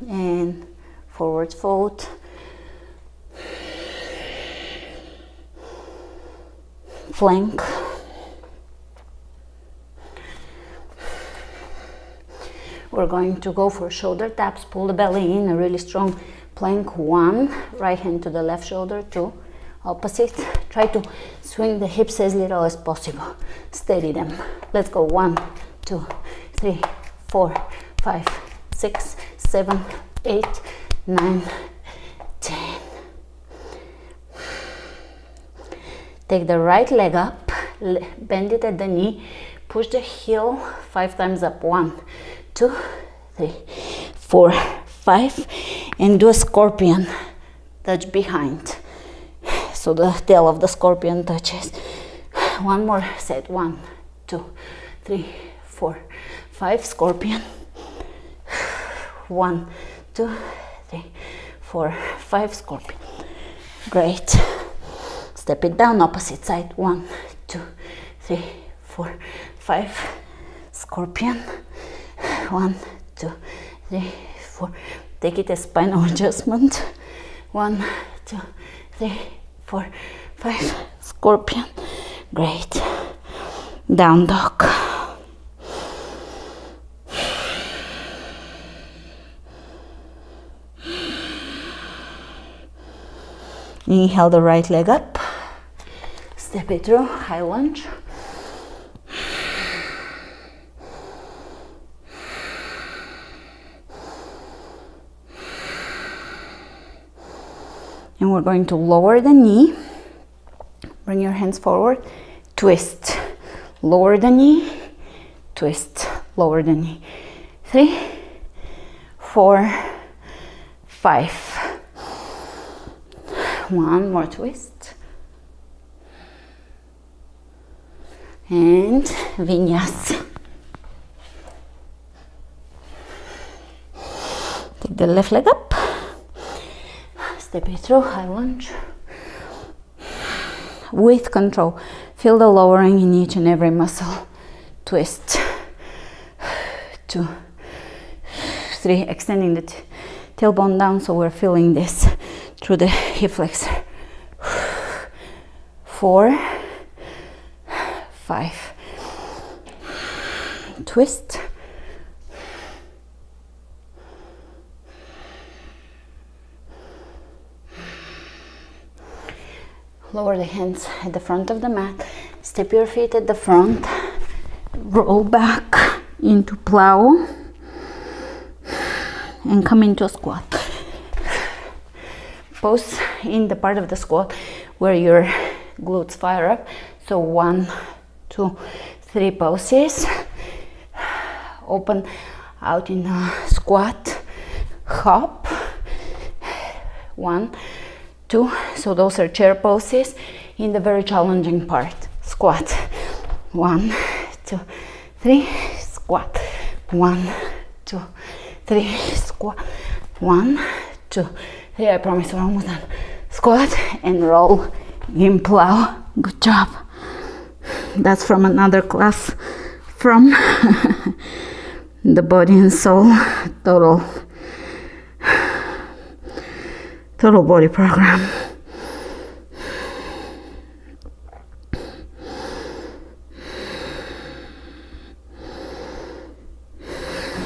And forward fold. Plank. We're going to go for shoulder taps. Pull the belly in, a really strong plank. 1, right hand to the left shoulder. 2, opposite. Try to swing the hips as little as possible. Steady them. Let's go. 1, 2, 3, 4, 5, 6, 7, 8, 9, 10. Take the right leg up, bend it at the knee, push the heel 5 times up. 1, 2, 3, 4, 5, and do a scorpion. Touch behind. So the tail of the scorpion touches. One more set. 1, 2, 3, 4, 5, scorpion. 1, 2, 3, 4, 5, scorpion. Great. Step it down, opposite side. 1, 2, 3, 4, 5, scorpion. 1, 2, 3, 4. Take it as spinal adjustment. 1, 2, 3, 4, 5, scorpion. Great. Down dog. Inhale the right leg up. Step it through, high lunge. And we're going to lower the knee. Bring your hands forward. Twist. Lower the knee. Twist. Lower the knee. 3, 4, 5. One more twist. And vinyasa. Take the left leg up. Step it through, high lunge. With control. Feel the lowering in each and every muscle. Twist. 2, 3. Extending the tailbone down so we're feeling this through the hip flexor. 4, 5. Twist. Lower the hands at the front of the mat. Step your feet at the front. Roll back into plow. And come into a squat. Pose in the part of the squat where your glutes fire up. So 1, 2, 3 poses. Open out in a squat. Hop. 1, 2. So those are chair poses in the very challenging part. Squat. 1, 2, 3. Squat. 1, 2, 3. Squat. 1, 2, 3. I promise we're almost done. Squat and roll in plow. Good job. That's from another class from the Body and Soul Total Body Program.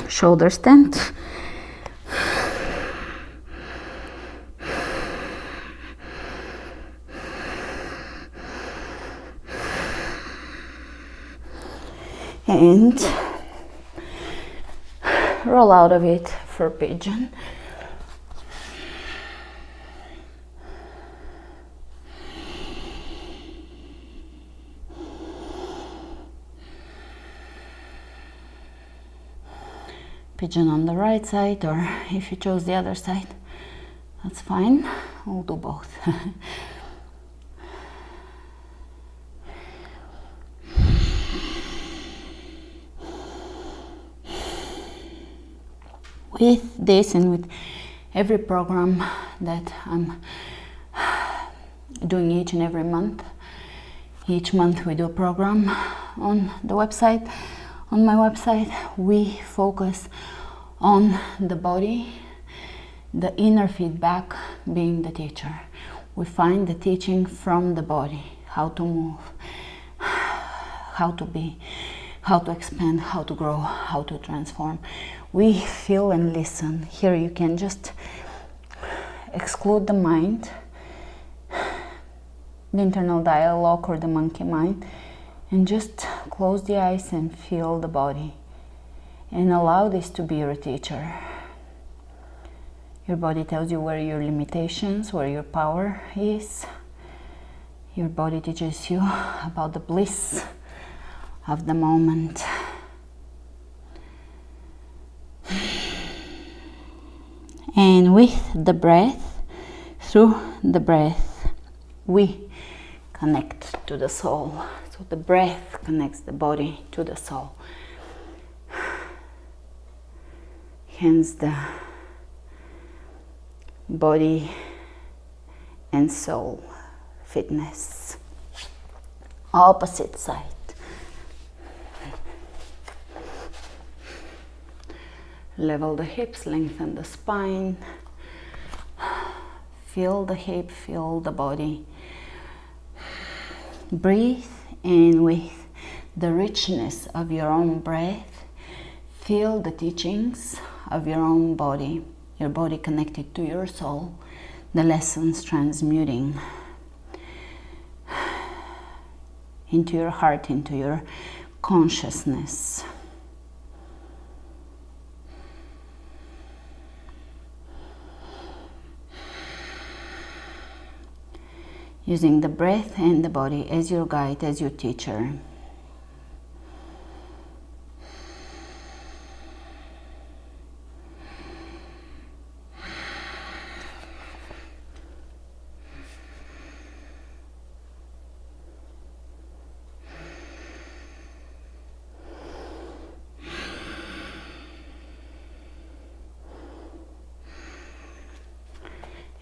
Shoulder stand. and roll out of it for pigeon. Pigeon on the right side, or if you chose the other side, that's fine. We'll do both. With this and with every program that I'm doing each and every month, each month we do a program on the website. On my website, we focus on the body, the inner feedback being the teacher. We find the teaching from the body, how to move, how to be, how to expand, how to grow, how to transform. We feel and listen. Here you can just exclude the mind, the internal dialogue or the monkey mind, and just close the eyes and feel the body. And allow this to be your teacher. Your body tells you where your limitations, where your power is. Your body teaches you about the bliss of the moment. And with the breath, through the breath, we connect to the soul. So the breath connects the body to the soul. Hence the body and soul fitness. Opposite side. Level the hips, lengthen the spine. Feel the hip, feel the body. Breathe, and with the richness of your own breath, feel the teachings of your own body, your body connected to your soul, the lessons transmuting into your heart, into your consciousness. Using the breath and the body as your guide, as your teacher.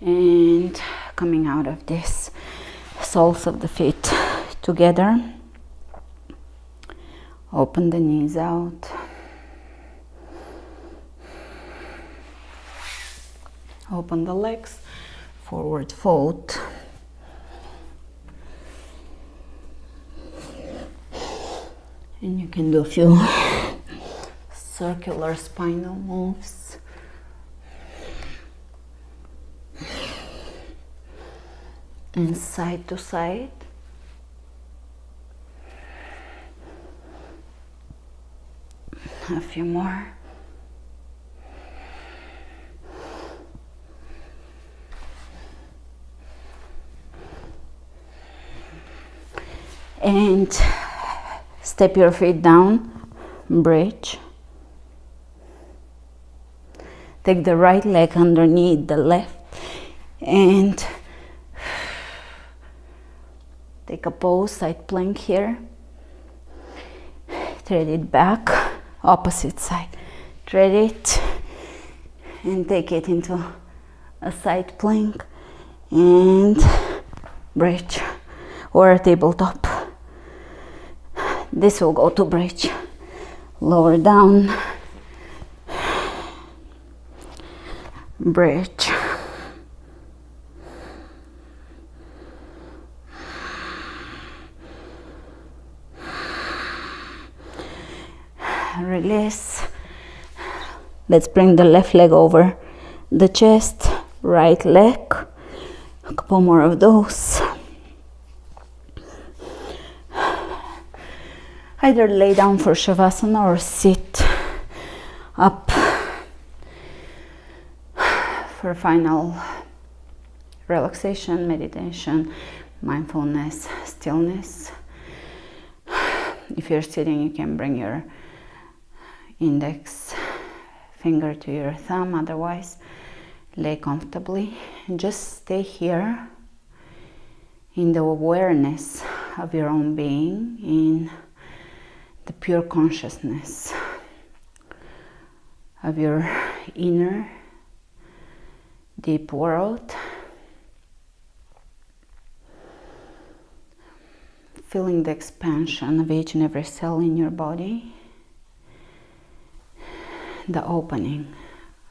And coming out of this, soles of the feet together, open the knees out, open the legs, forward fold, and you can do a few circular spinal moves. And side to side. A few more. And step your feet down, bridge. Take the right leg underneath the left and take a pose, side plank here. Thread it back, opposite side. Thread it and take it into a side plank and bridge or a tabletop. This will go to bridge. Lower down, bridge. Release. Let's bring the left leg over the chest, right leg. A couple more of those. either lay down for Shavasana or sit up for final relaxation, meditation, mindfulness, stillness. If you're sitting, you can bring your index finger to your thumb, otherwise lay comfortably and just stay here in the awareness of your own being, in the pure consciousness of your inner deep world, feeling the expansion of each and every cell in your body, the opening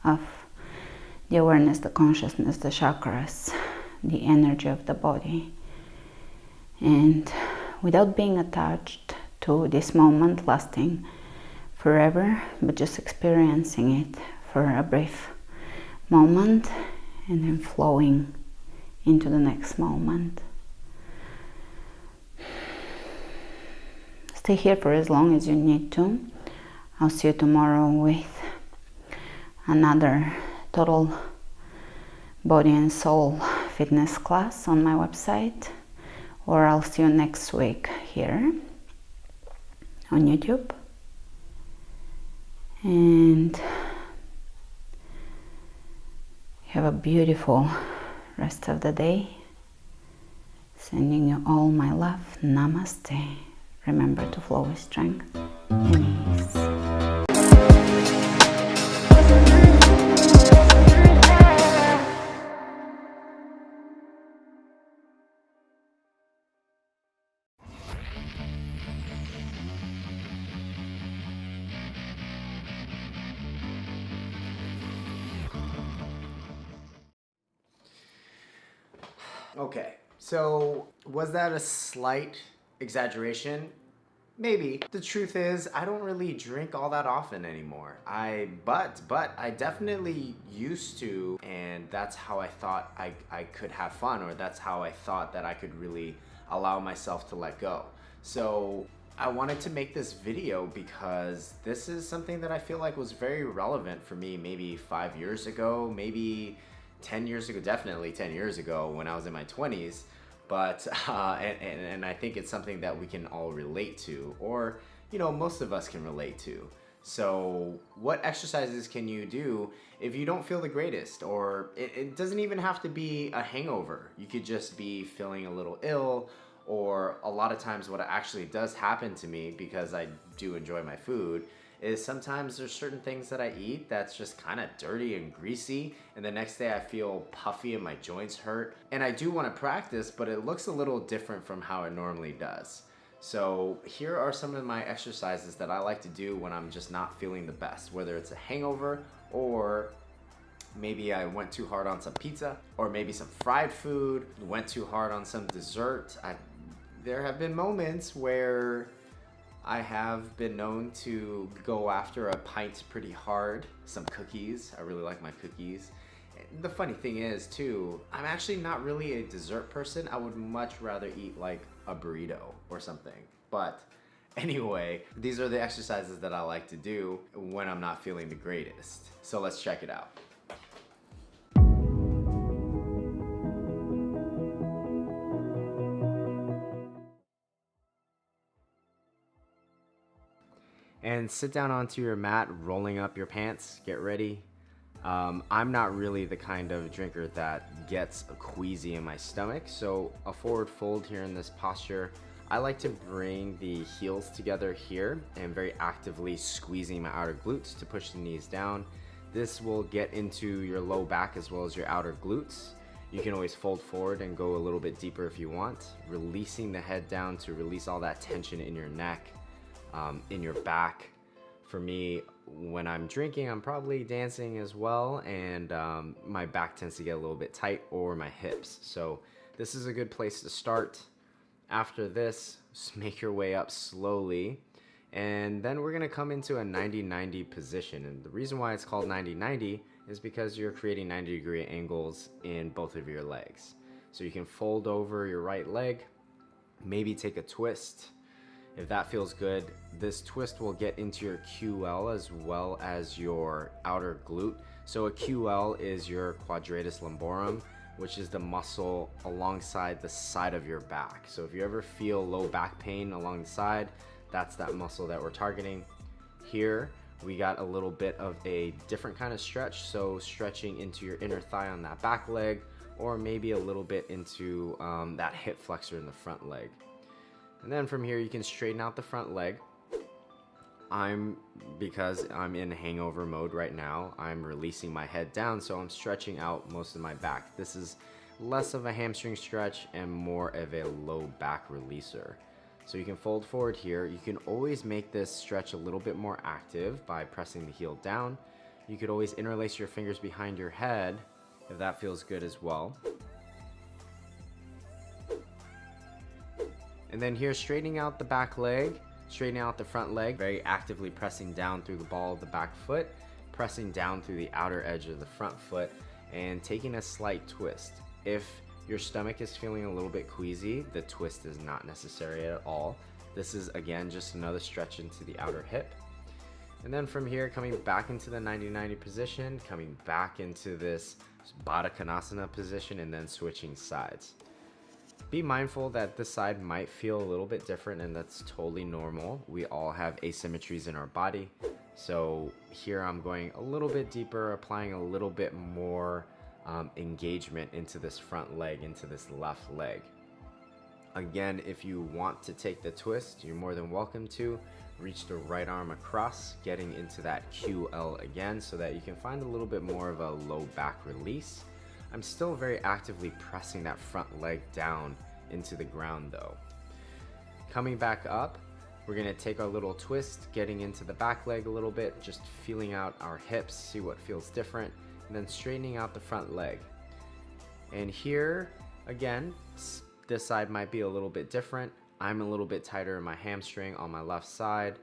of the awareness, the consciousness, the chakras, the energy of the body. And without being attached to this moment lasting forever, but just experiencing it for a brief moment and then flowing into the next moment. Stay here for as long as you need to. I'll see you tomorrow with another total body and soul fitness class on my website, or I'll see you next week here on YouTube. And have a beautiful rest of the day. Sending you all my love. Namaste. Remember to flow with strength and ease. Okay, so was that a slight exaggeration? Maybe. The truth is, I don't really drink all that often anymore. But I definitely used to, and that's how I thought I could have fun, or that's how I thought that I could really allow myself to let go. So I wanted to make this video because this is something that I feel like was very relevant for me maybe 5 years ago, maybe 10 years ago, definitely 10 years ago when I was in my 20s. But, and I think it's something that we can all relate to, or, you know, most of us can relate to. So what exercises can you do if you don't feel the greatest? Or it doesn't even have to be a hangover. You could just be feeling a little ill, or a lot of times what actually does happen to me, because I do enjoy my food, is sometimes there's certain things that I eat that's just kind of dirty and greasy, and the next day I feel puffy and my joints hurt. And I do want to practice, but it looks a little different from how it normally does. So here are some of my exercises that I like to do when I'm just not feeling the best, whether it's a hangover, or maybe I went too hard on some pizza, or maybe some fried food, went too hard on some dessert. There have been moments where I have been known to go after a pint pretty hard. Some cookies, I really like my cookies. The funny thing is too, I'm actually not really a dessert person. I would much rather eat like a burrito or something. But anyway, these are the exercises that I like to do when I'm not feeling the greatest. So let's check it out. And sit down onto your mat, rolling up your pants, get ready. I'm not really the kind of drinker that gets queasy in my stomach, so a forward fold here in this posture. I like to bring the heels together here and very actively squeezing my outer glutes to push the knees down. This will get into your low back as well as your outer glutes. You can always fold forward and go a little bit deeper if you want, releasing the head down to release all that tension in your neck. In your back. For me, when I'm drinking, I'm probably dancing as well, and my back tends to get a little bit tight, or my hips. So this is a good place to start. After this, just make your way up slowly, and then we're gonna come into a 90-90 position. And the reason why it's called 90-90 is because you're creating 90-degree angles in both of your legs. So you can fold over your right leg, maybe take a twist, If that feels good, this twist will get into your QL as well as your outer glute. So a QL is your quadratus lumborum, which is the muscle alongside the side of your back. So if you ever feel low back pain along the side, that's that muscle that we're targeting. Here, we got a little bit of a different kind of stretch. So stretching into your inner thigh on that back leg, or maybe a little bit into that hip flexor in the front leg. And then from here, you can straighten out the front leg. Because I'm in hangover mode right now, I'm releasing my head down, so I'm stretching out most of my back. This is less of a hamstring stretch and more of a low back releaser. So you can fold forward here. You can always make this stretch a little bit more active by pressing the heel down. You could always interlace your fingers behind your head if that feels good as well. And then here, straightening out the back leg, straightening out the front leg, very actively pressing down through the ball of the back foot, pressing down through the outer edge of the front foot, and taking a slight twist. If your stomach is feeling a little bit queasy, the twist is not necessary at all. This is, again, just another stretch into the outer hip. And then from here, coming back into the 90-90 position, coming back into this Baddha Konasana position, and then switching sides. Be mindful that this side might feel a little bit different, and that's totally normal. We all have asymmetries in our body. So here I'm going a little bit deeper, applying a little bit more engagement into this front leg, into this left leg. Again, if you want to take the twist, you're more than welcome to. Reach the right arm across, getting into that QL again, so that you can find a little bit more of a low back release. I'm still very actively pressing that front leg down into the ground though. Coming back up, we're gonna take our little twist, getting into the back leg a little bit, just feeling out our hips, see what feels different, and then straightening out the front leg. And here, again, this side might be a little bit different. I'm a little bit tighter in my hamstring on my left side.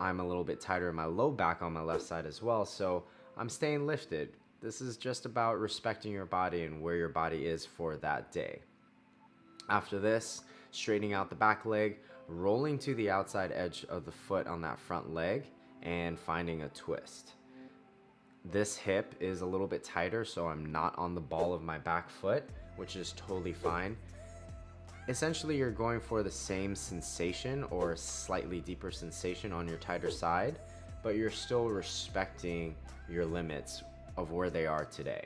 I'm a little bit tighter in my low back on my left side as well, so I'm staying lifted. This is just about respecting your body and where your body is for that day. After this, straightening out the back leg, rolling to the outside edge of the foot on that front leg, and finding a twist. This hip is a little bit tighter, so I'm not on the ball of my back foot, which is totally fine. Essentially, you're going for the same sensation or a slightly deeper sensation on your tighter side, but you're still respecting your limits of where they are today.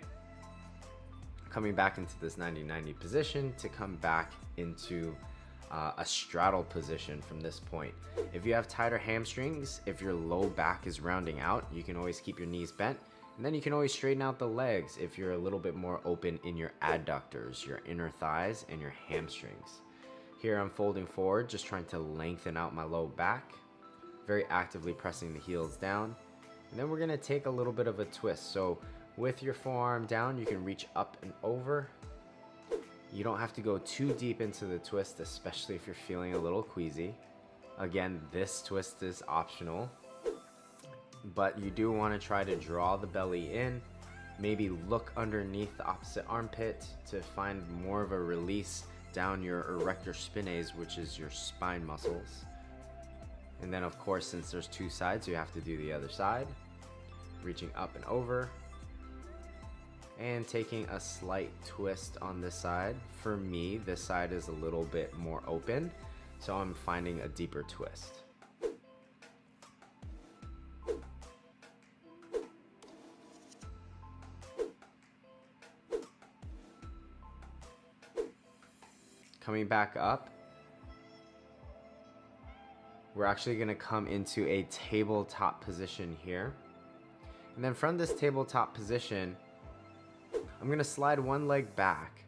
Coming back into this 90-90 position to come back into a straddle position from this point. If you have tighter hamstrings, if your low back is rounding out, you can always keep your knees bent, and then you can always straighten out the legs if you're a little bit more open in your adductors, your inner thighs, and your hamstrings. Here I'm folding forward, just trying to lengthen out my low back, very actively pressing the heels down. And then we're gonna take a little bit of a twist. So with your forearm down, you can reach up and over. You don't have to go too deep into the twist, especially if you're feeling a little queasy. Again, this twist is optional, but you do want to try to draw the belly in, maybe look underneath the opposite armpit to find more of a release down your erector spinae, which is your spine muscles. And then of course, since there's two sides, you have to do the other side. Reaching up and over. And taking a slight twist on this side. For me, this side is a little bit more open, so I'm finding a deeper twist. Coming back up, we're actually going to come into a tabletop position here. And then from this tabletop position, I'm going to slide one leg back.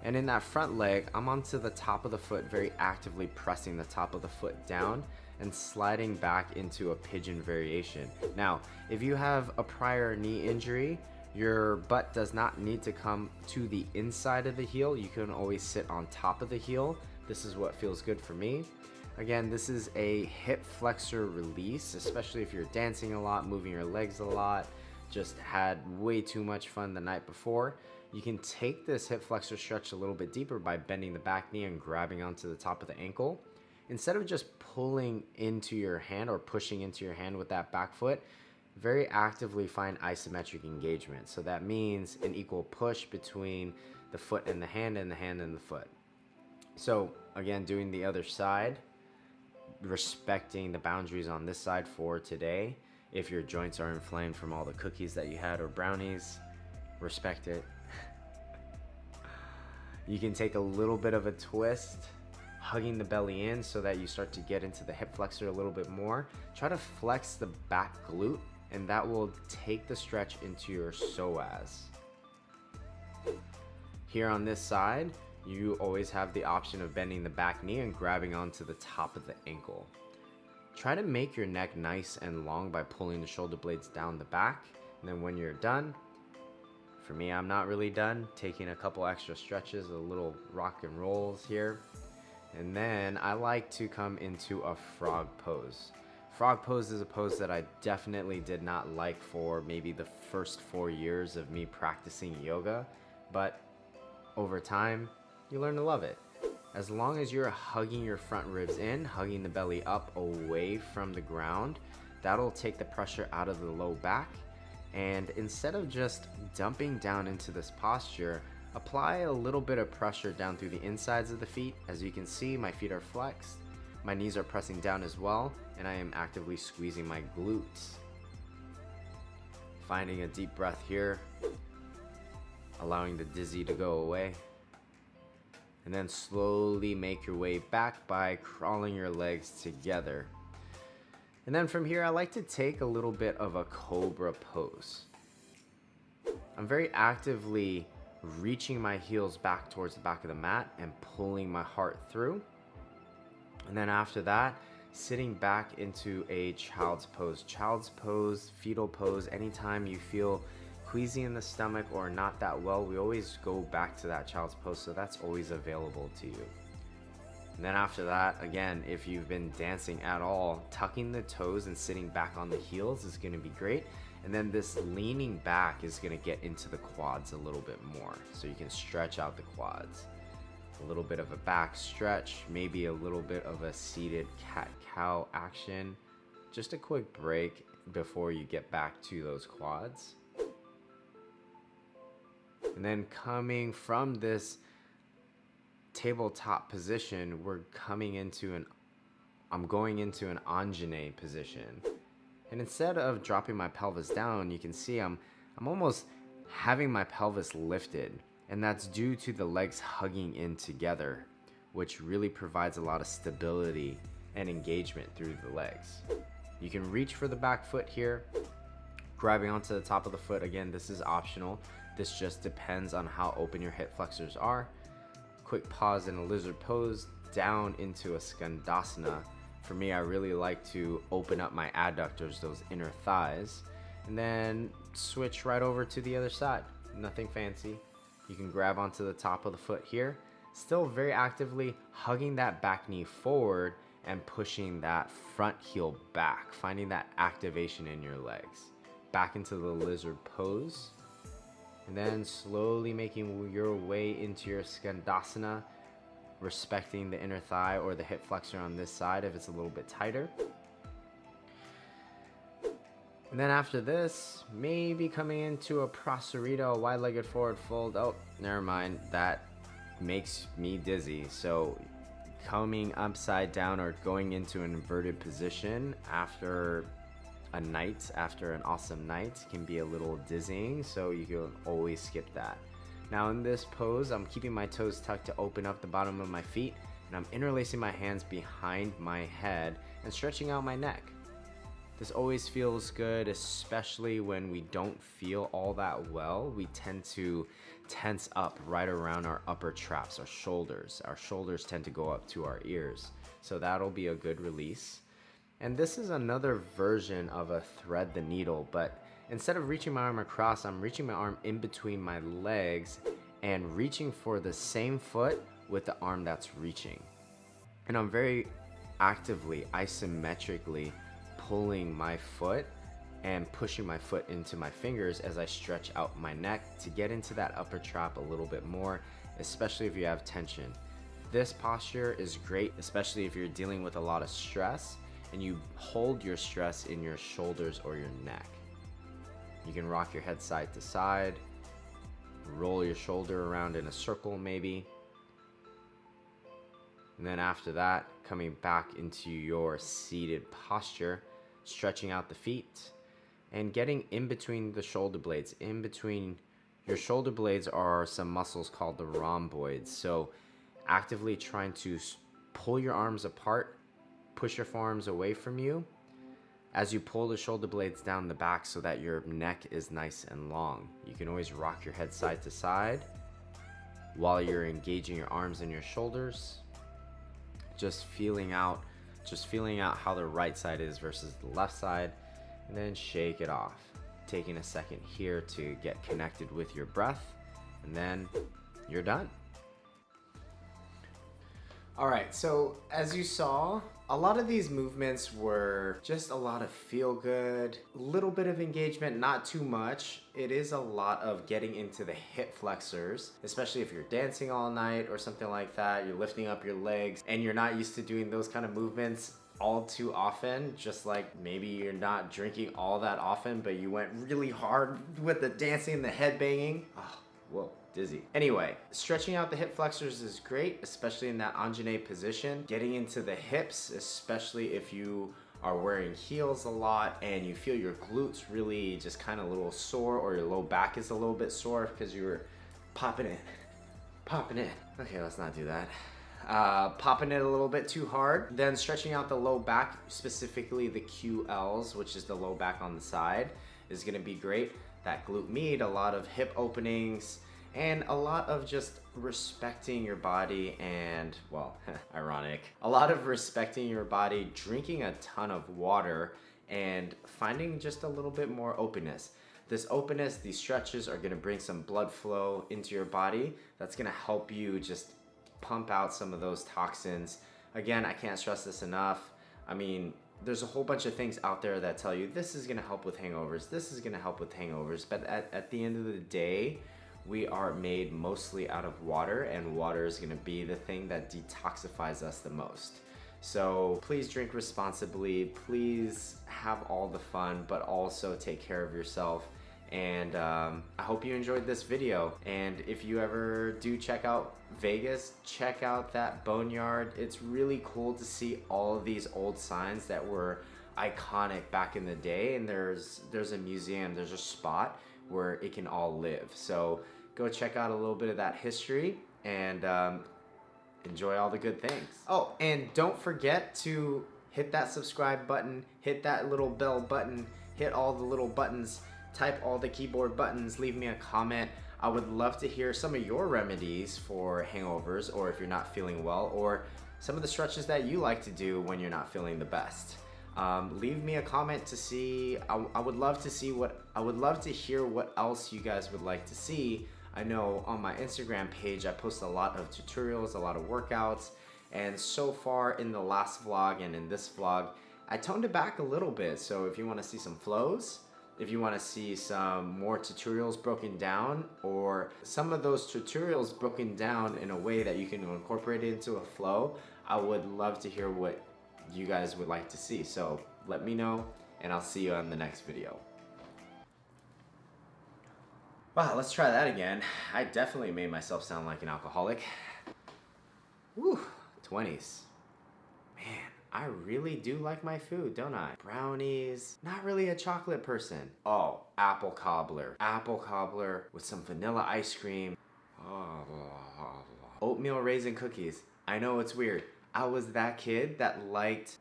And in that front leg, I'm onto the top of the foot, very actively pressing the top of the foot down and sliding back into a pigeon variation. Now, if you have a prior knee injury, your butt does not need to come to the inside of the heel. You can always sit on top of the heel. This is what feels good for me. Again, this is a hip flexor release, especially if you're dancing a lot, moving your legs a lot, just had way too much fun the night before. You can take this hip flexor stretch a little bit deeper by bending the back knee and grabbing onto the top of the ankle. instead of just pulling into your hand or pushing into your hand with that back foot, very actively find isometric engagement. So that means an equal push between the foot and the hand and the hand and the foot. So again, doing the other side, respecting the boundaries on this side for today. If your joints are inflamed from all the cookies that you had or brownies, respect it. You can take a little bit of a twist, hugging the belly in so that you start to get into the hip flexor a little bit more. Try to flex the back glute, and that will take the stretch into your psoas. Here on this side, you always have the option of bending the back knee and grabbing onto the top of the ankle. Try to make your neck nice and long by pulling the shoulder blades down the back. And then when you're done, for me, I'm not really done, taking a couple extra stretches, a little rock and rolls here. And then I like to come into a frog pose. Frog pose is a pose that I definitely did not like for maybe the first 4 years of me practicing yoga, but over time, you learn to love it. As long as you're hugging your front ribs in, hugging the belly up away from the ground, that'll take the pressure out of the low back. And instead of just dumping down into this posture, apply a little bit of pressure down through the insides of the feet. As you can see, my feet are flexed, my knees are pressing down as well, and I am actively squeezing my glutes. Finding a deep breath here, allowing the dizzy to go away. And then slowly make your way back by crawling your legs together. And then from here, I like to take a little bit of a cobra pose. I'm very actively reaching my heels back towards the back of the mat and pulling my heart through. And then after that, sitting back into a child's pose. Child's pose, fetal pose, anytime you feel queasy in the stomach or not that well, we always go back to that child's pose, so that's always available to you. And then after that, again, if you've been dancing at all, tucking the toes and sitting back on the heels is going to be great. And then this leaning back is going to get into the quads a little bit more, so you can stretch out the quads. A little bit of a back stretch, maybe a little bit of a seated cat-cow action. Just a quick break before you get back to those quads. And then coming from this tabletop position, I'm going into an Anjane position. And instead of dropping my pelvis down, you can see I'm almost having my pelvis lifted. And that's due to the legs hugging in together, which really provides a lot of stability and engagement through the legs. You can reach for the back foot here, grabbing onto the top of the foot. Again, this is optional. This just depends on how open your hip flexors are. Quick pause in a lizard pose, down into a Skandasana. For me, I really like to open up my adductors, those inner thighs, and then switch right over to the other side. Nothing fancy. You can grab onto the top of the foot here, still very actively hugging that back knee forward and pushing that front heel back, finding that activation in your legs. Back into the lizard pose, and then slowly making your way into your Skandasana, respecting the inner thigh or the hip flexor on this side if it's a little bit tighter. And then after this, maybe coming into a Prasarita, a wide-legged forward fold. Oh, never mind, that makes me dizzy. So coming upside down or going into an inverted position after an awesome night can be a little dizzying, so you can always skip that. Now in this pose, I'm keeping my toes tucked to open up the bottom of my feet, and I'm interlacing my hands behind my head and stretching out my neck. This always feels good, especially when we don't feel all that well. We tend to tense up right around our upper traps, our shoulders. Our shoulders tend to go up to our ears, so that'll be a good release. And this is another version of a thread the needle, but instead of reaching my arm across, I'm reaching my arm in between my legs and reaching for the same foot with the arm that's reaching. And I'm very actively, isometrically pulling my foot and pushing my foot into my fingers as I stretch out my neck to get into that upper trap a little bit more, especially if you have tension. This posture is great, especially if you're dealing with a lot of stress and you hold your stress in your shoulders or your neck. You can rock your head side to side, roll your shoulder around in a circle maybe. And then after that, coming back into your seated posture, stretching out the feet and getting in between the shoulder blades. In between your shoulder blades are some muscles called the rhomboids. So actively trying to pull your arms apart, push your forearms away from you as you pull the shoulder blades down the back so that your neck is nice and long. You can always rock your head side to side while you're engaging your arms and your shoulders. Just feeling out how the right side is versus the left side, and then shake it off. Taking a second here to get connected with your breath, and then you're done. All right, so as you saw, a lot of these movements were just a lot of feel good, a little bit of engagement, not too much. It is a lot of getting into the hip flexors, especially if you're dancing all night or something like that. You're lifting up your legs and you're not used to doing those kind of movements all too often, just like maybe you're not drinking all that often, but you went really hard with the dancing and the head banging. Oh, whoa. Dizzy. Anyway, stretching out the hip flexors is great, especially in that Anjane position. Getting into the hips, especially if you are wearing heels a lot and you feel your glutes really just kind of a little sore, or your low back is a little bit sore because you were popping in. Okay, let's not do that. Popping it a little bit too hard. Then stretching out the low back, specifically the QLs, which is the low back on the side, is gonna be great. That glute med, a lot of hip openings, and a lot of just respecting your body and, well, ironic, a lot of respecting your body, drinking a ton of water, and finding just a little bit more openness. This openness, these stretches are gonna bring some blood flow into your body. That's gonna help you just pump out some of those toxins. Again, I can't stress this enough. I mean, there's a whole bunch of things out there that tell you this is gonna help with hangovers, this is gonna help with hangovers, but at the end of the day, we are made mostly out of water, and water is gonna be the thing that detoxifies us the most. So please drink responsibly, please have all the fun, but also take care of yourself. And I hope you enjoyed this video. And if you ever do check out Vegas, check out that Boneyard. It's really cool to see all of these old signs that were iconic back in the day, and there's a museum, there's a spot where it can all live. So go check out a little bit of that history and enjoy all the good things. Oh, and don't forget to hit that subscribe button, hit that little bell button, hit all the little buttons, type all the keyboard buttons, leave me a comment. I would love to hear some of your remedies for hangovers, or if you're not feeling well, or some of the stretches that you like to do when you're not feeling the best. Leave me a comment to see. I would love to hear what else you guys would like to see. I know on my Instagram page I post a lot of tutorials, a lot of workouts, and so far in the last vlog and in this vlog I toned it back a little bit. So if you want to see some flows, if you want to see some more tutorials broken down, or some of those tutorials broken down in a way that you can incorporate it into a flow, I would love to hear what you guys would like to see. So let me know, and I'll see you on the next video. Wow, let's try that again. I definitely made myself sound like an alcoholic. Woo, 20s. Man, I really do like my food, don't I? Brownies, not really a chocolate person. Oh, apple cobbler. Apple cobbler with some vanilla ice cream. Oatmeal raisin cookies. I know it's weird. I was that kid that liked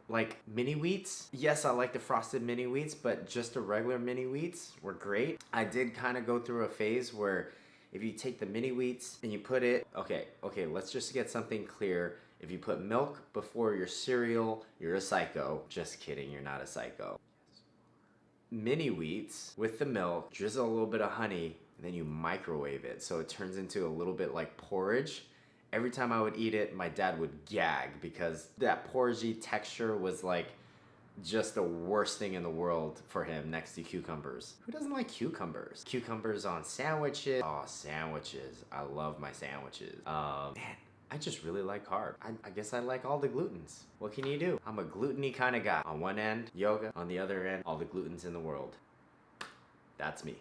mini wheats. Yes, I like the frosted mini wheats, but just the regular mini wheats were great. I did kind of go through a phase where if you take the mini wheats and you put it, okay, let's just get something clear. If you put milk before your cereal, you're a psycho. Just kidding, you're not a psycho. Mini wheats with the milk, drizzle a little bit of honey, and then you microwave it so it turns into a little bit like porridge. Every time I would eat it, my dad would gag because that porridgey texture was like just the worst thing in the world for him next to cucumbers. Who doesn't like cucumbers? Cucumbers on sandwiches. Oh, sandwiches. I love my sandwiches. Man, I just really like carb. I guess I like all the glutens. What can you do? I'm a gluttony kind of guy. On one end, yoga. On the other end, all the glutens in the world. That's me.